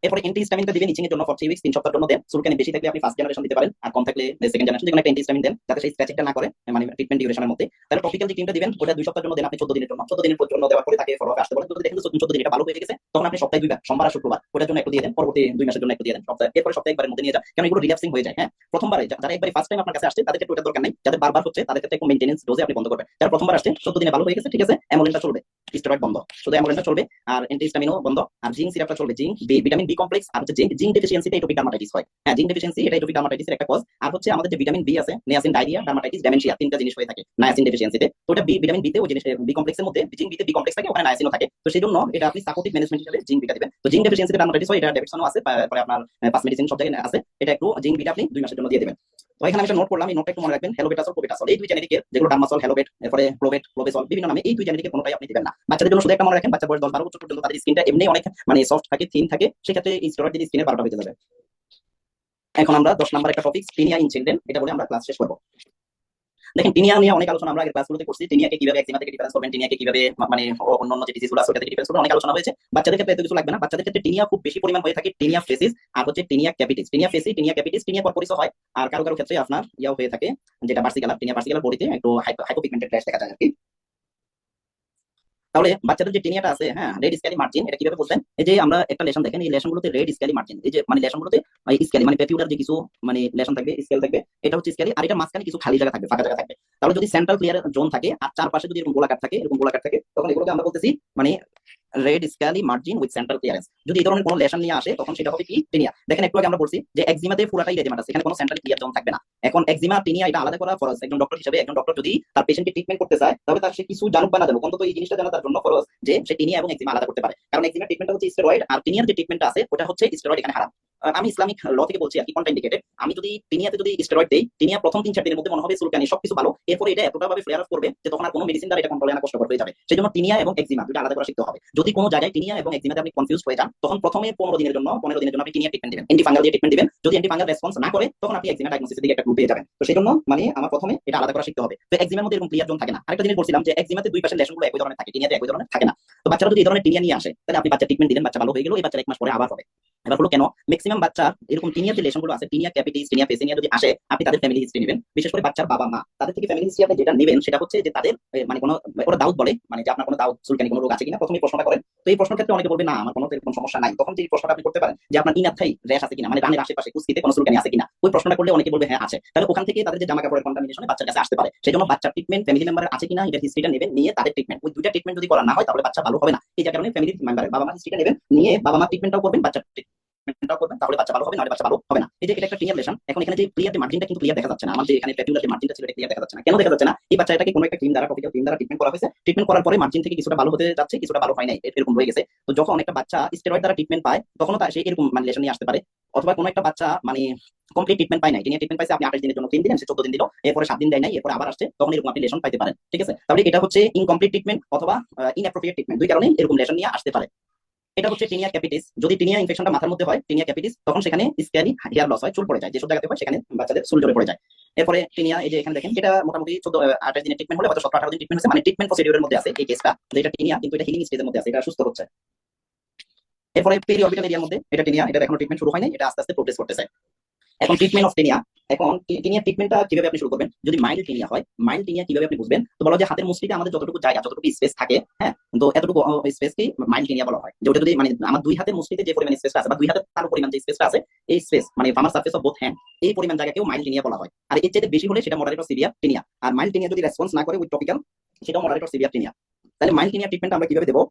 এরপরে অ্যান্টিহিস্টামিনটা দিবেন ইচিং এর জন্য ফর 3 উইকস, 3 সপ্তাহের জন্য দেন। চুলকানি বেশি থাকলে আপনি ফার্স্ট জেনারেশন দিতে পারেন, আর কম থাকলে সেকেন্ড জেনারেশন, যেকোনো একটা অ্যান্টিহিস্টামিন দেন যাতে সেই স্ক্র্যাচিংটা না করে, মানে ট্রিটমেন্ট ডিউরেশনের মধ্যে। তাহলে টপিক্যাল যে ক্রিমটা দিবেন ওটা 2 সপ্তাহের জন্য দেন আপনি 14 দিনের জন্য, 14 দিনের জন্য দেওয়ার পরে তাকে ফলো আপ আসতে বলেন। যদি দেখেন 14 দিন এটা ভালো হয়ে গেছে, তখন আপনি সপ্তাহে 2 বার, সোমবার আর শুক্রবার, ওটার জন্য একটু দিয়ে দেন, পরবর্তী 2 মাসের জন্য একটু দিয়ে দেন সপ্তাহে, এরপরে সপ্তাহে একবারের মধ্যে নিয়ে যান, কারণ এগুলো রিল্যাপসিং হয়ে যায়। হ্যাঁ, প্রথমবারে যারা একবারে ফার্স্ট টাইম আপনার কাছে আসছে তাদের ক্ষেত্রে ওটা দরকার নাই, যাদের বারবার হচ্ছে তাদের ক্ষেত্রে একটু মেইনটেনেন্স ডোজে আপনি বন্ধ করবেন। যারা প্রথমবার আসছে 14 দিনে ভালো হয়ে গেছে, ঠিক আছে, অ্যামোলেনটা চলবে, স্টেরয়েড বন্ধ, শুধু অ্যামোলেনটা চলবে, আর অ্যান্টিহিস্টামিনও বন্ধ, আর জিঙ্ক সিরাপটা চলবে, জিঙ্ক, ভিটামিন বি কমপ্লেক্স, আর হচ্ছে জিঙ্ক ডেফিসিয়েন্সিতে এটোপিক ডার্মাটাইটিস হয়। হ্যাঁ, জিঙ্ক ডেফিসিয়েন্সি এটা এটোপিক ডার্মাটাইটিসের একটা কজ। আর হচ্ছে আমাদের যে ভিটামিন বি আছে, নিয়াসিন, ডায়রিয়া, ডার্মাটাইটিস, ডেমেনশিয়া, 3টা জিনিস হয়ে থাকে নায়াসিন ডেফিসিয়েন্সিতে। তো এটা ভিটামিন বি তে ওই জিনিস, বি কমপ্লেক্সের মধ্যে জিঙ্ক বি তে বি কমপ্লেক্স থাকে, ওখানে নায়াসিনও থাকে। তো সেই জন্য এটা আপনি সাপোর্টিভ ম্যানেজমেন্ট হিসেবে জিঙ্ক বিটা দিবেন। তো জিঙ্ক ডেফিসিয়েন্সিতে ডার্মাটাইটিস হয়, এটা ডেভিডসনও আছে, পরে আপনার পাস মেডিসিন সব জায়গায় আছে। এটা একটু জিঙ্ক বিটা আপনি 2 মাসের জন্য দিয়ে দিবেন। তো এখানে আমি একটা নোট করলাম, এই নোটটা একটু মনে রাখবেন, হেলোবেটাসল, ক্লোবেটাসল, এই 2 জেনেরিকের, যেগুলো ডার্মাসল, হেলোবেট, এরপরে ক্লোবেট, ক্লোবেসল, বিভিন্ন নামে, এই 2 জেনেরিকের কোনোটাই আপনি দিবেন না। বাচ্চাদের জন্য শুধু একটা মনে রাখেন, বাচ্চা বয়স 10-12 বছর পর্যন্ত তাদের স্কিনটা এমনি অনেক মানে সফট থাকে, থিন থাকে, সেক্ষেত্রে এই স্টেরয়েড যদি স্কিনের 12টা বেজে যাবে। এখন আমরা 10 নাম্বার একটা টপিক টিনিয়া ইন চিলড্রেন, এটা বলে আমরা ক্লাস শেষ করবো। দেখেন টিনিয়া নিয়ে অনেক আলোচনা আমরা আগের ক্লাসগুলোতে করছি। টিনিয়াকে কিভাবে একজিমা থেকে ডিফারেন্স করবেন, টিনিয়াকে কিভাবে মানে অন্যান্য যে ডিজিজগুলো আছে ওটা থেকে ডিফারেন্স করবেন, অনেক আলোচনা হয়েছে। বাচ্চাদের ক্ষেত্রে এত কিছু লাগবে না। বাচ্চাদের ক্ষেত্রে টিনিয়া খুব বেশি পরিমাণ হয়ে থাকে টিনিয়া ফেসিস আর হচ্ছে tinea capitis. Tinea faciei, tinea capitis, tinea corporis হয়। আর কারো কারো ক্ষেত্রে আপনার ইয়াও হয়ে থাকে যেটা ভার্সিকুলার, টিনিয়া ভার্সিকুলার বডিতে একটু হাইপোপিগমেন্টেড র্যাশ দেখা যায় আর কি। তাহলে বাচ্চাদের যে টিনিয়াটা আছে, হ্যাঁ, রেড স্কেলি মার্জিন, এটা কিভাবে বুঝবেন? এই যে আমরা একটা লেশন দেখেন, এই লেশনগুলোতে রেড স্কেলি মার্জিন, এই যে মানে লেশনগুলোতে স্কেলি মানে পেপিউলার যে কিছু মানে লেশন থাকবে, স্কেল থাকবে, এটা হচ্ছে স্কেলি, আর এটা মাঝখানে কিছু খালি জায়গা থাকবে, ফাঁকা জায়গা থাকবে। তাহলে যদি সেন্ট্রাল ক্লিয়ার জোন থাকে আর চারপাশে যদি এরকম গোলাকার থাকে, এরকম গোলাকার থাকে, তখন এগুলোকে আমরা বলতেছি মানে red scaly margin with central clearance. যদি এই ধরনের কোনো লেশন নিয়ে আসে তখন সেটা হবে কি টিনিয়া। দেখেন একটু আগে আমরা বলছি যে একজিমাতে পুরাটাই রেজিমেন্ট আছে, এখানে কোনো সেন্ট্রাল ক্লিয়ার জোন থাকবে না। এখন একজিমা টিনিয়া এটা আলাদা করা ফরজ। একজন ডক্টর হিসেবে একজন ডক্টর যদি তার পেশেন্টকে ট্রিটমেন্ট করতে চায় তাহলে তার সে কিছু জানুক বা না জানুক, অন্তত এই জিনিসটা জানা তার জন্য ফরজ যে সে টিনিয়া এবং একজিমা আলাদা করতে পারে। কারণ একজিমা ট্রিটমেন্টটা হচ্ছে স্টেরয়েড আর টিনিয়ার যে ট্রিটমেন্টটা আছে ওটা হচ্ছে স্টেরয়েড এখানে হারাম। আমি ইসলামিক ল থেকে বলছি আর কি, কন্ট্রাইন্ডিকেটেড। আমি যদি টিনিয়াতে যদি স্টেরয়েড দেই, টিনিয়া প্রথম 3-4 দিনের মধ্যে মনে হবে চুলকানি সবকিছু ভালো, এরপরে এটা এতটা ভাবে ফ্লেয়ার আপ করবে যে তখন আর কোনো মেডিসিন দ্বারা এটা কন্ট্রোলে আনা কষ্টকর হয়ে যাবে। সেজন্য টিনিয়া এবং একজিমা দুটো আলাদা করা শিখতে হবে। যদি কোনো জায়গায় টিনিয়া এবং একজিমাতে আপনি কনফিউজ হয়ে যান তখন প্রথমে 15 দিনের জন্য আপনি টিনিয়া ট্রিটমেন্ট দিবেন, অ্যান্টিফাঙ্গাল দিয়ে ট্রিটমেন্ট দিবেন। যদি অ্যান্টিফাঙ্গাল রেসপন্স না করে তখন আপনি একজিমা ডায়াগনোসিসের দিকে একটা গ্রুপ পেয়ে যাবেন। তো সেজন্য মানে আমার প্রথমে এটা আলাদা করা শিখতে হবে। তো একজিমার মধ্যে এরকম ক্লিয়ার জোন থাকে না। আরেকটা জিনিস বলছিলাম যে একজিমাতে দুই পাশের লেশনগুলো একই ধরনের থাকে, টিনিয়াতে একই ধরনের থাকে না। তো বাচ্চারা যদি এই ধরনের টিনিয়া নিয়ে আসে তাহলে আপনি বাচ্চা ট্রিটমেন্ট দিলেন, বাচ্চা ভালো হয়ে গেল, এই বাচ্চা 1 মাস পরে আবার হবে। এবার হলো কেন ম্যাক্সিমাম বাচ্চা এরকম টিনিয়া যে লেশনগুলো আছে, টিনিয়া ক্যাপিটিস, টিনিয়া ফেসিনিয়া যদি আসে, আপনি তাদের ফ্যামিলি হিস্ট্রি নেবেন। বিশেষ করে বাচ্চার বাবা মা, তাদের থেকে ফ্যামিলি হিস্ট্রি আপনি যেটা নেবেন সেটা হচ্ছে যে তাদের মানে কোনো ওরা দাউদ বলে, মানে যে আপনার কোনো দাউদ চুলকানি কোনো রোগ আছে কিনা, প্রথমে প্রশ্নটা করেন। তো এই প্রশ্নের ক্ষেত্রে অনেকে বলবে না আমার কোনো এরকম সমস্যা নাই। তখন যে প্রশ্নটা আপনি করতে পারেন যে আপনার ইনাথাই র্যাশ আছে কিনা, মানে ডানের আশেপাশে কুস্কিতে কোনো চুলকানি আছে কিনা, ওই প্রশ্নটা করলে অনেকে বলবে হ্যাঁ আছে। তাহলে ওখান থেকে তাদের যে জামা কাপড়ের কন্টামিনেশনে বাচ্চার কাছে আসতে পারে। সেজন্য বাচ্চার ট্রিটমেন্ট ফ্যামিলি মেম্বারের আছে কিনা এটা হিস্ট্রিটা নেবেন, নিয়ে তাদের ট্রিটমেন্ট, ওই দুইটা ট্রিটমেন্ট যদি করা না হয় তাহলে বাচ্চা ভালো হবে না। এই যে কারণে ফ্যামিলি মেম্বারের বাবা মা হিস্ট্রিটা নেবেন, নিয়ে বাবা মা ট্রিটমেন্টটাও করবেন, বাচ্চার ট্রিটমেন্টটাও করবেন, তাহলে বাচ্চা ভালো হবে, নাহলে বাচ্চা ভালো হবে না। এই যে এটা একটা ক্লিয়ার লেশন। এখন এখানে যে ক্লিয়ার যে মার্জিনটা কিন্তু ক্লিয়ার দেখা যাচ্ছে না, আমার যে এখানে পেপিউলার যে মার্জিনটা ছিল এটা ক্লিয়ার দেখা যাচ্ছে না। কেন দেখা যাচ্ছে না? এই বাচ্চাটাকে কোনো একটা ক্রিম দ্বারা, টপিক্যাল ক্রিম দ্বারা ট্রিটমেন্ট করা হয়েছে, ট্রিটমেন্ট করার পরে মার্জিন থেকে কিছুটা ভালো হতে যাচ্ছে, কিছুটা ভালো হয় নাই, এরকম হয়ে গেছে। তো যখন একটা বাচ্চা স্টেরয়েড দ্বারা ট্রিটমেন্ট পায় তখনও তার সেই এরকম মানে লেশন নিয়ে আসতে পারে। অথবা কোনো একটা বাচ্চা মানে কমপ্লিট ট্রিটমেন্ট পায় নাই, টিনিয়া ট্রিটমেন্ট পাইছে, আপনি 28 দিনের জন্য ক্রিম দিলেন, সে 14 দিন দিল, এরপরে 7 দিন দেয় নাই, এরপরে আবার আসছে, তখন এরকম আপনি লেশন পাইতে পারেন। ঠিক আছে? তাহলে এটা হচ্ছে ইনকমপ্লিট ট্রিটমেন্ট অথবা ইনঅ্যাপ্রোপ্রিয়েট ট্রিটমেন্ট, দুই কারণে এরকম লেশন নিয়ে আসতে পারে। এটা হচ্ছে টিনিয়া ক্যাপিটিস। যদি টিনিয়া ইনফেকশনটা মাথার মধ্যে হয়, টিনিয়া ক্যাপিটিস, তখন সেখানে স্ক্যালি হেয়ার লস হয়, চুল পড়ে যায়, যেসব জায়গাতে হয় সেখানে বাচ্চাদের চুল ঝরে পড়ে যায়। এরপরে টিনিয়া, এই যে এখানে দেখেন, এটা মোটামুটি 28 দিনের ট্রিটমেন্ট হলে হয়তো 17-18 দিন ট্রিটমেন্ট হচ্ছে, মানে ট্রিটমেন্ট প্রসিডিউরের মধ্যে আছে এই কেসটা, যে এটা টিনিয়া কিন্তু এটা হিলিং স্টেজের মধ্যে আছে, এটা সুস্থ হচ্ছে। এরপরে পেরি অরবিটাল এরিয়ার মধ্যে এটা টিনিয়া, এটা এখনো ট্রিটমেন্ট শুরু হয় নাই, এটা আস্তে আস্তে প্রোগ্রেস করতেছে। এখন ট্রিটমেন্ট অফ টিনিয়া, এখন টিনিয়া ট্রিটমেন্টটা কিভাবে আপনি শুরু করবেন? যদি মাইল্ড টিনিয়া হয়, মাইল্ড টিনিয়া কিভাবে আপনি বুঝবেন? তো বলা যে হাতের মুষ্টিতে আমাদের যতটুকু জায়গা, যতটুকু স্পেস থাকে, হ্যাঁ, তো এতটুকু স্পেসকে মাইল্ড টিনিয়া বলা হয়। যে ওটা যদি মানে আমার দুই হাতের মুষ্টিতে যে পরিমাণ স্পেসটা আছে বা দুই হাতের তার পরিমাণ যে স্পেসটা আছে, এই স্পেস মানে পামার সারফেস অফ বোথ হ্যান্ড, এই পরিমাণ জায়গাকেও মাইল্ড টিনিয়া বলা হয়। আর এর চেয়ে বেশি হলে সেটা মডারেট অর সিভিয়ার টিনিয়া। আর মাইল্ড টিনিয়া যদি রেসপন্স না করে উইথ টপিক্যাল, সেটাও মডারেট অর সিভিয়ার টিনিয়া। তাহলে মাইল্ড টিনিয়া ট্রিটমেন্ট আমরা কিভাবে দেবো?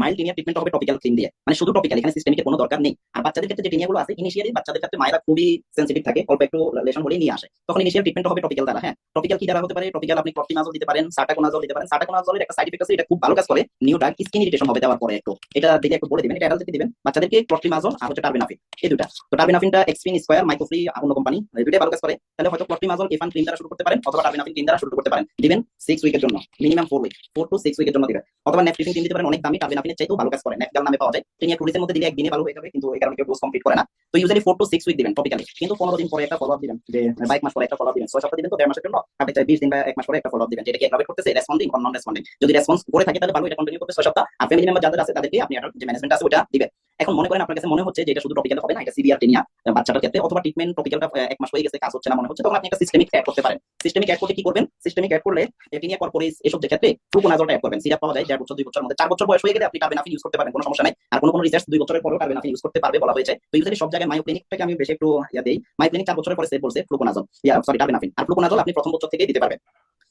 মাইল্ড টিনিয়া ট্রিটমেন্ট হবে টপিক্যাল ক্রিম দিয়ে, মানে শুধু টপিক্যাল, এখানে সিস্টেমিকের কোনো দরকার নেই। আর বাচ্চাদের ক্ষেত্রে যে টিনিয়াগুলো আছে, ইনিশিয়ালি বাচ্চাদের ক্ষেত্রে মায়েরা খুবই সেন্সিটিভ থাকে, অল্প একটু লেশন হলেই নিয়ে আসে, তখন ইনিশিয়াল ট্রিটমেন্ট হবে টপিক্যাল দ্বারা। হ্যাঁ, টপিক্যাল কি দ্বারা হতে পারে? টপিক্যাল আপনি ক্লট্রিমাজল দিতে পারেন, সাটাকোনাজল দিতে পারেন। সাটাকোনাজলের একটা সাইড ইফেক্ট আছে, এটা খুব ভালো কাজ করে, নিউ ডার্ক স্কিন ইরিটেশন হবে দেওয়ার পরে। একটু এটা দেখে একটু বলে দিবেন, এটা অ্যাডাল্টকে দিবেন বাচ্চাদেরকে, ক্লট্রিমাজল আর হচ্ছে টার্বেনাফিন, এই দুটা। তো টার্বেনাফিনটা এক্সপিন স্কয়ার, মাইক্রোফ্রি, অন্য কোম্পানি, এই দুটাই ভালো কাজ করে। তাহলে হয়তো ক্লট্রিমাজল এফান ক্রিম দ্বারা শুরু করতে পারেন, অথবা টার্বেনাফিন ক্রিম দ্বারা শুরু করতে পারেন। দিবেন 6 উইকের জন্য, মিনিমাম 4 উইক, 4 to 6 উইকের জন্য দিবেন। অথবা নেফটিফিন ক্রিম দিতে পারেন, অনেক দামি, টার্বেনাফিনের চাইতেও ভালো কাজ করে, নেফগাল নামে পাওয়া যায়। টিনিয়া ক্রুডিসের মধ্যে দিলে একদিনে ভালো হয়ে যাবে, কিন্তু এই কারণে কেউ ডোজ কমপ্লিট করে না। তো ইউজুয়ালি 4 to 6 উইক দিবেন টপিক্যালি, কিন্তু 15 দিন পরে একটা ফলো আপ দিবেন, যে 1 মাস পরে একটা ফলো আপ দিবেন, 6 সপ্তাহ দিবেন, তো 1.5 মাসের জন্য আপনি চাই 20 দিন বা 1 মাস পরে একটা ফলো আপ দিবেন, যেটা কি এভাবে করতেছে, রেসপন্ডিং অর নন রেসপন্ডিং। যদি রেসপন্স করে থাকে তাহলে ভালো, এটা কন্টিনিউ করতে 6 সপ্তাহ। আর ফ্যামিলি মেম্বার যাদের আছে তাদেরকে আপনি যে ম্যানেজমেন্ট আছে ওটা দিবেন। এখন মনে করেন আপনার কাছে মনে হচ্ছে যে এটা শুধু টপিক্যাল হবে না, এটা সিভিয়ার টিনিয়া বাচ্চাটার ক্ষেত্রে, অথবা ট্রিটমেন্ট টপিক্যালটা 1 মাস হয়ে গেছে, কাজ হচ্ছে না মনে হচ্ছে, তখন আপনি একটা সিস্টেমিক অ্যাড করতে পারেন। সিস্টেমিক অ্যাড করতে কি করবেন? সিস্টেমিক অ্যাড করলে টিনিয়া কর্পোরিস এসব ক্ষেত্রে ফ্লুকোনাজলটা অ্যাড করবেন। সিরাপ পাওয়া যায় 1.5 বছর 2 বছরের মধ্যে, 4 বছর বয়স হয়ে গেলে আপনি টার্বেনাফিন ইউজ করতে পারেন, কোনো সমস্যা নাই। আর কোনো রিসার্চ 2 বছরের পরেও টার্বেনাফিন ইউজ করতে পারবে বলা হয়েছে। তো ইউজুয়ালি সব জায়গায় মায়ো ক্লিনিকটাকে আমি বেশি একটু দেই, মায়ো ক্লিনিক 4 বছরের পরে সেভ বলছে ফ্লুকোনাজল, সরি টার্বেনাফিন। আর ফ্লুকোনাজল আপনি প্রথম বছর থেকেই দিতে পারবেন।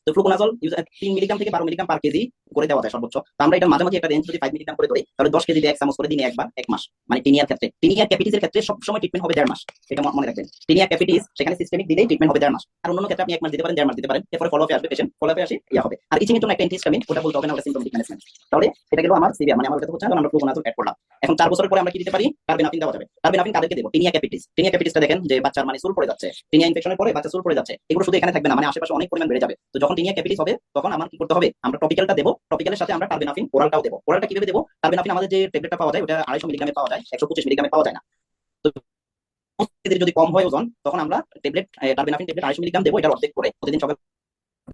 তো ফ্লুকোনাজল 3 মিলিগ্রাম থেকে 12 মিলিগ্রাম পার কেজি করে দেওয়া যায় সর্বোচ্চ। তো আমরা এটা মাঝামাঝি একটা রেঞ্জ যদি 5 মিলিগ্রাম করে ধরি, তাহলে 10 কেজি দিয়ে 1 চামচ করে দিনে একবার 1 মাস। মানে টিনিয়ার ক্ষেত্রে, টিনিয়া ক্যাপিটিসের ক্ষেত্রে সব সময় ট্রিটমেন্ট হবে 1.5 মাস, এটা মনে রাখবেন। টিনিয়া ক্যাপিটিস সেখানে সিস্টেমিক দিলেই ট্রিটমেন্ট হবে 1.5 মাস। আর অন্য ক্ষেত্রে আপনি 1 মাস দিতে পারেন, 1.5 মাস দিতে পারেন, এরপরে ফলো আপে আসবে পেশেন্ট, ফলো আপে আসি ইয়া হবে। আর ইচিং এর জন্য একটা অ্যান্টিহিস্টামিন, ওটা বলতে হবে না, ওটা সিম্পটমেটিক ম্যানেজমেন্ট। তাহলে এটা গেল আমার সিভিয়ার, মানে আমার এটা হচ্ছে আমরা ফ্লুকোনাজল অ্যাড করলাম। এখন 4 বছরের পরে আমরা কি দিতে পারি? টার্বেনাফিন দেওয়া যাবে। টার্বেনাফিন কাদেরকে দেব? Tinea capitis. টিনিয়া ক্যাপিটিসটা দেখেন যে বাচ্চার মানে চুল পড়ে যাচ্ছে, টিনিয়া ইনফেকশনের পরে বাচ্চা চুল পড়ে যাচ্ছে, এগুলো শুধু এখানে থাকবে না, মানে আশেপাশে অনেক পরিমাণ বেড়ে যাবে। তো যখন টিনিয়া ক্যাপিটিস হবে তখন আমার কি করতে হবে? আমরা টপিক্যালটা দেবো, টপিক্যালের সাথে আমরা টার্বেনাফিন ওরালটাও দেবো। ওরালটা কিভাবে দেবো? টার্বেনাফিন আমাদের যে ট্যাবলেটটা পাওয়া যায় ওটা 250 মিলিগ্রামে পাওয়া যায়, 125 মিলিগ্রামে পাওয়া যায় না। তো কেজির যদি কম হয় ওজন, তখন আমরা ট্যাবলেট টার্বেনাফিন ট্যাবলেট 250 মিলিগ্রাম দেবো, এটার অর্ধেক করে প্রতিদিন সকাল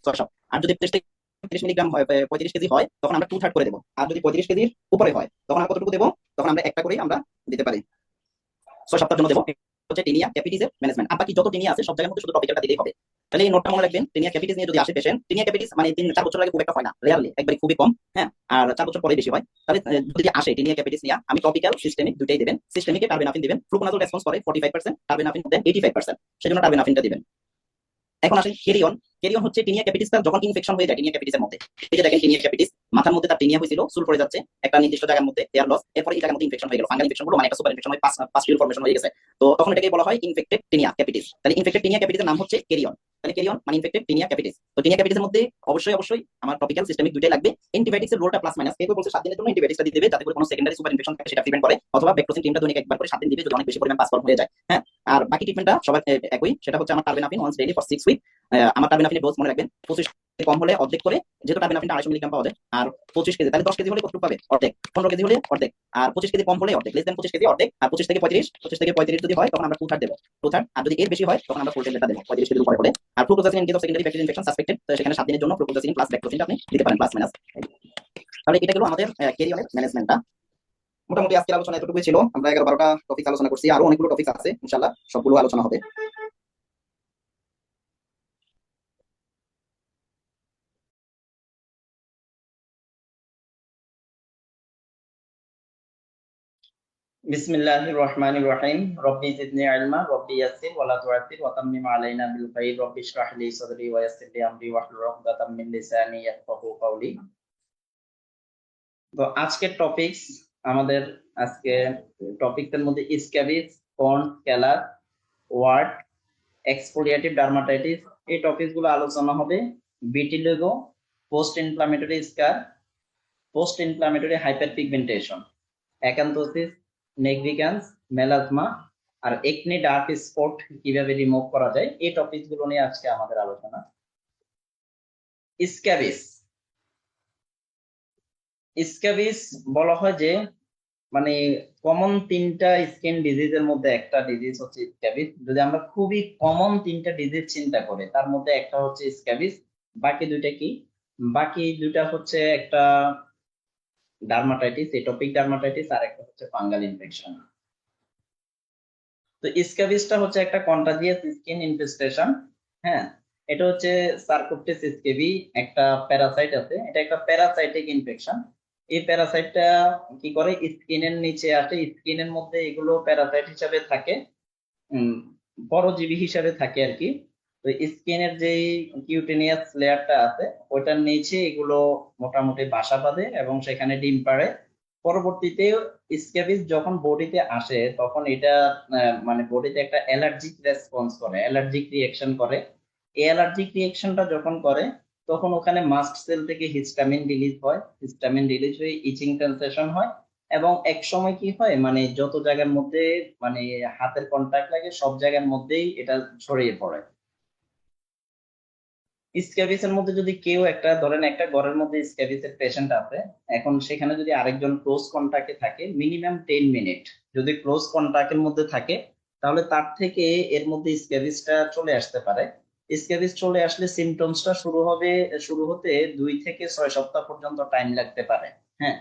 6 আর যদি 30 মিলিগ্রাম হয় 35 কেজি হয়, তখন আমরা 2/3 করে দেবো। আর যদি 35 কেজির উপরে হয়, তখন আমরা কতটুকু দেবো? তখন আমরা একটা করেই আমরা দিতে পারি, 6 সপ্তাহের জন্য দেবো। হচ্ছে টেনিয়া ক্যাপিটিসের ম্যানেজমেন্ট। আর বাকি যত টেনিয়া আছে সব জায়গার মধ্যে শুধু টপিক্যালটা দিলেই হবে। তাহলে এই নোটটা মনে রাখবেন, টেনিয়া ক্যাপিটিস নিয়ে যদি আসে পেশেন্ট, টেনিয়া ক্যাপিটিস মানে 3-4 বছর আগে খুব একটা হয় না, রেয়ারলি, একবারে খুবই কম। হ্যাঁ, আর 4 বছর পরে বেশি হয়। তাহলে যদি আসে টেনিয়া ক্যাপিটিস নিয়ে, আমি টপিক্যাল সিস্টেমিক দুইটাই দিবেন। সিস্টেমিকে টার্বেনাফিন দিবেন, ফ্লুকোনাজল রেসপন্স করে 45%, টার্বেনাফিন দেন 85%, সেজন্য টার্বেনাফিনটা দিবেন। এখন আসেন কেরিয়ন। কেরিয়ন হচ্ছে টিনিয়া ক্যাপিটিসটা যখন ইনফেকশন হয়ে যায় টিনিয়া ক্যাপিটিসের মধ্যে, এই যে দেখেন টিনিয়া ক্যাপিটিস মাথার মধ্যে তার টিনিয়া হয়েছিল, চুল পড়ে যাচ্ছে একটা নির্দিষ্ট জায়গার মধ্যে, হেয়ার লস, এরপর এই জায়গার মধ্যে ইনফেকশন হয়ে গেল, ফাঙ্গাল ইনফেকশন হলো, মানে একটা সুপার ইনফেকশন হয়, পাস্টিউল ফর্মেশন হয়ে গেছে। তো তখন এটাকে বলা হয় ইনফেক্টেড টিনিয়া ক্যাপিটিস। তাহলে ইনফেক্টেড টিনিয়া ক্যাপিটিসের নাম হচ্ছে কেরিয়ন। তাহলে কেরিয়ন মানে ইনফেক্টেড টিনিয়া ক্যাপিটিস। তো টিনিয়া ক্যাপিটিসের মধ্যে অবশ্যই আমার টপিক্যাল সিস্টেমিক দুইটাই লাগবে। অ্যান্টিবায়োটিক্সের রোলটা প্লাস মাইনাস, কেউ বলছে 7 দিনের জন্য অ্যান্টিবায়োটিক্সটা দিতে হবে যাতে করে কোনো সেকেন্ডারি সুপার ইনফেকশন থাকে সেটা প্রিভেন্ট করে, অথবা ব্যাকটেরিয়াম টিমটা দৈনিক একবার করে 7 দিন দিবে যদি অনেক বেশি পরিমাণ পাসফর্ম হয়ে যায়। হ্যাঁ, আর বাকি ট্রিটমেন্টটা সবার একই, সেটা হচ্ছে আমার টার্বেনাফিন ওয়ান্স ডেইলি ফর 6 উইক। আমার টার্বেনাফিনের ডোজ মনে রাখবেন 25 কম হলে অর্ধেক করে, যেহেতু টার্বেনাফিনটা 250 মিলিগ্রাম পাওয়া যায়। আর 25 কেজি, তাহলে 10 কেজি হলে কতটুকু পাবে? অর্ধেক। 15 কেজি হলে অর্ধেক। আর 25 কেজি কম হলে অর্ধেক, লেস দেন 25 কেজি অর্ধেক। আর 25 থেকে 35 যদি হয় তখন আমরা 2/3 দেবো, 2/3। আর যদি এর বেশি হয় তখন আমরা ফুল ট্যাবলেটটা দেবো 35 কেজির উপরে হলে। আর flucloxacillin in case of secondary bacterial infection suspected, তো সেখানে 7 দিনের জন্য ফ্লুক্লোজাসিন প্লাস ব্যাকটেরিয়ালটা আপনি দিতে পারেন প্লাস মাইনাস। তাহলে এটা গেল আমাদের ক্যারিয়নের ম্যানেজমেন্টটা। মোটামুটি আজকের আলোচনা এতটুকুই ছিল। আমরা 11-12টা টপিক আলোচনা করছি, আরো অনেকগুলো টপিক আছে, ইনশাআল্লাহ সবগুলো আলোচনা হবে। বিসমিল্লাহির রহমানির রহিম। রব্বি জিদনি ইলমা, রব্বি ইয়াসসির ওয়া লা তুআসসির ওয়া তাম্মিম আলাইনা বিল খাইর, রব্বি ইশরাহ লি সাদরি ওয়া ইয়াসসির লি আমরি ওয়াহলুল উকদাতাম মিন লিসানি ইয়াফকাহু কাওলি। তো আজকের টপিকস, আমাদের আজকে টপিকসের মধ্যে scabies, corn, callus, wart, exfoliative dermatitis, এই টপিকসগুলো আলোচনা হবে। Vitiligo, post inflammatory scar, post inflammatory hyperpigmentation, acanthosis nigricans, melasma আর একনি ডার্ক স্পট কিভাবে রিমুভ করা যায়, এই টপিক গুলো নিয়ে আজকে আমাদের আলোচনা। স্ক্যাবিস, স্ক্যাবিস বলা হয় যে মানে কমন 3টা স্কিন ডিজিজের মধ্যে একটা ডিজিজ হচ্ছে স্ক্যাবিস। যদি আমরা খুবই কমন 3টা ডিজিজ চিন্তা করি, তার মধ্যে একটা হচ্ছে স্ক্যাবিস, বাকি দুইটা কি? বাকি দুইটা হচ্ছে একটা ডার্মাটাইটিস, এটোপিক ডার্মাটাইটিস, আর একটা হচ্ছে ফাঙ্গাল ইনফেকশন। তো স্ক্যাবিসটা হচ্ছে একটা কন্টাজিয়াস স্কিন ইনফেস্টেশন। হ্যাঁ, এটা হচ্ছে সার্কোপটিস স্ক্যাবি, একটা প্যারাসাইট আছে, এটা একটা প্যারাসাইটিক ইনফেকশন। এই প্যারাসাইটটা কি করে? স্কিনের নিচে আসে, স্কিনের মধ্যে এগুলো প্যারাসাইট হিসাবে থাকে, পরজীবী হিসাবে থাকে আর কি। তো স্কিনের যে কিউটেনিয়াস লেয়ারটা আছে ওইটার নিচে এগুলো মোটামুটি বাসা বাঁধে এবং সেখানে ডিম পাড়ে। পরবর্তীতে স্ক্যাবিস যখন বডিতে আসে তখন এটা মানে বডিতে একটা অ্যালার্জিক রেসপন্স করে, অ্যালার্জিক রিঅ্যাকশন করে। এই অ্যালার্জিক রিঅ্যাকশনটা যখন করে তখন ওখানে মাস্ট সেল থেকে হিস্টামিন রিলিজ হয়, হিস্টামিন রিলিজ হয়ে ইচিং সেন্সেশন হয়। এবং এক সময় কি হয়, মানে যত জায়গার মধ্যে মানে হাতের কন্টাক্ট লাগে সব জায়গার মধ্যেই এটা ছড়িয়ে পড়ে। স্ক্যাবিসের মধ্যে যদি কেউ একটা ধরেন একটা ঘরের মধ্যে স্ক্যাবিসের পেশেন্ট আছে, এখন সেখানে যদি আরেকজন ক্লোজ কন্টাক্টে থাকে মিনিমাম 10 মিনিট, যদি ক্লোজ কন্টাক্টের মধ্যে থাকে তাহলে তার থেকে এর মধ্যে স্ক্যাবিসটা চলে আসতে পারে। স্ক্যাবিস চলে আসলে সিমটমসটা শুরু হতে 2 থেকে 6 সপ্তাহ পর্যন্ত টাইম লাগতে পারে। হ্যাঁ,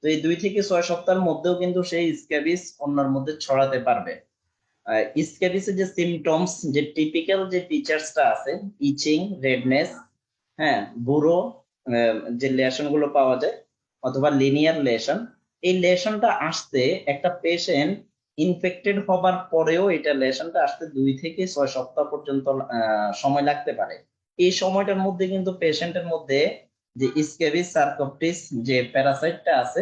তো এই 2 থেকে 6 সপ্তাহের মধ্যেও কিন্তু সেই স্ক্যাবিস অন্যের মধ্যে ছড়াতে পারবে। স্ক্যাবিসের যে সিমটমস, যে টিপিক্যাল যে ফিচার্সটা আছে, ইচিং, রেডনেস, হ্যাঁ, বুড়ো, যে লেশন গুলো পাওয়া যায় অথবা লিনিয়ার লেশন, এই লেশনটা আসতে একটা পেশেন্ট ইনফেক্টেড হবার পরেও এটা লেশনটা আসতে 2 থেকে 6 সপ্তাহ পর্যন্ত সময় লাগতে পারে। এই সময়টার মধ্যে কিন্তু পেশেন্টের মধ্যে যে স্ক্যাবিস সার্কোপটিস যে প্যারাসাইটটা আছে,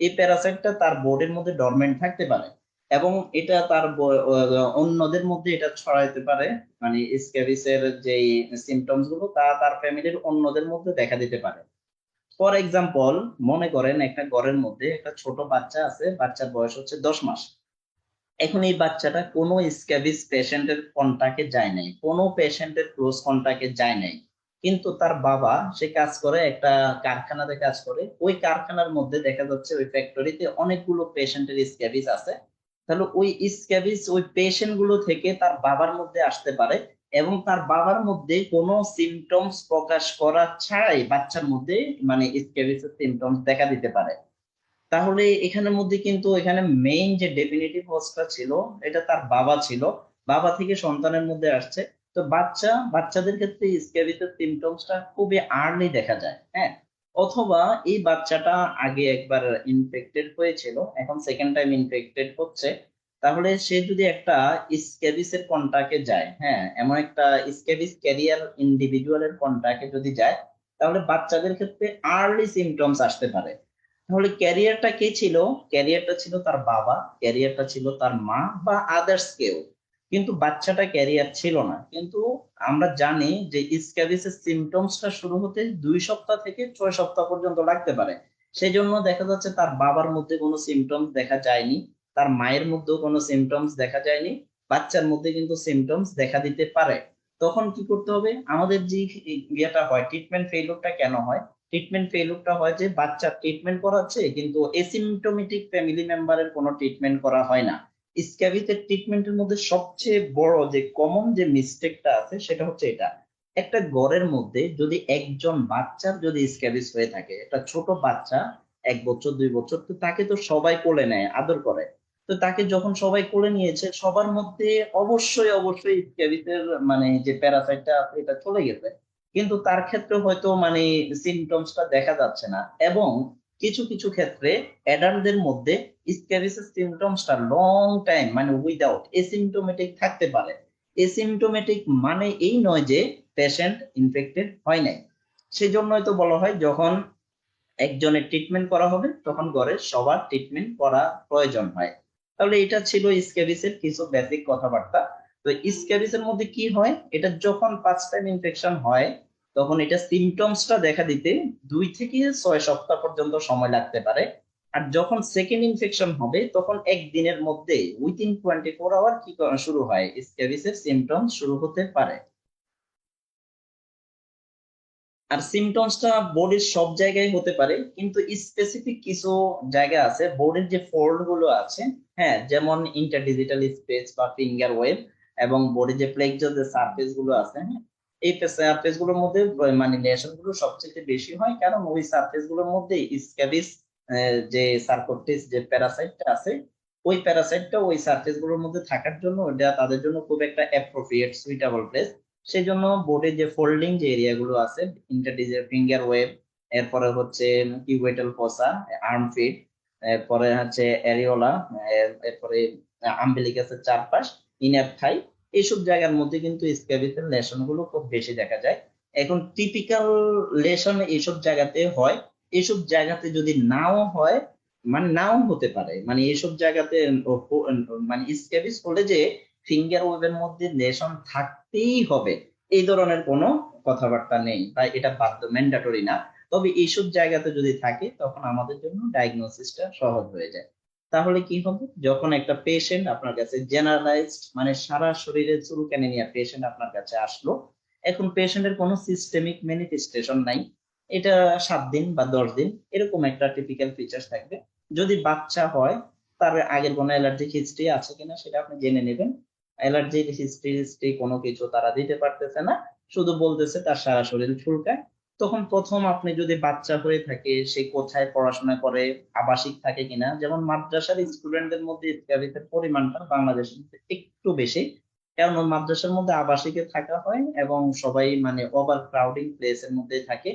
এই প্যারাসাইটটা তার বডির মধ্যে ডরমেন্ট থাকতে পারে এবং এটা তার অন্যদের মধ্যে এটা ছড়াইতে পারে। মানে স্ক্যাবিসের যে সিমটমস গুলো তা তার ফ্যামিলির অন্যদের মধ্যে দেখা দিতে পারে। ফর এক্সাম্পল, মনে করেন একটা ঘরের মধ্যে একটা ছোট বাচ্চা আছে, বাচ্চার বয়স হচ্ছে 10 মাস। এখন এই বাচ্চাটা কোনো স্ক্যাবিস পেশেন্টের কন্টাক্টে যায় নাই, কোনো পেশেন্টের ক্লোজ কন্টাক্টে যায় নাই, কিন্তু তার বাবা সে কাজ করে একটা কারখানাতে কাজ করে, ওই কারখানার মধ্যে দেখা যাচ্ছে ওই ফ্যাক্টরিতে অনেকগুলো পেশেন্টের স্ক্যাবিস আছে। তাহলে ওই স্ক্যাবিস ওই পেশেন্ট গুলো থেকে তার বাবার মধ্যে আসতে পারে, এবং তার বাবার মধ্যে কোনো সিমটমস প্রকাশ করা ছাড়াই বাচ্চার মধ্যে মানে স্ক্যাবিসের সিমটমস দেখা দিতে পারে। তাহলে এখানের মধ্যে কিন্তু এখানে মেইন যে ডেফিনিটিভ কজটা ছিল এটা তার বাবা ছিল, বাবা থেকে সন্তানের মধ্যে আসছে। তো বাচ্চাদের ক্ষেত্রে স্ক্যাবিসের সিমটমসটা খুবই আর্লি দেখা যায়, হ্যাঁ। অথবা এই বাচ্চাটা আগে একবার ইনফেক্টেড হয়েছিল, এখন সেকেন্ড টাইম ইনফেক্টেড হচ্ছে। তাহলে সে যদি একটা স্ক্যাবিসের কন্টাক্টে যায়, হ্যাঁ, এমন একটা স্ক্যাবিস ক্যারিয়ার ইন্ডিভিজুয়ালের কন্টাক্টে যদি যায়, তাহলে বাচ্চাদের ক্ষেত্রে আর্লি সিমটমস আসতে পারে। তাহলে ক্যারিয়ারটা কে ছিল? ক্যারিয়ারটা ছিল তার বাবা, ক্যারিয়ারটা ছিল তার মা বা আদার্স কেউ, কিন্তু বাচ্চাটা ক্যারিয়ার ছিল না। কিন্তু আমরা জানি যে স্ক্যাবিসের সিমটমসটা শুরু হতে 2 সপ্তাহ থেকে 6 সপ্তাহ পর্যন্ত লাগতে পারে। সেই জন্য দেখা যাচ্ছে তার বাবার মধ্যে কোনো সিমটমস দেখা যায়নি, তার মায়ের মধ্যেও কোনো সিমটমস দেখা যায়নি, বাচ্চার মধ্যে কিন্তু সিমটমস দেখা দিতে পারে। তখন কি করতে হবে? আমাদের যে ইয়েটা হয়, ট্রিটমেন্ট ফেইলিউরটা কেন হয়? ট্রিটমেন্ট ফেইলিউরটা হয় যে বাচ্চা ট্রিটমেন্ট করাচ্ছে কিন্তু এসিমটোমেটিক ফ্যামিলি মেম্বারের কোনো ট্রিটমেন্ট করা হয় না। স্ক্যাবিসের ট্রিটমেন্টের মধ্যে সবচেয়ে বড় যে কমন যে মিস্টেকটা আছে সেটা হচ্ছে এটা, একটা ঘরের মধ্যে যদি একজন বাচ্চার যদি স্ক্যাবিস হয়ে থাকে, একটা ছোট বাচ্চা 1 বছর 2 বছর, তো তাকে তো সবাই কোলে নেয়, আদর করে। তো তাকে যখন সবাই কোলে নিয়েছে, সবার মধ্যে অবশ্যই অবশ্যই স্ক্যাবিসের মানে যে প্যারাসাইটটা আছে এটা চলে গেছে, কিন্তু তার ক্ষেত্রে হয়তো মানে সিমটমসটা দেখা যাচ্ছে না। এবং কিছু কিছু ক্ষেত্রে অ্যাডাল্টদের মধ্যে স্ক্যাবিসের সিমটমসটা লং টাইম মানে উইদাউট এসিমটোমেটিক থাকতে পারে। এসিমটোমেটিক মানে এই নয় যে পেশেন্ট ইনফেক্টেড হয় নাই। সেজন্যই তো বলা হয় যখন একজনের ট্রিটমেন্ট করা হবে তখন ঘরের সবার ট্রিটমেন্ট করা প্রয়োজন হয়। তাহলে এটা ছিল স্ক্যাবিসের কিছু বেসিক কথাবার্তা। তো স্ক্যাবিসের মধ্যে কি হয়, এটা যখন ফার্স্ট টাইম ইনফেকশন হয় তখন এটা সিমটমসটা দেখা দিতে 2 থেকে 6 সপ্তাহ পর্যন্ত সময় লাগতে পারে। আর যখন সেকেন্ড ইনফেকশন হবে তখন একদিনের মধ্যে উইদিন 24 আওয়ার কি শুরু হয়, স্ক্যাবিসের সিমটমস শুরু হতে পারে। আর সিমটমসটা বডির সব জায়গায় হতে পারে, কিন্তু স্পেসিফিক কিছু জায়গা আছে বডির যে ফোল্ড গুলো আছে, হ্যাঁ, যেমন ইন্টারডিজিটাল স্পেস বা ফিঙ্গার ওয়েব, এবং বডির যে প্লেক্সর যে সারফেস গুলো আছে, হ্যাঁ, এই সারফেস গুলোর মধ্যে মানে লেশন গুলো সবচেয়ে বেশি হয়, কারণ ওই সারফেস গুলোর মধ্যে স্ক্যাবিস যে সার্কোপ্টেস যে প্যারাসাইটটা আছে, ওই প্যারাসাইটটা ওই সারফেস গুলোর মধ্যে থাকার জন্য ওটা তাদের জন্য খুব একটা অ্যাপ্রোপ্রিয়েট সুইটেবল প্লেস। সেই জন্য বোর্ডে যে ফোল্ডিং যে এরিয়া গুলো আছে, ইন্টারডিজিটাল ফিঙ্গার ওয়েব, এরপরে হচ্ছে কিউবেটাল ফসা, আর্মফিট, এরপরে হচ্ছে অ্যারিওলা, এরপরে আম্বিলিকাসের চারপাশ, ইনার থাই, এইসব জায়গার মধ্যে কিন্তু স্ক্যাবিসের লেশন গুলো খুব বেশি দেখা যায়। এখন টিপিক্যাল লেশন এইসব জায়গাতে হয়, এইসব জায়গাতে যদি নাও হয়, মানে নাও হতে পারে, মানে এইসব জায়গাতে মানে স্ক্যাবিস হলে যে ফিঙ্গার ওয়েবের মধ্যে লেশন থাকতেই হবে এই ধরনের কোনো কথাবার্তা নেই, তাই এটা বাধ্য, ম্যান্ডেটরি না। তবে এইসব জায়গাতে যদি থাকে তখন আমাদের জন্য ডায়াগনোসিসটা সহজ হয়ে যায়। তাহলে কি হবে, যখন একটা পেশেন্ট আপনার কাছে জেনারেলাইজড মানে সারা শরীরে চুলকানি নিয়ে পেশেন্ট আপনার কাছে আসলো, এখন পেশেন্টের কোনো সিস্টেমিক ম্যানিফেস্টেশন নাই, এটা 7 দিন বা 10 দিন এরকম একটা টিপিক্যাল ফিচার্স থাকবে। যদি বাচ্চা হয়, তার আগের কোনো অ্যালার্জিক হিস্ট্রি আছে কিনা সেটা আপনি জেনে নেবেন। অ্যালার্জির হিস্ট্রি কোনো কিছু তারা দিতে পারতেছে না, শুধু বলতেছে তার সারা শরীর চুলকায়। তখন প্রথম আপনি যদি বাচ্চা হয়ে থাকে সে কোথায় পড়াশোনা করে, আবাসিক থাকে কিনা, যেমন মাদ্রাসার স্টুডেন্টদের মধ্যে স্ক্যাবিসের পরিমাণটা বাংলাদেশের মধ্যে একটু বেশি, কারণ ওই মাদ্রাসার মধ্যে আবাসিকে থাকা হয় এবং সবাই মানে ওভার ক্রাউডিং প্লেস এর মধ্যে থাকে।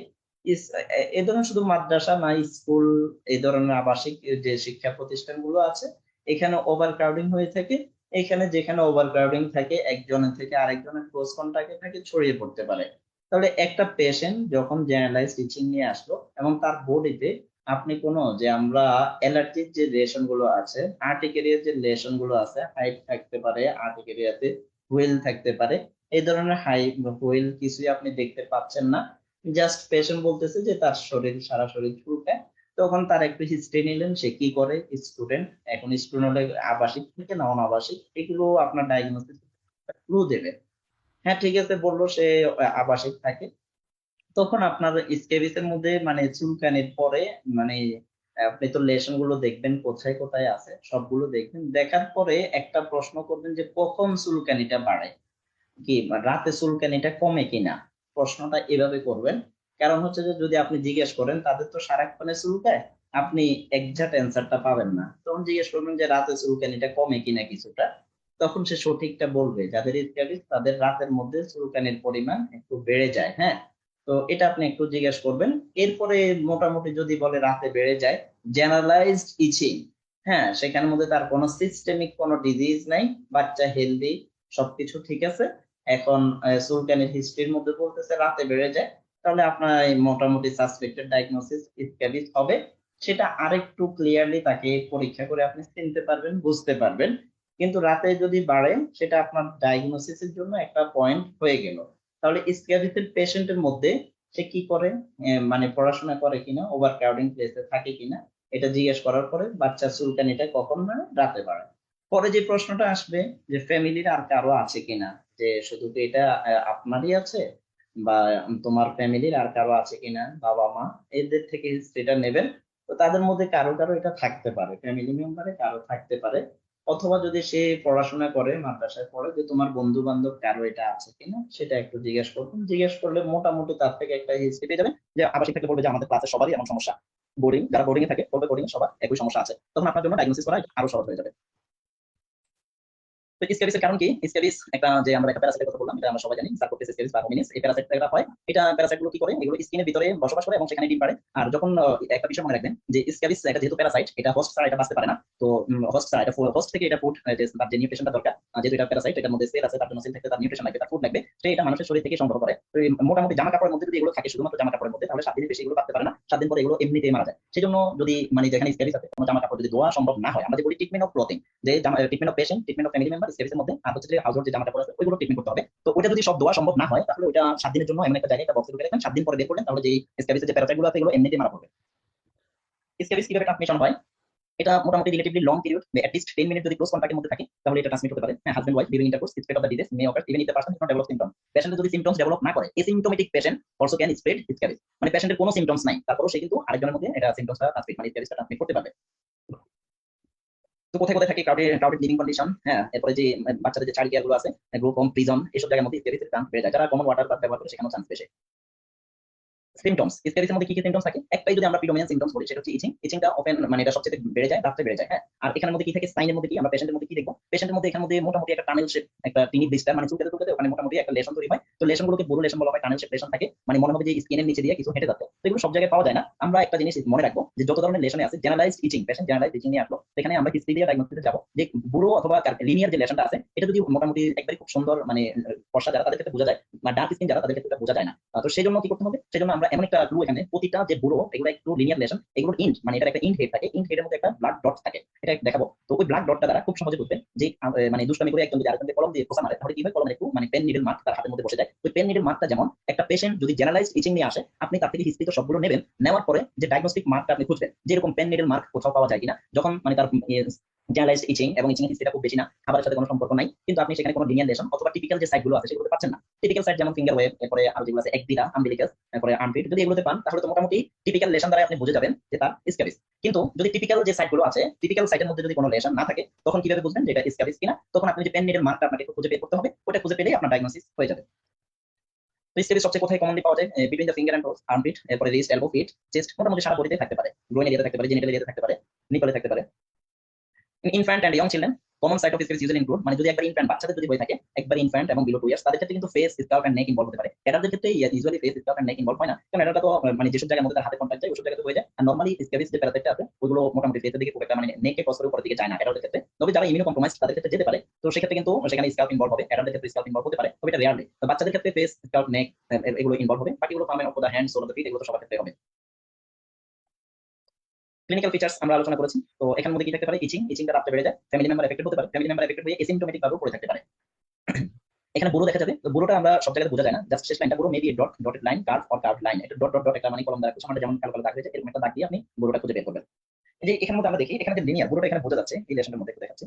এ ধরনের শুধু মাদ্রাসা না, স্কুল, এই ধরনের আবাসিক যে শিক্ষা প্রতিষ্ঠানগুলো আছে এখানে ওভার ক্রাউডিং হয়ে থাকে। এখানে যেখানে ওভার ক্রাউডিং থাকে একজনের থেকে আরেকজনের ক্লোজ কন্টাক্টে থাকে, ছড়িয়ে পড়তে পারে। তাহলে একটা পেশেন্ট যখন জেনারেলাইজ টিচিং নিয়ে আসলো এবং তার বডিতে আপনি কোনো যে আমরা অ্যালার্জির যে লেশন গুলো আছে, আর্টিকেরিয়ার যে লেশন গুলো আছে, হাইট থাকতে পারে আর্টিকেরিয়াতে, হুইল থাকতে পারে, এই ধরনের হাই হুইল কিছুই আপনি দেখতে পাচ্ছেন না। জাস্ট পেশেন্ট বলতেছে যে তার শরীর সারা শরীর চুলকায়। তখন তার একটু হিস্ট্রি নিলেন, সে কি করে, স্টুডেন্ট, এখন স্টুডেন্ট হলে আবাসিক থেকে না অনাবাসিক, এগুলো আপনার ডায়াগনোসিস ক্লু দেবে। হ্যাঁ ঠিক আছে বললো সে আবাসিক থাকে। তখন আপনার স্কেবিসের মধ্যে মানে চুলকানির পরে মানে আপনি তো লেসন গুলো দেখবেন কোথায় কোথায় আছে, সবগুলো দেখবেন, দেখার পরে একটা প্রশ্ন করবেন যে কখন চুলকানিটা বাড়ে, কি রাতে চুলকানিটা কমে কিনা। প্রশ্নটা এভাবে করবেন। কারণ হচ্ছে যে যদি আপনি জিজ্ঞেস করেন তাদের তো সারাক্ষণে চুলকায়, আপনি একজ্যাক্ট অ্যান্সারটা পাবেন না। তখন জিজ্ঞেস করবেন যে রাতে চুলকানিটা কমে কিনা কিছুটা, তখন সে সঠিকটা বলবে। যাদের স্ক্যাবিস তাদের রাতের মধ্যে চুলকানির পরিমাণ একটু বেড়ে যায়। হ্যাঁ, তো এটা আপনি একটু জিজ্ঞেস করবেন। এরপরে মোটামুটি যদি বলে রাতে বেড়ে যায়, জেনারেলাইজড ইচিং, হ্যাঁ সেখানের মধ্যে তার কোনো সিস্টেমিক কোনো ডিজিজ নাই, বাচ্চা হেলদি, সবকিছু ঠিক আছে, এখন চুলকানির হিস্ট্রির মধ্যে বলতেছে রাতে বেড়ে যায়, তাহলে আপনার এই মোটামুটি সাসপেক্টেড ডায়াগনোসিস স্ক্যাবিস হবে। সেটা আরেকটু ক্লিয়ারলি তাকে পরীক্ষা করে আপনি চিনতে পারবেন, বুঝতে পারবেন। কিন্তু রাতে যদি বাড়ে, সেটা আপনার ডায়াগনোসিসের জন্য একটা পয়েন্ট হয়ে গেল। তাহলে স্ক্যাবিসের পেশেন্টের মধ্যে সে কি করে, মানে পড়াশোনা করে কিনা, ওভার ক্রাউডিং প্লেসে থাকে কিনা, এটা জিজ্ঞেস করার পরে বাচ্চার চুলকানিটা কখন বাড়ে, রাতে বাড়ে। পরে যে প্রশ্নটা আসবে যে ফ্যামিলির আর কারো আছে কিনা, যে শুধু কি এটা আপনারই আছে, বা তোমার ফ্যামিলির আর কারো আছে কিনা, বাবা মা এদের থেকে হিস্ট্রিটা নেবেন। তো তাদের মধ্যে কারো কারো এটা থাকতে পারে, ফ্যামিলি মেম্বারে কারো থাকতে পারে। অথবা যদি সে পড়াশোনা করে, মাদ্রাসায় পড়ে, যে তোমার বন্ধু বান্ধব কারো এটা আছে কিনা, সেটা একটু জিজ্ঞেস করবেন। জিজ্ঞেস করলে মোটামুটি তার থেকে একটা হিস্ট্রি পেয়ে যাবেন। যে আবাসিক থেকে বলবে যে আমাদের ক্লাসে সবারই এমন সমস্যা, বোর্ডিং যারা বোর্ডিং এ থাকে বলবে বোর্ডিং সবার একই সমস্যা আছে, তখন আপনার জন্য ডায়াগনোসিস করা আরো সহজ হয়ে যাবে। তো স্ক্যাবিসের কারণ কি? স্ক্যাবিস একটা, যে আমরা একটা প্যারাসাইটের কথা বললাম, এটা আমরা সবাই জানি, সার্কোপ্টেস স্ক্যাবিস বা হোমিনিস, এই প্যারাসাইটটা হয়। এটা প্যারাসাইট গুলো কি করে, এগুলো স্কিনের ভিতরে বসবাস করে এবং সেখানে ডিম পাড়ে। আর যখন একটা বিষয় মনে রাখবেন যে স্ক্যাবিস এটা যেহেতু প্যারাসাইট, এটা হোস্ট ছাড়া এটা বাঁচতে পারে না। তো হোস্ট ছাড়া, এটা হোস্ট থেকে এটা ফুড, তার যে নিউট্রিশনটা দরকার, যেহেতু এটা প্যারাসাইট, এটার মধ্যে সেল আছে, তার জন্য সেল থেকে তার নিউট্রিশন লাগবে, তার ফুড লাগবে, সে এটা মানুষের শরীর থেকে সংগ্রহ করে। তো এই মোটামুটি জামা কাপড়ের মধ্যে যদি এগুলো থাকে, শুধুমাত্র জামা কাপড়ের মধ্যে, তাহলে 7 দিনের বেশি এগুলো বাঁচতে পারে না, 7 দিন পরে এগুলো এমনিতেই মারা যায়। সেজন্য যদি মানে যেখানে স্ক্যাবিস আছে কোনো জামা কাপড় যদি ধোয়া সম্ভব না হয়, আমরা যে বলি ট্রিটমেন্ট অফ ক্লথিং, যে treatment of patient, treatment of family member স্ক্যাবিসের মধ্যে, আর হচ্ছে যে হাউসহোল্ড যে জামা কাপড় আছে ওইগুলো ট্রিটমেন্ট করতে হবে। তো ওইটা যদি সব ধোয়া সম্ভব না হয়, তাহলে ওইটা 7 দিনের জন্য এমন একটা জায়গায় একটা বক্সে ঢুকে রাখবেন, 7 দিন পরে বের করলেন, তাহলে যে স্ক্যাবিসের যে প্যারাসাইট গুলো আছে এগুলো এমনিতেই মারা পড়বে। স্ক্যাবিস কিভাবে ট্রান্সমিশন হয়? এটা মোটামুটি relatively long period, at least 10 minute যদি ক্লোজ কন্টাক্টের মধ্যে থাকে, তাহলে এটা ট্রান্সমিট হতে পারে। হ্যাঁ, husband wife during intercourse spread of the disease may occur even if the person does not develop symptom. পেশেন্টের যদি সিম্পটমস ডেভেলপ না করে, asymptomatic patient also can spread scabies. মানে পেশেন্টের কোনো সিম্পটমস নাই, তারপরেও সে কিন্তু আরেকজনের মধ্যে এটা সিম্পটমসটা ট্রান্সমিট, মানে স্ক্যাবিসটা ট্রান্সমিট করতে পারবে। তো কোথায় কোথায় থাকে ক্রাউডেড লিভিং কন্ডিশন, হ্যাঁ, এরপরে যে বাচ্চাদের যে চাইল্ড কেয়ার গুলো আছে, গ্রুপ হোম, প্রিজন, এইসব জায়গার মধ্যে স্ক্যাবিসের চান্স বেড়ে যায়। যারা কমন ওয়াটার বাথ ব্যবহার করে সেখানেও চান্স বেশি। সিমটমস, স্ক্যাবিসের মধ্যে কি কি সিমটমস থাকে? একটাই যদি আমরা প্রিডোমিনেন্ট সিমটমস বলি, সেটা হচ্ছে ইচিং। ইচিংটা ওপেন, মানে এটা সবচেয়ে বেড়ে যায়, রাত্রে বেড়ে যায়। হ্যাঁ, আর এখানের মধ্যে কি থাকে, সাইনের মধ্যে কি আমরা পেশেন্টের মধ্যে কি দেখবো? পেশেন্টের মধ্যে এখানের মধ্যে মোটামুটি একটা টানেল শেপ, একটা টিনি ব্লিস্টার, মানে চুলকাতে চুলকাতে ওখানে মোটামুটি একটা লেশন তৈরি হয়। তো লেশন গুলোকে বুড়ো লেশন বলা হয়, টানেল শেপ লেশন থাকে, মানে মনে হবে যে স্কিনের নিচে দিয়ে কিছু হেঁটে যাচ্ছে। তো এগুলো সব জায়গায় পাওয়া যায় না। আমরা একটা জিনিস মনে রাখবো যে যত ধরনের লেশনে আছে, জেনারেলাইজড ইচিং, পেশেন্ট জেনারেলাইজড ইচিং নিয়ে আসলো, সেখানে আমরা হিস্ট্রি দিয়ে ডায়াগনোসিসে যাবো যে বুড়ো অথবা লিনিয়ার যে লেশনটা আছে, এটা যদি মোটামুটি একবারে খুব সুন্দর, মানে ফর্সা যারা, তাদের ক্ষেত্রে বোঝা যায়, বা ডার্ক স্কিন যারা, তাদের ক্ষেত্রে বোঝা যায় না। তো সেই জন্য কি করতে হবে? সেই জন্য আমরা এমন একটা ক্লু, এখানে প্রতিটা যে বুড়ো, এগুলো একটু লিনিয়ার লেশন, এগুলোর ইন্ট, মানে এটা একটা ইন্ট হেড থাকে, ইন্ট হেডের মধ্যে একটা ব্লাড ডট থাকে, এটা দেখাবো। তো ওই ব্লাড ডটটা দ্বারা খুব সহজে বুঝবেন যে মানে দুষ্টামি করে একজন যদি আরেকজনকে কলম দিয়ে খোঁচা মারে, তাহলে কি হয়, কলমের একটু মানে পেন নিডল মার্ক তার হাতের মধ্যে বসে যায়। ওই পেন নিডল মার্কটা যেমন, একটা পেশেন্ট যদি জেনারেলাইজড ইচিং নিয়ে আসে, আপনি তার থেকে হিস্ট্রি তো সবগুলো নেবেন, নেওয়ার পরে যে ডায়াগনস্টিক মার্কটা আপনি খুঁজবেন, যেরকম পেন নিডল মার্ক কোথাও পাওয়া যায় কিনা, যখন মানে তার জেনারেলাইজড ইচিং এবং ইচিং হিস্ট্রিটা খুব বেশি না, খাবারের সাথে কোনো সম্পর্ক নাই, কিন্তু আপনি সেখানে কোনো লিনিয়ার লেশন অথবা টিপিক্যাল যে সাইটগুলো আছে সেগুলোতে পাচ্ছেন না। টিপিক্যাল সাইট যেমন ফিঙ্গার ওয়েব, এরপরে আর যেগুলো আছে একদিরা, আম্বিলিকাস, তারপরে আর্মপিট, যদি এগুলোতে পান, তাহলে তো মোটামুটি টিপিক্যাল লেশন দ্বারা আপনি বুঝে যাবেন যে তার স্ক্যাবিস। কিন্তু যদি টিপিক্যাল যে সাইটগুলো আছে, টিপিক্যাল সাইটের মধ্যে যদি কোনো লেশন না থাকে, তখন কিভাবে বুঝবেন যে এটা স্ক্যাবিস কিনা? তখন আপনি যে পেন নিডল মার্কটা আপনাকে খুঁজে বের করতে হবে, ওটা খুঁজে পেলেই আপনার ডায়াগনোসিস হয়ে যাবে। তো স্ক্যাবিস সবচেয়ে কোথায় কমনলি পাওয়া যায়? Between the finger and toes, armpit, এরপরে রিস্ট, এলবো, ফিট, চেস্ট, মোটামুটি সারা বডিতে থাকতে পারে। গ্রোইন এরিয়াতে থাকতে পারে, জেনিটাল এরিয়াতে থাকতে পারে, নিপলে থাকতে পারে। Infant and young children, common site of scabies usually include, মানে যদি একবার ইনফ্যান্ট বাচ্চাদের যদি হয়ে থাকে, একবার ইনফ্যান্ট এবং বিলো 2 ইয়ার্স, তাদের ক্ষেত্রে কিন্তু face, scalp and neck involve হতে পারে। অ্যাডাল্টদের ক্ষেত্রে usually face, scalp and neck involve হয় না, কারণ এটা তো মানে যেসব জায়গার মধ্যে তার হাতে কন্টাক্ট যায় ওসব জায়গাতে হয়ে যায়। আর নরমালি স্ক্যাবিস যে প্যারাসাইটটা আছে ওগুলো মোটামুটি ফেসের দিকে খুব একটা, মানে নেকে ক্রস করে উপরের দিকে যায় না অ্যাডাল্টের ক্ষেত্রে। তবে যারা ইমিউনো কম্প্রোমাইজ তাদের ক্ষেত্রে যেতে পারে, তো সেক্ষেত্রে কিন্তু সেখানে স্কাল্প ইনভলভ হবে, অ্যাডাল্টের ক্ষেত্রে স্কাল্প ইনভলভ হতে পারে, তবে এটা রেয়ারলি। তো বাচ্চাদের ক্ষেত্রে ফেস, স্কাল্প, নেক এগুলো ইনভলভ হবে, বাকিগুলো পার্মেন্ট of the hand, sole of the feet, এগুলো তো সবার ক্ষেত্রে হবে। ক্লিনিক্যাল ফিচার্স আমরা আলোচনা করেছি। তো এখানের মধ্যে কি থাকতে পারে? ইচিং, ইচিংটা রাতে বেড়ে যায়, ফ্যামিলি মেম্বার এফেক্টেড হতে পারে, ফ্যামিলি মেম্বার এফেক্টেড হয়ে এসিম্পটোমেটিক ভাবে পড়ে থাকতে পারে। এখানে বুড়ো দেখা যাবে, তো বুড়োটা আমরা সব জায়গায় বোঝা যায় না, জাস্ট শেষ লাইনটা বুড়ো, maybe dot, dotted line, curve or curve line, এটা ডট ডট ডট একটা মানে কলম দ্বারা কিছু, আমরা যেমন কালো কালো দাগ হয়েছে, এরকম একটা দাগ দিয়ে আপনি বুড়োটা খুঁজে বের করবেন। এই যে এখানের মধ্যে আমরা দেখি, এখানে যে লিনিয়ার বুড়োটা এখানে বোঝা যাচ্ছে, এই লেশনের মধ্যে দেখাচ্ছি।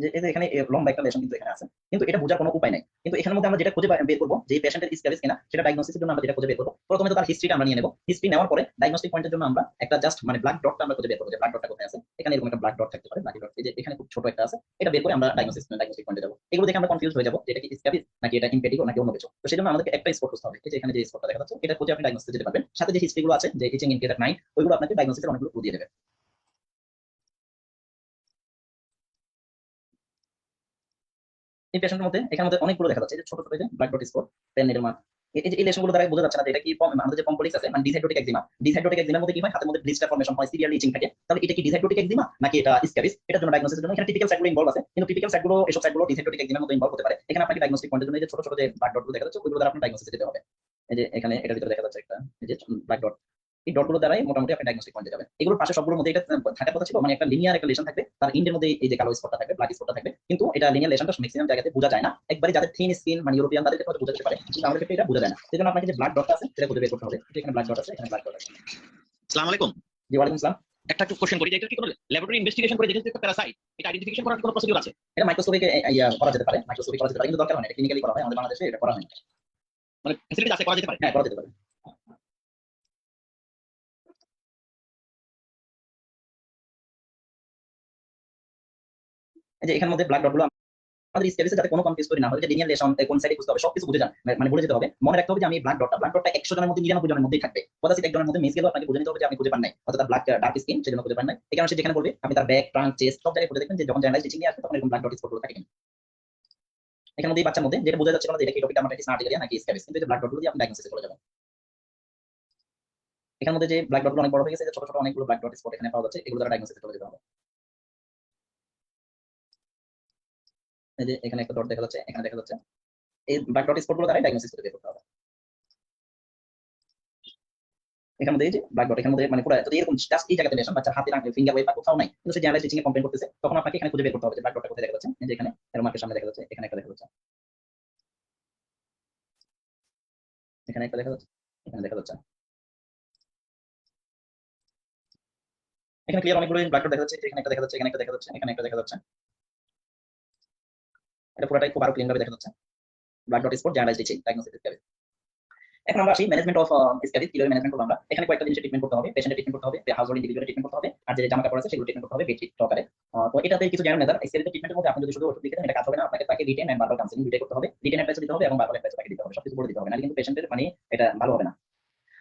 যে এই যে এখানে লম্বা একটা লেশন কিন্তু এখানে আছে, কিন্তু এটা বোঝার কোনো উপায় নাই। কিন্তু এখানের মধ্যে আমরা যেটা খুঁজে বের করবো যে পেশেন্টের স্ক্যাবিস কিনা সেটা ডায়াগনোসিসের জন্য আমরা যেটা খুঁজে বের করবো, প্রথমে তো তার হিস্ট্রিটা আমরা নিয়ে নেবো। হিস্ট্রি নেওয়ার পরে ডায়াগনস্টিক পয়েন্টের জন্য আমরা একটা জাস্ট মানে ব্লাড ডটটা আমরা খুঁজে বের করবো যে ব্লাড ডটটা কোথায় আছে। এখানে এরকম একটা ব্লাড ডট থাকতে পারে, ব্লাড ডট এই যে এখানে খুব ছোট একটা আছে, এটা বের করে আমরা ডায়াগনস্টিক পয়েন্টে যাবো। এগুলো দেখে আমরা কনফিউজ হয়ে যাবো যে এটা কি স্ক্যাবিস নাকি এটা ইমপেটিগো নাকি অন্য কিছু। তো সেজন্য আমাদেরকে একটা স্পট খুঁজতে হবে। এই যে এখানে যে স্পটটা দেখা যাচ্ছে এটা খুঁজে আপনি ডায়াগনোসিসে যেতে পারবেন। সাথে যে হিস্ট্রি গুলো আছে যে ইচিং ইন্ডিকেটর 9 ওইগুলো আপনাকে ডায়াগনোসিসের অনেকগুলো ক্লু দিয়ে দেবে। এই পেশেন্টের মধ্যে এখানের মধ্যে অনেকগুলো দেখা যাচ্ছে, এই যে ছোট ছোট যে black dot spot, pen needle mark, এই যে এই লেশনগুলো দ্বারা বোঝা যাচ্ছে না যে এটা কি আমাদের যে পম্পলিক্স আছে মানে ডিহাইড্রোটিক একজিমা। ডিহাইড্রোটিক একজিমার মধ্যে কি হয়, হাতের মধ্যে ব্লিস্টার ফর্মেশন হয়, সিরিয়ালি ইচিং থাকে। তাহলে এটা কি ডিহাইড্রোটিক একজিমা নাকি এটা স্ক্যাবিস, এটার জন্য ডায়াগনোসিসের জন্য এখানে টিপিক্যাল সাইটগুলো ইনভলভ আছে, কিন্তু টিপিক্যাল সাইটগুলো এসব সাইটগুলো ডিহাইড্রোটিক একজিমার মধ্যে ইনভলভ হতে পারে। এখানে আপনাকে ডায়াগনস্টিক পয়েন্টের জন্য এই যে ছোট ছোট যে ব্ল্যাক ডটগুলো দেখা যাচ্ছে ওইগুলো দ্বারা আপনার ডায়াগনোসিস দিতে হবে। এই যে এখানে এটার ভিতরে দেখা যাচ্ছে একটা এই যে ব্ল্যাক ডট, এই ডটগুলো দ্বারাই মোটামুটি আপনি ডায়াগনস্টিক পয়েন্টে যাবেন। এগুলোর পাশে সবগুলোর মধ্যে এটা থাকার কথা ছিল, মানে একটা লিনিয়ার একটা লেশন থাকবে, তার ইন্ডের মধ্যে এই যে কালো স্পটটা থাকবে, ব্ল্যাক স্পটটা থাকবে, কিন্তু এটা লিনিয়ার লেশনটা ম্যাক্সিমাম জায়গাতে বোঝা যায় না। একবারে যাদের থিন স্কিন মানে ইউরোপিয়ান তাদের ক্ষেত্রে বোঝা যেতে পারে, কিন্তু আমাদের ক্ষেত্রে এটা বোঝা যায় না। সেজন্য আপনাকে যে ব্ল্যাক ডট আছে সেটা খুঁজে বের করতে হবে। এখানে ব্ল্যাক ডট আছে, এখানে ব্ল্যাক ডট আছে। আসসালামু আলাইকুম। জি ওয়ালাইকুম আসসালাম। একটা কোশ্চেন করি, এটা কি কোনো ল্যাবরেটরি ইনভেস্টিগেশন করে দেখেন একটা প্যারাসাইট, এটা আইডেন্টিফিকেশন করার কোনো প্রসিডিউর আছে? এটা মাইক্রোস্কোপিকে ইয়া করা যেতে পারে, মাইক্রোস্কোপি করা যেতে পারে, কিন্তু দরকার হয় না, এটা ক্লিনিক্যালি করা হয়, আমাদের বাংলাদেশে এটা করা হয় না। মানে ফ্যাসিলিটি আছে, করা যেতে পারে? হ্যাঁ করা যেতে পারে। এই যে এখানের মধ্যে ব্ল্যাক ডটগুলো আমাদের স্কেবিসে যাতে কোনো কনফিউজ করি না হয়, যে লিনিয়ার লেশন কোন সাইডে বুঝতে হবে, সবকিছু বুঝে যান, মানে বুঝে যেতে হবে। মনে রাখতে হবে যে আমি ব্ল্যাক ডটটা 100 জনের মধ্যে 99 জনের মধ্যেই থাকবে। কদাচিৎ একজনের মধ্যে মিস গেলেও আপনাকে বুঝে নিতে হবে যে আপনি খুঁজে পান নাই, অর্থাৎ তার ব্ল্যাক ডার্ক স্কিন সেজন্য খুঁজে পান নাই। এই কারণে সে যেখানে বলবে আপনি তার ব্যাক ট্রাঙ্ক চেস্ট সব জায়গায় খুঁজে দেখবেন যে যখন জেনারেলাইজ টিচিং এ আসবে তখন এরকম ব্ল্যাক ডট স্পটগুলো থাকে। এখানে মধ্যে এই বাচ্চার মধ্যে যেটা বোঝা যাচ্ছে না যে এটা কি টপিক ডার্মাটাইটিস না আর্টিকেরিয়া নাকি স্ক্যাবিস, কিন্তু এই ব্ল্যাক ডটগুলো দিয়ে আপনি ডায়াগনোসিসে চলে যাবেন। এখানের মধ্যে যে ব্ল্যাক ডটগুলো অনেক বড় হয়ে গেছে, যে ছোট ছোট অনেকগুলো ব্ল্যাক ডট স্পট এখানে পাওয়া যাচ্ছে, এগুলো দ্বারা ডায়াগনোসিসে চলে যেতে হবে। এই যে এখানে একটা ডট দেখা যাচ্ছে, এখানে দেখা যাচ্ছে, এই ব্ল্যাক ডট স্পটগুলো দ্বারা ডায়াগনোসিস করতে হবে। এখানে মধ্যে এই যে ব্ল্যাক ডট, এখানে মধ্যে মানে পুরো যদি এরকম জাস্ট এই জায়গাতে লেশন বাচ্চার হাতে ফিঙ্গার ওয়েব বা কোথাও নাই, কিন্তু সে জেনারেল টিচিং এ কমপ্লেন করতেছে, তখন আপনাকে এখানে খুঁজে বের করতে হবে যে ব্ল্যাক ডটটা কোথায় দেখা যাচ্ছে। এই যে এখানে এর মার্কের সামনে দেখা যাচ্ছে, এখানে একটা দেখা যাচ্ছে, এখানে একটা দেখা যাচ্ছে, এখানে দেখা যাচ্ছে। এখানে ক্লিয়ার অনেকগুলো ব্ল্যাক ডট দেখা যাচ্ছে, এখানে একটা দেখা যাচ্ছে, এখানে একটা দেখা যাচ্ছে, এখানে একটা দেখা যাচ্ছে। এটা পুরোটাই খুব আরো ক্লিন ভাবে দেখা যাচ্ছে। Black dot spot general teaching diagnosis scabies. এখন আমরা আসি ম্যানেজমেন্ট অফ স্ক্যাবিস, কিভাবে ম্যানেজমেন্ট করব আমরা। এখানে কয়েকটা জিনিস ট্রিটমেন্ট করতে হবে, পেশেন্টের ট্রিটমেন্ট করতে হবে, হাউস হোল্ড ইন্ডিভিজুয়াল ট্রিটমেন্ট করতে হবে, আর যে জামা কাপড় আছে সেগুলো ট্রিটমেন্ট করতে হবে বেড সহকারে। তো এটাতে কিছু জেনারেল মেথড স্ক্যাবিস ট্রিটমেন্টের মধ্যে আপনি যদি শুধু ওষুধ লিখে দেন এটা কাজ হবে না, আপনাকে তাকে রিটেন এন্ড ভার্বাল কাউন্সেলিং দুইটাই করতে হবে। রিটেন অ্যাডভাইস দিতে হবে এবং ভার্বাল অ্যাডভাইস তাকে দিতে হবে, সবকিছু বলে দিতে হবে, নাহলে কিন্তু পেশেন্টের মানে এটা ভালো হবে না।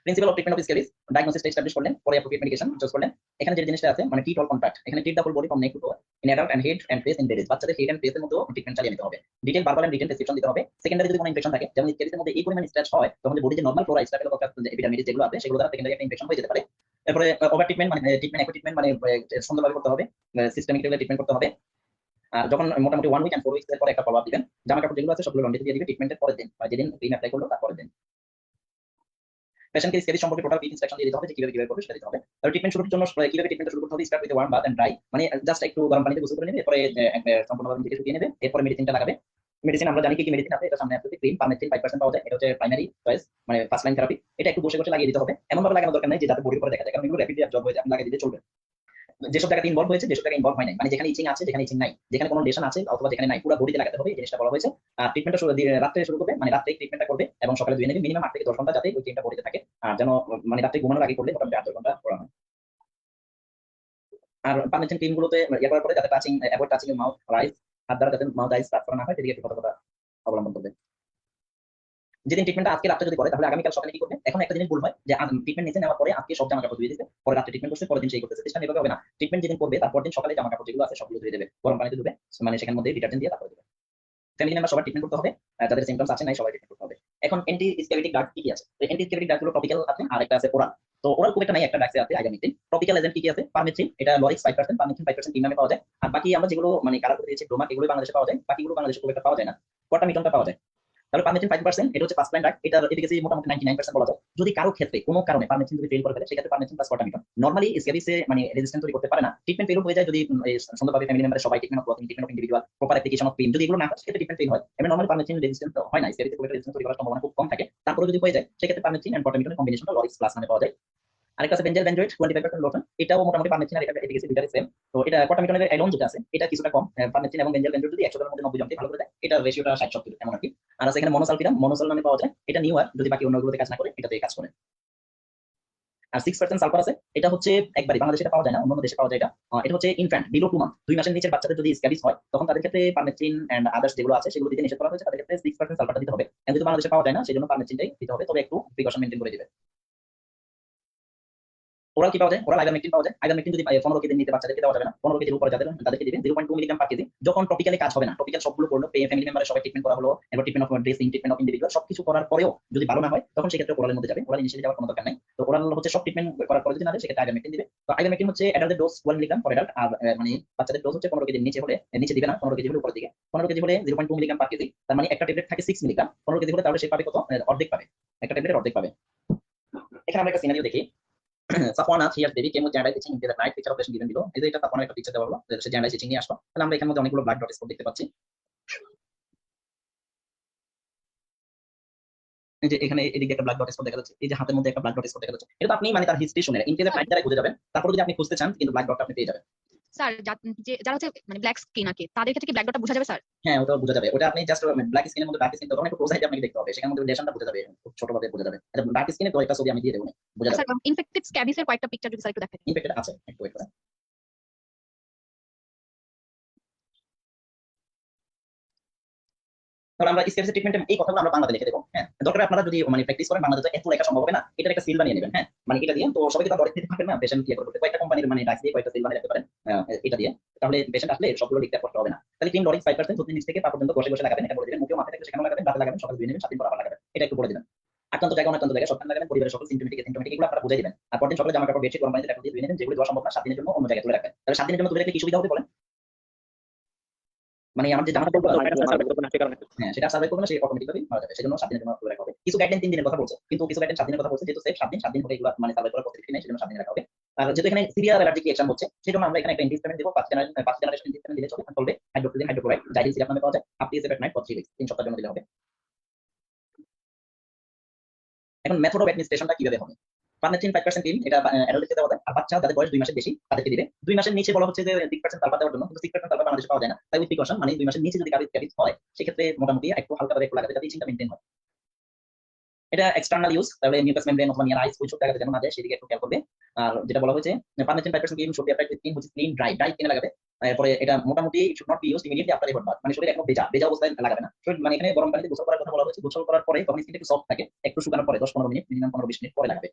Principal of treatment of scabies, diagnosis establish করলেন, পরে অ্যাপ্রোপ্রিয়েট মেডিকেশন চুজ করলেন। এখানে যে জিনিসটা আছে মানে ট্রিট অল কন্ট্রাক্ট, এখানে treat the whole body from neck to toe in adult and head and face in babies, বাচ্চাদের হেড এন্ড ফেসের মধ্যে ট্রিটমেন্ট চালিয়ে নিতে হবে। Detail verbal and written description দিতে হবে। সেকেন্ডারি যদি কোনো ইনফেকশন থাকে, যেমন স্ক্যাবিসের মধ্যে এই পরিমাণ স্ক্র্যাচ হয় তখন যে বডি যে নরমাল ফ্লোরা স্টাফিলোককাস এপিডার্মিস যেগুলো আছে সেগুলো দ্বারা সেকেন্ডারি একটা ইনফেকশন হয়ে যেতে পারে। তারপরে ওভার ট্রিটমেন্ট মানে ট্রিটমেন্ট একো ট্রিটমেন্ট মানে সুন্দরভাবে করতে হবে, সিস্টেমিক ট্রিটমেন্ট করতে হবে। আর যখন মোটামুটি 1 উইক এন্ড 4 উইকস এর পরে একটা ফলো আপ দিবেন। জামা কাপড় যেগুলো আছে সবগুলো লন্ড্রিতে দিয়ে দিবেন ট্রিটমেন্টের পরের দিন, বা যেদিন ক্রিম অ্যাপ্লাই করলো তারপরের দিন। পেশেন্টকে স্ক্যাবিস সম্পর্কে টোটাল ব্রিফ ইনস্ট্রাকশন দিয়ে দিতে হবে যে কিভাবে করবে সেটা দিতে হবে। আর ট্রিটমেন্ট শুরুর জন্য কিভাবে ট্রিটমেন্ট শুরু করতে হবে, start with warm bath and dry, মানে জাস্ট একটু গরম পানিতে গোসল করে নেবে, এরপরে সম্পূর্ণভাবে নিজেকে শুকিয়ে নেবে, এরপরে মেডিসিনটা লাগাবে। মেডিসিন আমরা জানি কি কি মেডিসিন আছে, এটা সামনে আছে, ক্রিম পারমেথ্রিন 5% পাওয়া যায়, এটা হচ্ছে প্রাইমারি চয়েস মানে ফার্স্ট লাইন থেরাপি। এটা একটু বসে বসে লাগিয়ে দিতে হবে, এমন ভাবে লাগানোর দরকার নাই যে যাতে বডির উপরে দেখা যায়, কারণ এগুলো র্যাপিডলি অ্যাবজর্ব হয়ে যায়, আপনি লাগিয়ে দিতে চলবে। যেসব জায়গাতে ইনভলভ হয়েছে, যেসব জায়গায় ইনভলভ হয় নাই, মানে যেখানে ইচিং আছে যেখানে ইচিং নাই, যেখানে কোনো লেশন আছে অথবা যেখানে নাই, পুরো বডিতে লাগাতে হবে, এই জিনিসটা বলা হয়েছে। আর ট্রিটমেন্টটা রাত্রে শুরু করবে, মানে রাত্রে ট্রিটমেন্টটা করবে এবং সকালে ধুয়ে নেবে, মিনিমাম 8 থেকে 10 ঘন্টা যাতে ওই ক্রিমটা বডিতে থাকে। আর যেন মানে রাত্রে ঘুমানোর আগে করলে মোটামুটি 8 ঘন্টা করা হয়। আর পারমেথ্রিন ক্রিম গুলোতে ইয়ে করার পরে যাতে টাচিং অ্যাভয়েড টাচিং মাউথ আইস, হাত দ্বারা যাতে মাউথ আইস টাচ করা না হয় সেদিকে একটু সতর্কতা অবলম্বন করবে। যেদিন ট্রিটমেন্টটা আজকে রাতে যদি করে তাহলে আগামীকাল সকালে কি করবে। এখন একটা জিনিস ভুল হয় যে ট্রিটমেন্ট নিচে নেওয়ার পরে আজকে সব জামা কাপড় ধুয়ে দিতে, পরে রাতে ট্রিটমেন্ট করছে, পরের দিন সেই করতেছে, সিস্টেম এভাবে হবে না। ট্রিটমেন্ট যেদিন করবে তারপর দিন সকালে জামা কাপড় যেগুলো আছে সবগুলো ধুয়ে দেবে, গরম পানিতে ধুবে, মানে সেখানে মধ্যে ডিটারজেন্ট দিয়ে তারপরে দেবে। ফ্যামিলি মেম্বার সবার ট্রিটমেন্ট করতে হবে, যাদের সিমটমস আছে নাই সবাই ট্রিটমেন্ট করতে হবে। এখন অ্যান্টি স্ক্যাবিটিক ড্রাগ কি কি আছে, তো অ্যান্টি স্ক্যাবিটিক ড্রাগগুলো টপিক্যাল আছে আর একটা আছে ওরাল। তো ওরাল খুব একটা নাই, একটা ড্রাগসে আছে আইগামিথিন। টপিক্যাল এজেন্ট কি কি আছে, পারমেথ্রিন, এটা লরিক্স 5%, পারমেথ্রিন 5% তিন নামে পাওয়া যায়। আর বাকি আমরা যেগুলো মানে কালার করে দিয়েছি ডোমাক, এগুলো বাংলাদেশে পাওয়া যায়, বাকিগুলো বাংলাদেশে খুব একটা পাওয়া যায় না। কোয়াটামিটনটা পাওয়া যায়। তাহলে পারমেথ্রিন 5% এটা হচ্ছে ফার্স্ট লাইন ড্রাগ, এটা এফিকেসি মোটামুটি 99% বলা যায়। যদি কারো ক্ষেত্রে কোনো কারণে পারমেথ্রিন যদি ফেল করে ফেলে সেক্ষেত্রে পারমেথ্রিন প্লাস কোয়াটামিটন নরমালি স্ক্যাবিসে মানে রেজিস্ট্যান্স তৈরি করতে পারে না। ট্রিটমেন্ট ফেল হয়ে যায় যদি সুন্দরভাবে ফ্যামিলি মেম্বারের সবাই treatment of clothing, treatment of individual, proper application of cream যদি এগুলো না হয় সেক্ষেত্রে ট্রিটমেন্ট ফেল হয়। এমনি নরমালি পারমেথ্রিন রেজিস্ট্যান্স হয় না, স্ক্যাবিসে খুব একটা রেজিস্ট্যান্স তৈরি করার সম্ভাবনা খুব কম থাকে। তারপরে যদি হয়ে যায় সেক্ষেত্রে পারমেথ্রিন এন্ড কোয়াটামিটনের কম্বিনেশনটা লরিক্স প্লাস নামে পাওয়া যায়। আরেকটা আছে বেঞ্জেল বেনজয়েট 25% লোশন, এটাও মোটামুটি পারমেথ্রিন আর এটা এফিকাসি দুইটারই সেম। তো এটা কোটামিটনের অ্যাডন যেটা আছে এটা কিছুটা কম, পারমেথ্রিন এবং বেঞ্জেল বেনজয়েট যদি 100 জনের মধ্যে 90 জনকে ভালো করে দেয়, এটা রেশিওটা 60-70 এমন আর কি। আর আছে এখানে মনোসালফিরাম, মনোসাল নামে পাওয়া যায়, এটা নিউয়ার, যদি বাকি অন্যগুলোতে কাজ না করে এটাতে কাজ করে। আর 6% সালফার আছে, এটা হচ্ছে একবারই বাংলাদেশে এটা পাওয়া যায় না, অন্য দেশে পাওয়া যায় এটা। এটা হচ্ছে ইনফ্যান্ট বিলো 2 মান্থ, 2 মাসের নিচের বাচ্চাদের যদি স্ক্যাবিস হয় তখন তাদের ক্ষেত্রে পারমেথ্রিন এন্ড আদার্স যেগুলো আছে সেগুলো দিতে নিষেধ করা হয়েছে, তাদের ক্ষেত্রে 6% সালফারটা দিতে হবে। এন্ড যদি বাংলাদেশে পাওয়া যায় না সেজন্য পারমেথ্রিনটাই দিতে হবে, তবে একটু প্রিকশন মেইনটেইন করে দিবে। ওরাল কি পাওয়া যায়? ওরাল আইভারমেকটিন পাওয়া যায়। আইভারমেকটিন যদি 15 কেজি নিতে বাচ্চাদেরকে দেওয়া যাবে না, 15 কেজির উপরে যাদের তাদেরকে দিবে 0.2 মিলিগ্রাম পার কেজি। যখন টপিক্যালি কাজ হবে না, টপিক্যাল সবগুলো করলো, ফ্যামিলি মেম্বারের সবাই ট্রিটমেন্ট করা হলো, এবার treatment of dressing, treatment of individual সবকিছু করার পরেও যদি ভালো না হয় তখন সেক্ষেত্রে ওরালের মধ্যে যাবে। ওরাল ইনিশিয়ালি যাওয়ার কোনো দরকার নাই। তো ওরাল হচ্ছে সব ট্রিটমেন্ট করার পরে যদি না দেয় সেক্ষেত্রে আইভারমেকটিন দিবে। তো আইভারমেকটিন হচ্ছে অ্যাডাল্টের ডোজ 1 মিলিগ্রাম ফর অ্যাডাল্ট, আর মানে বাচ্চাদের ডোজ হচ্ছে 15 কেজির নিচে হলে, নিচে দিবে না, 15 কেজি হলে উপরের দিকে। 15 কেজি হলে 0.2 মিলিগ্রাম পার কেজি, তার মানে একটা ট্যাবলেট থাকে 6 মিলিগ্রাম। 15 কেজি হলে তাহলে সে পাবে কত? অর্ধেক পাবে, একটা ট্যাবলেটের অর্ধেক পাবে। এখানে আমরা একটা সিনারিও দেখি। Safwana here baby came general itching in the night, picture of patient given below. এই যে এটা সাফওয়ানার একটা পিকচার দেওয়া হলো, যে সে জেনারেল ইচিং নিয়ে আসলো। তাহলে আমরা এখানের মধ্যে অনেকগুলো ব্লাড ডট স্পট দেখতে পাচ্ছি। এই যে এখানে এদিকে একটা ব্লাড ডট স্পট দেখা যাচ্ছে, এই যে হাতের মধ্যে একটা ব্লাড ডট স্পট দেখা যাচ্ছে। এটা তো আপনি মানে তার হিস্ট্রি শুনে ইন কেসে স্যার ফাইন দ্বারা বুঝে যাবেন। তারপর যদি আপনি খুঁজতে চান কিন্তু ব্লাড ডটটা আপনি পেয়ে যাবেন। স্যার যারা হচ্ছে মানে ব্ল্যাক স্কিন আর কি, তাদের ক্ষেত্রে কি ব্ল্যাক ডটটা বোঝা যাবে স্যার? হ্যাঁ, ওটা বোঝা যাবে। ওটা আপনি জাস্ট ব্ল্যাক স্কিনের মধ্যে ডার্ক স্কিন তখন একটু ক্লোজ আইতে আপনাকে দেখতে হবে, সেখানের মধ্যে রিলেশনটা বোঝা যাবে, খুব ছোটভাবে বোঝা যাবে। এটা ডার্ক স্কিনের কয়েকটা ছবি আমি দিয়ে দেবো, বোঝা আর যাবে। স্যার ইনফেক্টেড স্ক্যাবিস এর কয়েকটা পিকচার যদি স্যার একটু দেখান। ইনফেক্টেড আছে, একটু ওয়েট করেন। তাহলে আমরা স্কেপস ট্রিটমেন্টে এই কথাগুলো আমরা বাংলাতে লিখে দেবো। হ্যাঁ, দরকার আপনারা যদি মানে প্র্যাকটিস করেন, বাংলাতে এত লেখা সম্ভব হবে না, এটার একটা সিল বানিয়ে নেবেন। হ্যাঁ, মানে এটা দিয়ে তো সবাইকে তো দরকার দিতে পারবেন না, পেশেন্ট কি করবে, কয়েকটা কোম্পানির মানে ডাক দিয়ে কয়েকটা সিল বানিয়ে রাখতে পারেন এটা দিয়ে। তাহলে পেশেন্ট আসলে সবগুলো লিখতে কষ্ট হবে না। তাহলে টিম লরিক্স 5% প্রতি নিচ থেকে পা পর্যন্ত বসে বসে লাগাবেন, এটা বলে দিবেন। মুখে মাথায় থেকে সেখানে লাগাবেন, দাঁতে লাগাবেন, সকালে ধুয়ে নেবেন, 7 দিন পর আবার লাগাবেন, এটা একটু বলে দিবেন। আক্রান্ত জায়গা অনাক্রান্ত জায়গা সবখানে লাগাবেন, পরিবারের সকল সিমটোমেটিক এগুলো আপনারা বুঝিয়ে দিবেন। আর পরদিন সকালে জামা কাপড় বেডশিট গরম পানিতে রাখতে দিয়ে ধুয়ে নেবেন, যেগুলো দেওয়া সম্ভব না 7 দিনের জন্য অন্য জায়গায় তুলে রাখবেন। তাহলে 7 দিনের জন্য তুলে রাখলে কি সুবিধা হবে বলেন? মানে আমার যে জামা কাপড় হ্যাঁ, সেটা সার্ভাইভ করবে না, সে অটোমেটিক্যালি মারা যাবে। সেজন্য 7 দিনের জন্য তুলে রাখা হবে। কিছু গাইডলাইন 3 দিনের কথা বলছে, কিন্তু কিছু গাইডলাইন 7 দিনের কথা বলছে, যেহেতু সেফ 7 দিন, 7 দিন হলে এগুলো মানে সার্ভাইভ করার পসিবিলিটি নেই, সেজন্য 7 দিন রাখা হবে। আর যেহেতু এখানে সিরিয়াল অ্যালার্জিক রিঅ্যাকশন হচ্ছে, সেজন্য আমরা এখানে একটা ইনডিসপেন্ডেন্ট দেব, 5 জেনারেশন ইনডিসপেন্ডেন্ট দিলে চলবে। হাইড্রোক্লোরিন হাইড্রোক্লোরাইড জাইডিল সিরাপ নামে পাওয়া যায়, half TSF at night for 3 weeks, 3 সপ্তাহের জন্য দিলে হবে। এখন মেথড অফ অ্যাডমিনিস্ট্রেশনটা কিভাবে হবে? পারমেথ্রিন 5% টিম, এটা অ্যাডাল্টকে দেওয়া যায়। আর বাচ্চা যাদের বয়স 2 মাসের বেশি তাদেরকে দিবে। 2 মাসের নিচে বলা হচ্ছে যে 6% সালফার দেওয়ার জন্য, কিন্তু 6% সালফার বাংলাদেশে পাওয়া যায় না। তাই উইথ প্রিকশন, মানে 2 মাসের নিচে যদি ক্যাবিজ হয় সেক্ষেত্রে মোটামুটি একটু হালকা ভাবে একটু লাগাবে, যাতে ইচিংটা মেইনটেইন হয়। এটা এক্সটার্নাল ইউজ, তাহলে মিউকাস মেমব্রেন অথবা নিয়ার আইস ওইসব জায়গাতে যেন না যায়, সেদিকে একটু খেয়াল করবে। আর যেটা বলা হয়েছে permethrin 5% cream should be applied with skin which is clean dry কিনে লাগাবে। এরপরে এটা মোটামুটি should not be used immediately after ever bath, মানে শরীরে একদম ভেজা অবস্থায় লাগাবে না। শরীর মানে এখানে গরম পানিতে গোসল করার কথা বলা হয়েছে, গোসল করার পরে তখন স্কিনটা একটু সফট থাকে, একটু শুকানোর পরে 10-15 মিনিট, মিনিমাম 15-20 মিনিট পরে লাগাবে।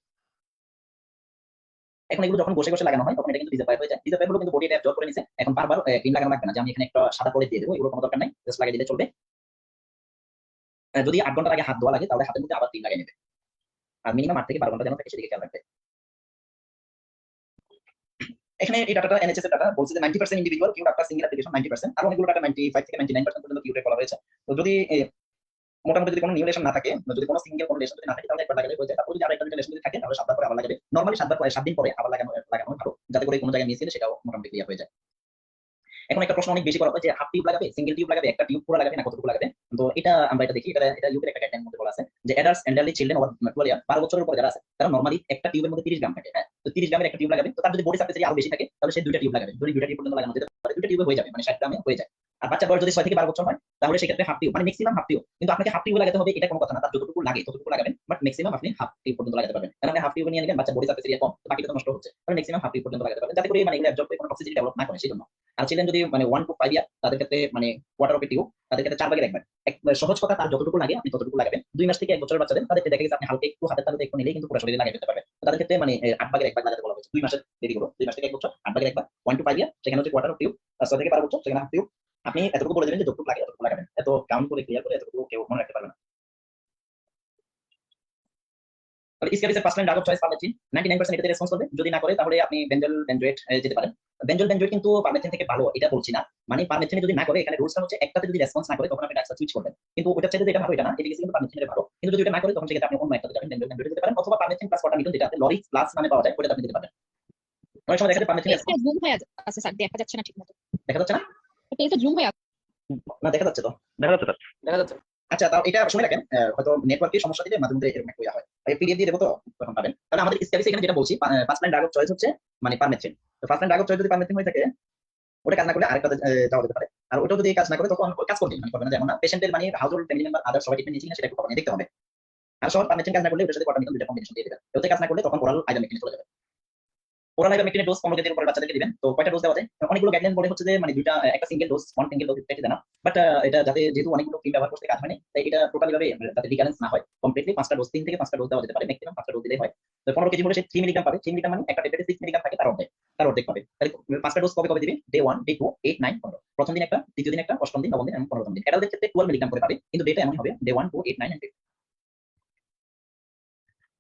এখন এগুলো যখন বসে বসে লাগানো হয় তখন এটা কিন্তু ডিজাপায়ার হয়ে যায়। ডিজাপায়ার হলো কিন্তু বডি এটা অ্যাবজর্ব করে নিছে। এখন বারবার ক্রিম লাগানো লাগবে না, যে আমি এখানে একটা সাদা করে দিয়ে দেবো, এগুলো কোনো দরকার নাই, জাস্ট লাগিয়ে দিলে চলবে। যদি 8 ঘন্টার আগে হাত ধোয়া লাগে তাহলে হাতের মধ্যে আবার ক্রিম লাগিয়ে নেবে। আর মিনিমাম 8 থেকে 12 ঘন্টা যেন থাকে সেদিকে খেয়াল রাখবে। এখানে এই ডাটাটা এনএচএস এর ডাটা বলছে যে 90% ইন্ডিভিজুয়াল কিউর আফটার সিঙ্গেল অ্যাপ্লিকেশন 90%, আর অনেকগুলো ডাটা 95 থেকে 99% পর্যন্ত কিউরে বলা হয়েছে। তো যদি মোটামুটি যদি কোনো নিউ রিলেশন না থাকে, যদি কোনো সিঙ্গেল কোনো রিলেশন যদি না থাকে তাহলে একবার লাগালে হয়ে যায়। তারপর যদি আরেকটা রিলেশন যদি থাকে তাহলে 7 বার পরে আবার লাগাবে। নরমালি 7 বার পরে 7 দিন পরে আবার লাগানো ভালো, যাতে করে কোনো জায়গায় মিস হলে সেটাও মোটামুটি ক্লিয়ার হয়ে যায়। এখন একটা প্রশ্ন অনেক বেশি করা হয় যে হাফ টিউব লাগাবে, সিঙ্গেল টিউব লাগাবে, একটা টিউব পুরো লাগাবে না কতটুকু লাগাবে? তো এটা আমরা এটা দেখি, এটা ইউকের একটা গাইডলাইন মধ্যে বলা আছে যে অ্যাডাল্টস এন্ডারলি চিলড্রেন ওভার 12 ইয়ার, 12 বছরের উপরে যারা আছে তারা নরমালি একটা টিউবের মধ্যে 30 গ্রাম থাকে। হ্যাঁ, তো 30 গ্রামের একটা টিউব লাগাবে। তো তার যদি বডি সারফেস এরিয়া আরো বেশি থাকে তাহলে সে দুইটা টিউব লাগাবে, দুইটা টিউব পর্যন্ত লাগানো যেতে পারে, দুইটা টিউবে হয়ে যাবে, মানে 60 গ্রামে হয়ে যায়। আর বাচ্চা বয়স যদি 6 থেকে 12 বছর হয় তাহলে সেক্ষেত্রে হাফ টিউব, মানে ম্যাক্সিমাম হাফ টিউব। কিন্তু আপনাকে হাফ টিউব লাগাতে হবে এটা কোনো কথা না, তার যতটুকু লাগে ততটুকু লাগাবেন, বাট ম্যাক্সিমাম আপনি হাফ টিউব পর্যন্ত লাগাতে পারবেন। কারণ আপনি হাফ টিউব নিয়ে নেবেন, বাচ্চা বডি সারফেস এরিয়া কম, বাকিটা তো নষ্ট হচ্ছে, তাহলে ম্যাক্সিমাম হাফ টিউব পর্যন্ত লাগাতে পারবেন, যাতে করে মানে এগুলো অ্যাবজর্ব করে কোনো টক্সিসিটি ডেভেলপ না করে সেজন্য। আর চিলড্রেন যদি মানে 1 to 5 ইয়ার তাদের ক্ষেত্রে মানে কোয়ার্টার অফ এ টিউব, তাদের ক্ষেত্রে 4 ভাগের 1 ভাগ। সহজ কথা, তার যতটুকু লাগে আপনি ততটুকু লাগাবেন। 2 মাস থেকে 1 বছরের বাচ্চাদের তাদের দেখা গেছে আপনি হালকা একটু হাতের তালুতে একটু নিলেই কিন্তু পুরো শরীরে লাগিয়ে দিতে পারবেন। তাদের ক্ষেত্রে মানে 8 ভাগের 1 ভাগ লাগাতে বলা হয়েছে। 2 মাসের বেবিগুলো 2 মাস থেকে 1 বছর 8 ভাগের 1 ভাগ, 1 to 5 ইয়ার সেখানে হচ্ছে কোয়ার্টার অফ টিউব, 6 থেকে 12 বছর সেখানে হাফ টিউব। আপনি এতটুকু বলে দেবেন যে যতটুকু লাগে ততটুকু লাগাবেন, এত কাউন্ট করে ক্লিয়ার করে এতটুকু কেউ মনে রাখতে পারবে না। তাহলে স্ক্যাবিসের first line drug of choice permethrin, 99% এটাতে রেসপন্স করবে। যদি না করে তাহলে আপনি বেঞ্জল বেনজয়েট যেতে পারেন। বেঞ্জল বেনজয়েট কিন্তু পারমেথ্রিন থেকে ভালো, এটা বলছি না, মানে পারমেথ্রিন যদি না করে, এখানে রুলসটা হচ্ছে একটাতে যদি রেসপন্স না করে তখন আপনি ডাক্তার সুইচ করবেন। কিন্তু ওটা চাইতে এটা ভালো, এটা না, এটা কিন্তু পারমেথ্রিনের ভালো। কিন্তু যদি এটা না করে তখন সেক্ষেত্রে আপনি অন্য একটাতে যাবেন, বেঞ্জল বেনজয়েট যেতে পারেন, অথবা পারমেথ্রিন প্লাস কোটামিটন যেটা লরিক্স প্লাস নামে পাওয়া যায় ওটা আপনি দিতে পারেন। অনেক সময় দেখা যায় পারমেথ্রিন পেজটা জুম হয়ে আছে স্যার, দেখা যাচ্ছে না ঠিকমতো। দেখা যাচ্ছে না, পেজটা জুম হয়ে আছে। না দেখা যাচ্ছে তো, দেখা যাচ্ছে স্যার। দেখা যাচ্ছে। আচ্ছা, তাও এটা শুনে রাখেন, হয়তো নেটওয়ার্কের সমস্যা দিলে মাঝে মধ্যে এরকম একটা হয়। পিডিএফ দিয়ে দেবো তো তখন পাবেন। তাহলে আমাদের স্ক্যাবিস এখানে যেটা বলছি first line drug of choice হচ্ছে মানে পারমেথ্রিন। তো first line drug of choice যদি পারমেথ্রিন হয়ে থাকে ওটা কাজ না করলে আরেকটা যাওয়া যেতে পারে। আর ওটাও যদি কাজ না করে তখন কাজ করবে মানে করবে না, যেমন না পেশেন্টের মানে হাউস হোল্ড ফ্যামিলি মেম্বার আদার সবাই ট্রিটমেন্ট নিয়েছি কিনা সেটা একটু দেখতে হবে। আর সবার পারমেথ্রিন কাজ না করলে ওটার সাথে কোয়াটামিথন দুইটা কম্বিনেশন দিয়ে দেবেন। ওতে কাজ না করলে তখন ওরাল আইভারমেকটিনে চলে যাবে। ওরাল আইভারমেকটিনের ডোজ 15 কেজির উপরে বাচ্চাদেরকে দিবেন। তো কয়টা ডোজ দেওয়া যায়? অনেকগুলো গাইডলাইন বলে হচ্ছে যে মানে দুইটা একটা single dose, one single dose দেনা। বাট এটা যাতে যেহেতু অনেকগুলো ক্রিম ব্যবহার করতে কাজ হয় না, তাই এটা টোটালি ভাবে যাতে রিকারেন্স না হয় কমপ্লিটলি 5টা ডোজ, 3 থেকে 5টা ডোজ দেওয়া যেতে পারে, ম্যাক্সিমাম 5টা ডোজ দিলেই হয়। তো 15 কেজি হলে সে 3 মিলিগ্রাম পাবে। 3 মিলিগ্রাম মানে একটা ট্যাবলেটে 6 মিলিগ্রাম থাকে, তার অর্ধেক পাবে। তাহলে 5টা ডোজ কবে কবে দিবি? Day 1, day 2, 8, 9, 15। প্রথম দিন একটা, দ্বিতীয় দিন একটা, অষ্টম দিন, নবম দিন এবং 15তম দিন। এটাদের ক্ষেত্রে 12 মিলিগ্রাম করে পাবে, কিন্তু ডেটা এমন হবে ডে 1, 2, 8, 9 and 10।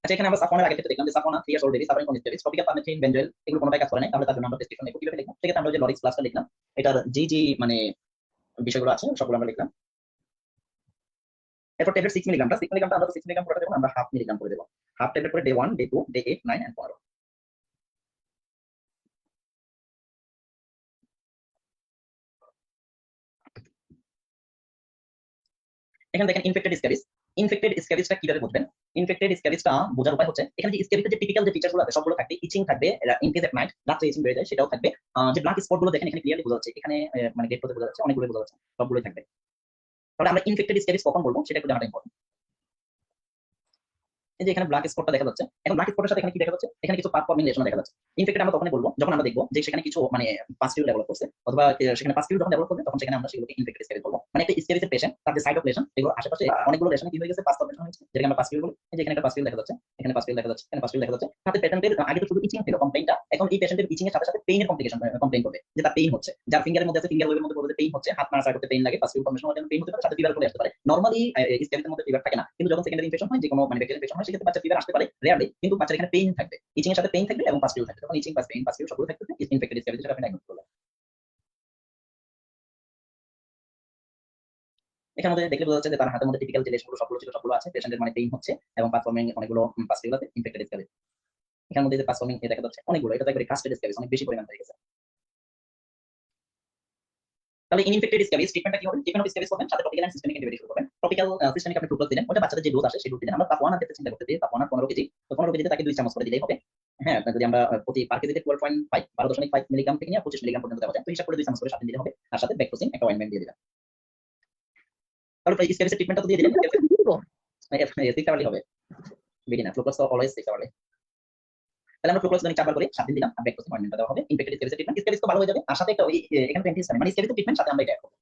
আচ্ছা, এখানে আমরা সাফওয়ানের আগে থেকে দেখলাম যে Safwana 3 years old baby suffering from scabies, topical permethrin, benzoyl এগুলো কোনোটাই কাজ করে নাই। তাহলে তার জন্য আমরা প্রেসক্রিপশন লিখব, কিভাবে লিখব? সেক্ষেত্রে আমরা যে লরিক্স প্লাসটা লিখলাম, এটার জি মানে বিষয়গুলো আছে সবগুলো আমরা লিখলাম। এরপর ট্যাবলেট 6 মিলিগ্রামটা আমরা 6 মিলিগ্রাম করে দেবো, আমরা হাফ মিলিগ্রাম করে দেবো। হাফ ট্যাবলেট করে ডে 1, ডে 2, ডে 8, 9 and 15। এখানে দেখেন ইনফেক্টেড স্ক্যাবিসটা কিভাবে বুঝবেন? ইনফেক্টেড স্ক্যাবিসটা বোঝার উপায় হচ্ছে এখানে যে স্ক্যাবিসের যে টিপিক্যাল যে ফিচারগুলো আছে সবগুলো থাকবে। ইচিং থাকবে, ইনকেস এট নাইট রাত্রে ইচিং বেড়ে যায় সেটাও থাকবে। যে ব্ল্যাক স্পট গুলো দেখেন এখানে ক্লিয়ারলি বোঝা যাচ্ছে, এখানে মানে গেট বোঝা যাচ্ছে, অনেকগুলো বোঝা যাচ্ছে, সবগুলোই থাকবে। তাহলে আমরা ইনফেক্টেড স্ক্যাবিস কখন বলবো সেটা একটু জানাটা ইম্পর্টেন্ট। এই যে এখানে ব্ল্যাক স্পটটা দেখা যাচ্ছে, এখন ব্ল্যাক স্পটের সাথে এখানে কি দেখা যাচ্ছে? এখানে কিছু পাথ ফর্মিং লেশন দেখা যাচ্ছে। ইনফেক্টেড আমরা তখনই বলবো যখন আমরা দেখবো যে সেখানে কিছু মানে পাস্টিউল ডেভেলপ করছে, অথবা সেখানে পাস্টিউল যখন ডেভেলপ করবে তখন সেখানে আমরা সেগুলোকে ইনফেক্টেড স্ক্যাবিস বলবো। মানে একটা স্ক্যাবিসের পেশেন্ট তার যে সাইট অফ লেশন এগুলো আশেপাশে অনেকগুলো লেশন কি হয়ে গেছে, পাস ফর্মেশন হয়েছে, যেটাকে আমরা পাস্টিউল বলি। এই যে এখানে একটা পাস্টিউল দেখা যাচ্ছে, এখানে পাস্টিউল দেখা যাচ্ছে, এখানে পাস্টিউল দেখা যাচ্ছে। তাতে পেশেন্টের আগে তো শুধু ইচিং ছিল কমপ্লেইনটা, এখন এই পেশেন্টের ইচিং এর সাথে সাথে পেইনের কমপ্লেইন করবে, যে তার পেইন হচ্ছে, যার ফিঙ্গারের মধ্যে আছে ফিঙ্গার ওয়েভের মধ্যে বলবে পেইন হচ্ছে, হাত নাড়াচাড়া করতে পেইন লাগে, পাস্টিউল ফর্মেশন হলে পেইন হতে পারে, সাথে ফিভার চলে আসতে পারে। নরমালি স্ক্যাবিসের মধ্যে ফিভার থাকে না, কিন্তু যখন সেকেন্ডারি ইনফেকশন হয়, যে কোনো মানে ব্যাকটেরিয়াল ইনফেকশন হয়, সেক্ষেত্রে বাচ্চা ফিভার আসতে পারে রেয়ারলি, কিন্তু বাচ্চার এখানে পেইন থাকবে, ইচিং এর সাথে পেইন থাকবে এবং পাস্টিউল থাকবে। তখন ইচিং প্লাস পেইন পাস্টিউল সবগুলো থাকবে, ইনফেক্টেড স্ক্যাবিস যেটা আপনি ডায়াগনোস করলেন। এখানে মধ্যে দেখলে বোঝা যাচ্ছে যে তার হাতের মধ্যে টিপিক্যাল যে লেশনগুলো সবগুলো ছিল সবগুলো আছে, পেশেন্টের মানে পেইন হচ্ছে এবং পারফর্মিং অনেকগুলো পাস্টিউল আছে, ইনফেক্টেড স্ক্যাবিস। এখানে মধ্যে যে পারফর্মিং দেখা যাচ্ছে অনেকগুলো, এটা তো একবারে কাস্টেড স্ক্যাবিস, অনেক বেশি পরিমাণ হয়ে গেছে। তাহলে ইনফেক্টেড স্ক্যাবিস ট্রিটমেন্টটা কি হবে? ট্রিটমেন্ট অফ স্ক্যাবিস করবেন, সাথে টপিক্যাল এন্ড সিস্টেমিক অ্যান্টিবায়োটিক শুরু করবেন। টপিক্যাল সিস্টেমিক আপনি 2 ডোজ দিলেন, ওটা বাচ্চাদের যে ডোজ আসে সেই ডোজ দিলেন। আমরা তাপ 1 ক্ষেত্রে চিন্তা করতে দিই, তাপ 1 15 কেজি, তো 15 কেজিতে তাকে 2 চামচ করে দিলেই হবে। হ্যাঁ, যদি আমরা প্রতি পার কেজিতে 12.5 12.5 মিলিগ্রাম থেকে নিয়ে 25 মিলিগ্রাম পর্যন্ত দেওয়া যায়, তো হিসাব করে 2 চামচ করে সাথে দিলে হবে। আর সাথে ব্যাকটোসিন একটা অয়েন্টমেন্ট দিয়ে দিবেন। তাহলে স্ক্যাবিসের ট্রিটমেন্টটা তো দিয়ে দিলেন, 6 আওয়ারলি হবে বিডিনা ফ্লুক্লোজ তো অলওয়েজ 6 আওয়ারলি। তাহলে আমরা ফ্লুক্লোজ 4 বার করে 7 দিন দিলাম, আর ব্যাকটোসিন অয়েন্টমেন্টটা দেওয়া হবে। ইনফেক্টেড স্ক্যাবিসের ট্রিটমেন্ট, স্ক্যাবিস তো ভালো হয়ে যাবে, আর সাথে একটা ওই এখানে তো অ্যান্টিহিস্টামিন মানে স্ক্যাবিসের ট্রিটমেন্ট সাথে আমরা এটা করব।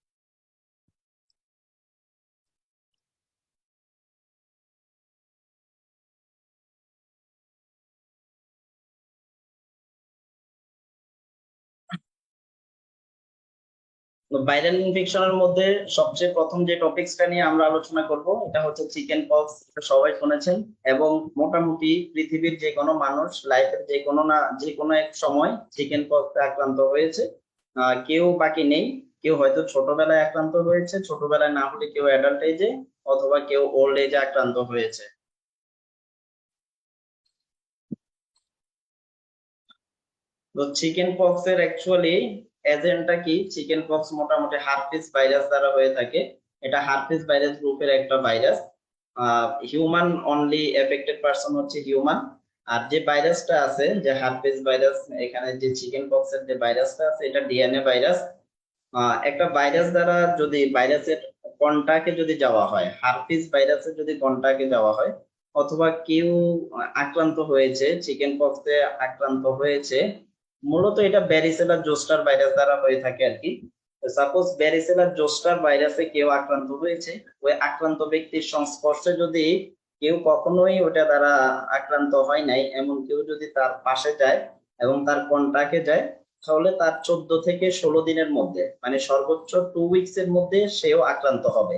ভাইরাল ইনফেকশনের মধ্যে সবচেয়ে প্রথম যে টপিকসটা নিয়ে আমরা আলোচনা করব এটা হচ্ছে চিকেন পক্স। সবাই শুনেছেন, এবং মোটামুটি পৃথিবীর যে কোনো মানুষ লাইফের যে কোনো এক সময় চিকেন পক্স আক্রান্ত হয়েছে, কেউ বাকি নেই। কেউ হয়তো ছোটবেলায় আক্রান্ত হয়েছে, ছোটবেলায় না হলে কেউ অ্যাডাল্ট এজে, অথবা কেউ ওল্ড এজে আক্রান্ত হয়েছে। তো চিকেন পক্স এর অ্যাকচুয়ালি এজেন্টটা কি? চিকেন পক্স মোটামুটি হার্পিস ভাইরাস দ্বারা হয়ে থাকে। এটা হার্পিস ভাইরাস গ্রুপের একটা virus. Human only affected person হচ্ছে হিউম্যান। আর যে ভাইরাসটা আছে, যে হার্পিস ভাইরাস, এখানে যে চিকেন পক্স এর যে ভাইরাসটা আছে এটা ডিএনএ ভাইরাস। একটা ভাইরাস দ্বারা যদি ভাইরাসের কন্টাক্টে যদি যাওয়া হয়, হার্পিস ভাইরাসের যদি কন্টাক্টে যাওয়া হয়, অথবা কেউ আক্রান্ত হয়েছে চিকেন পক্সে আক্রান্ত হয়েছে, মূলত এটা ব্যারিসেলা জোস্টার ভাইরাস দ্বারা হয়ে থাকে আর কি। সাপোজ ব্যারিসেলা জোস্টার ভাইরাসে কেউ আক্রান্ত হয়েছে, ওই আক্রান্ত ব্যক্তির সংস্পর্শে যদি কেউ কখনোই ওটা দ্বারা আক্রান্ত হয় নাই এমন কেউ যদি তার পাশে যায় এবং তার কন্টাক্টে যায়, তাহলে তার 14 থেকে 16 দিনের মধ্যে, মানে সর্বোচ্চ 2 উইকস এর মধ্যে সেও আক্রান্ত হবে।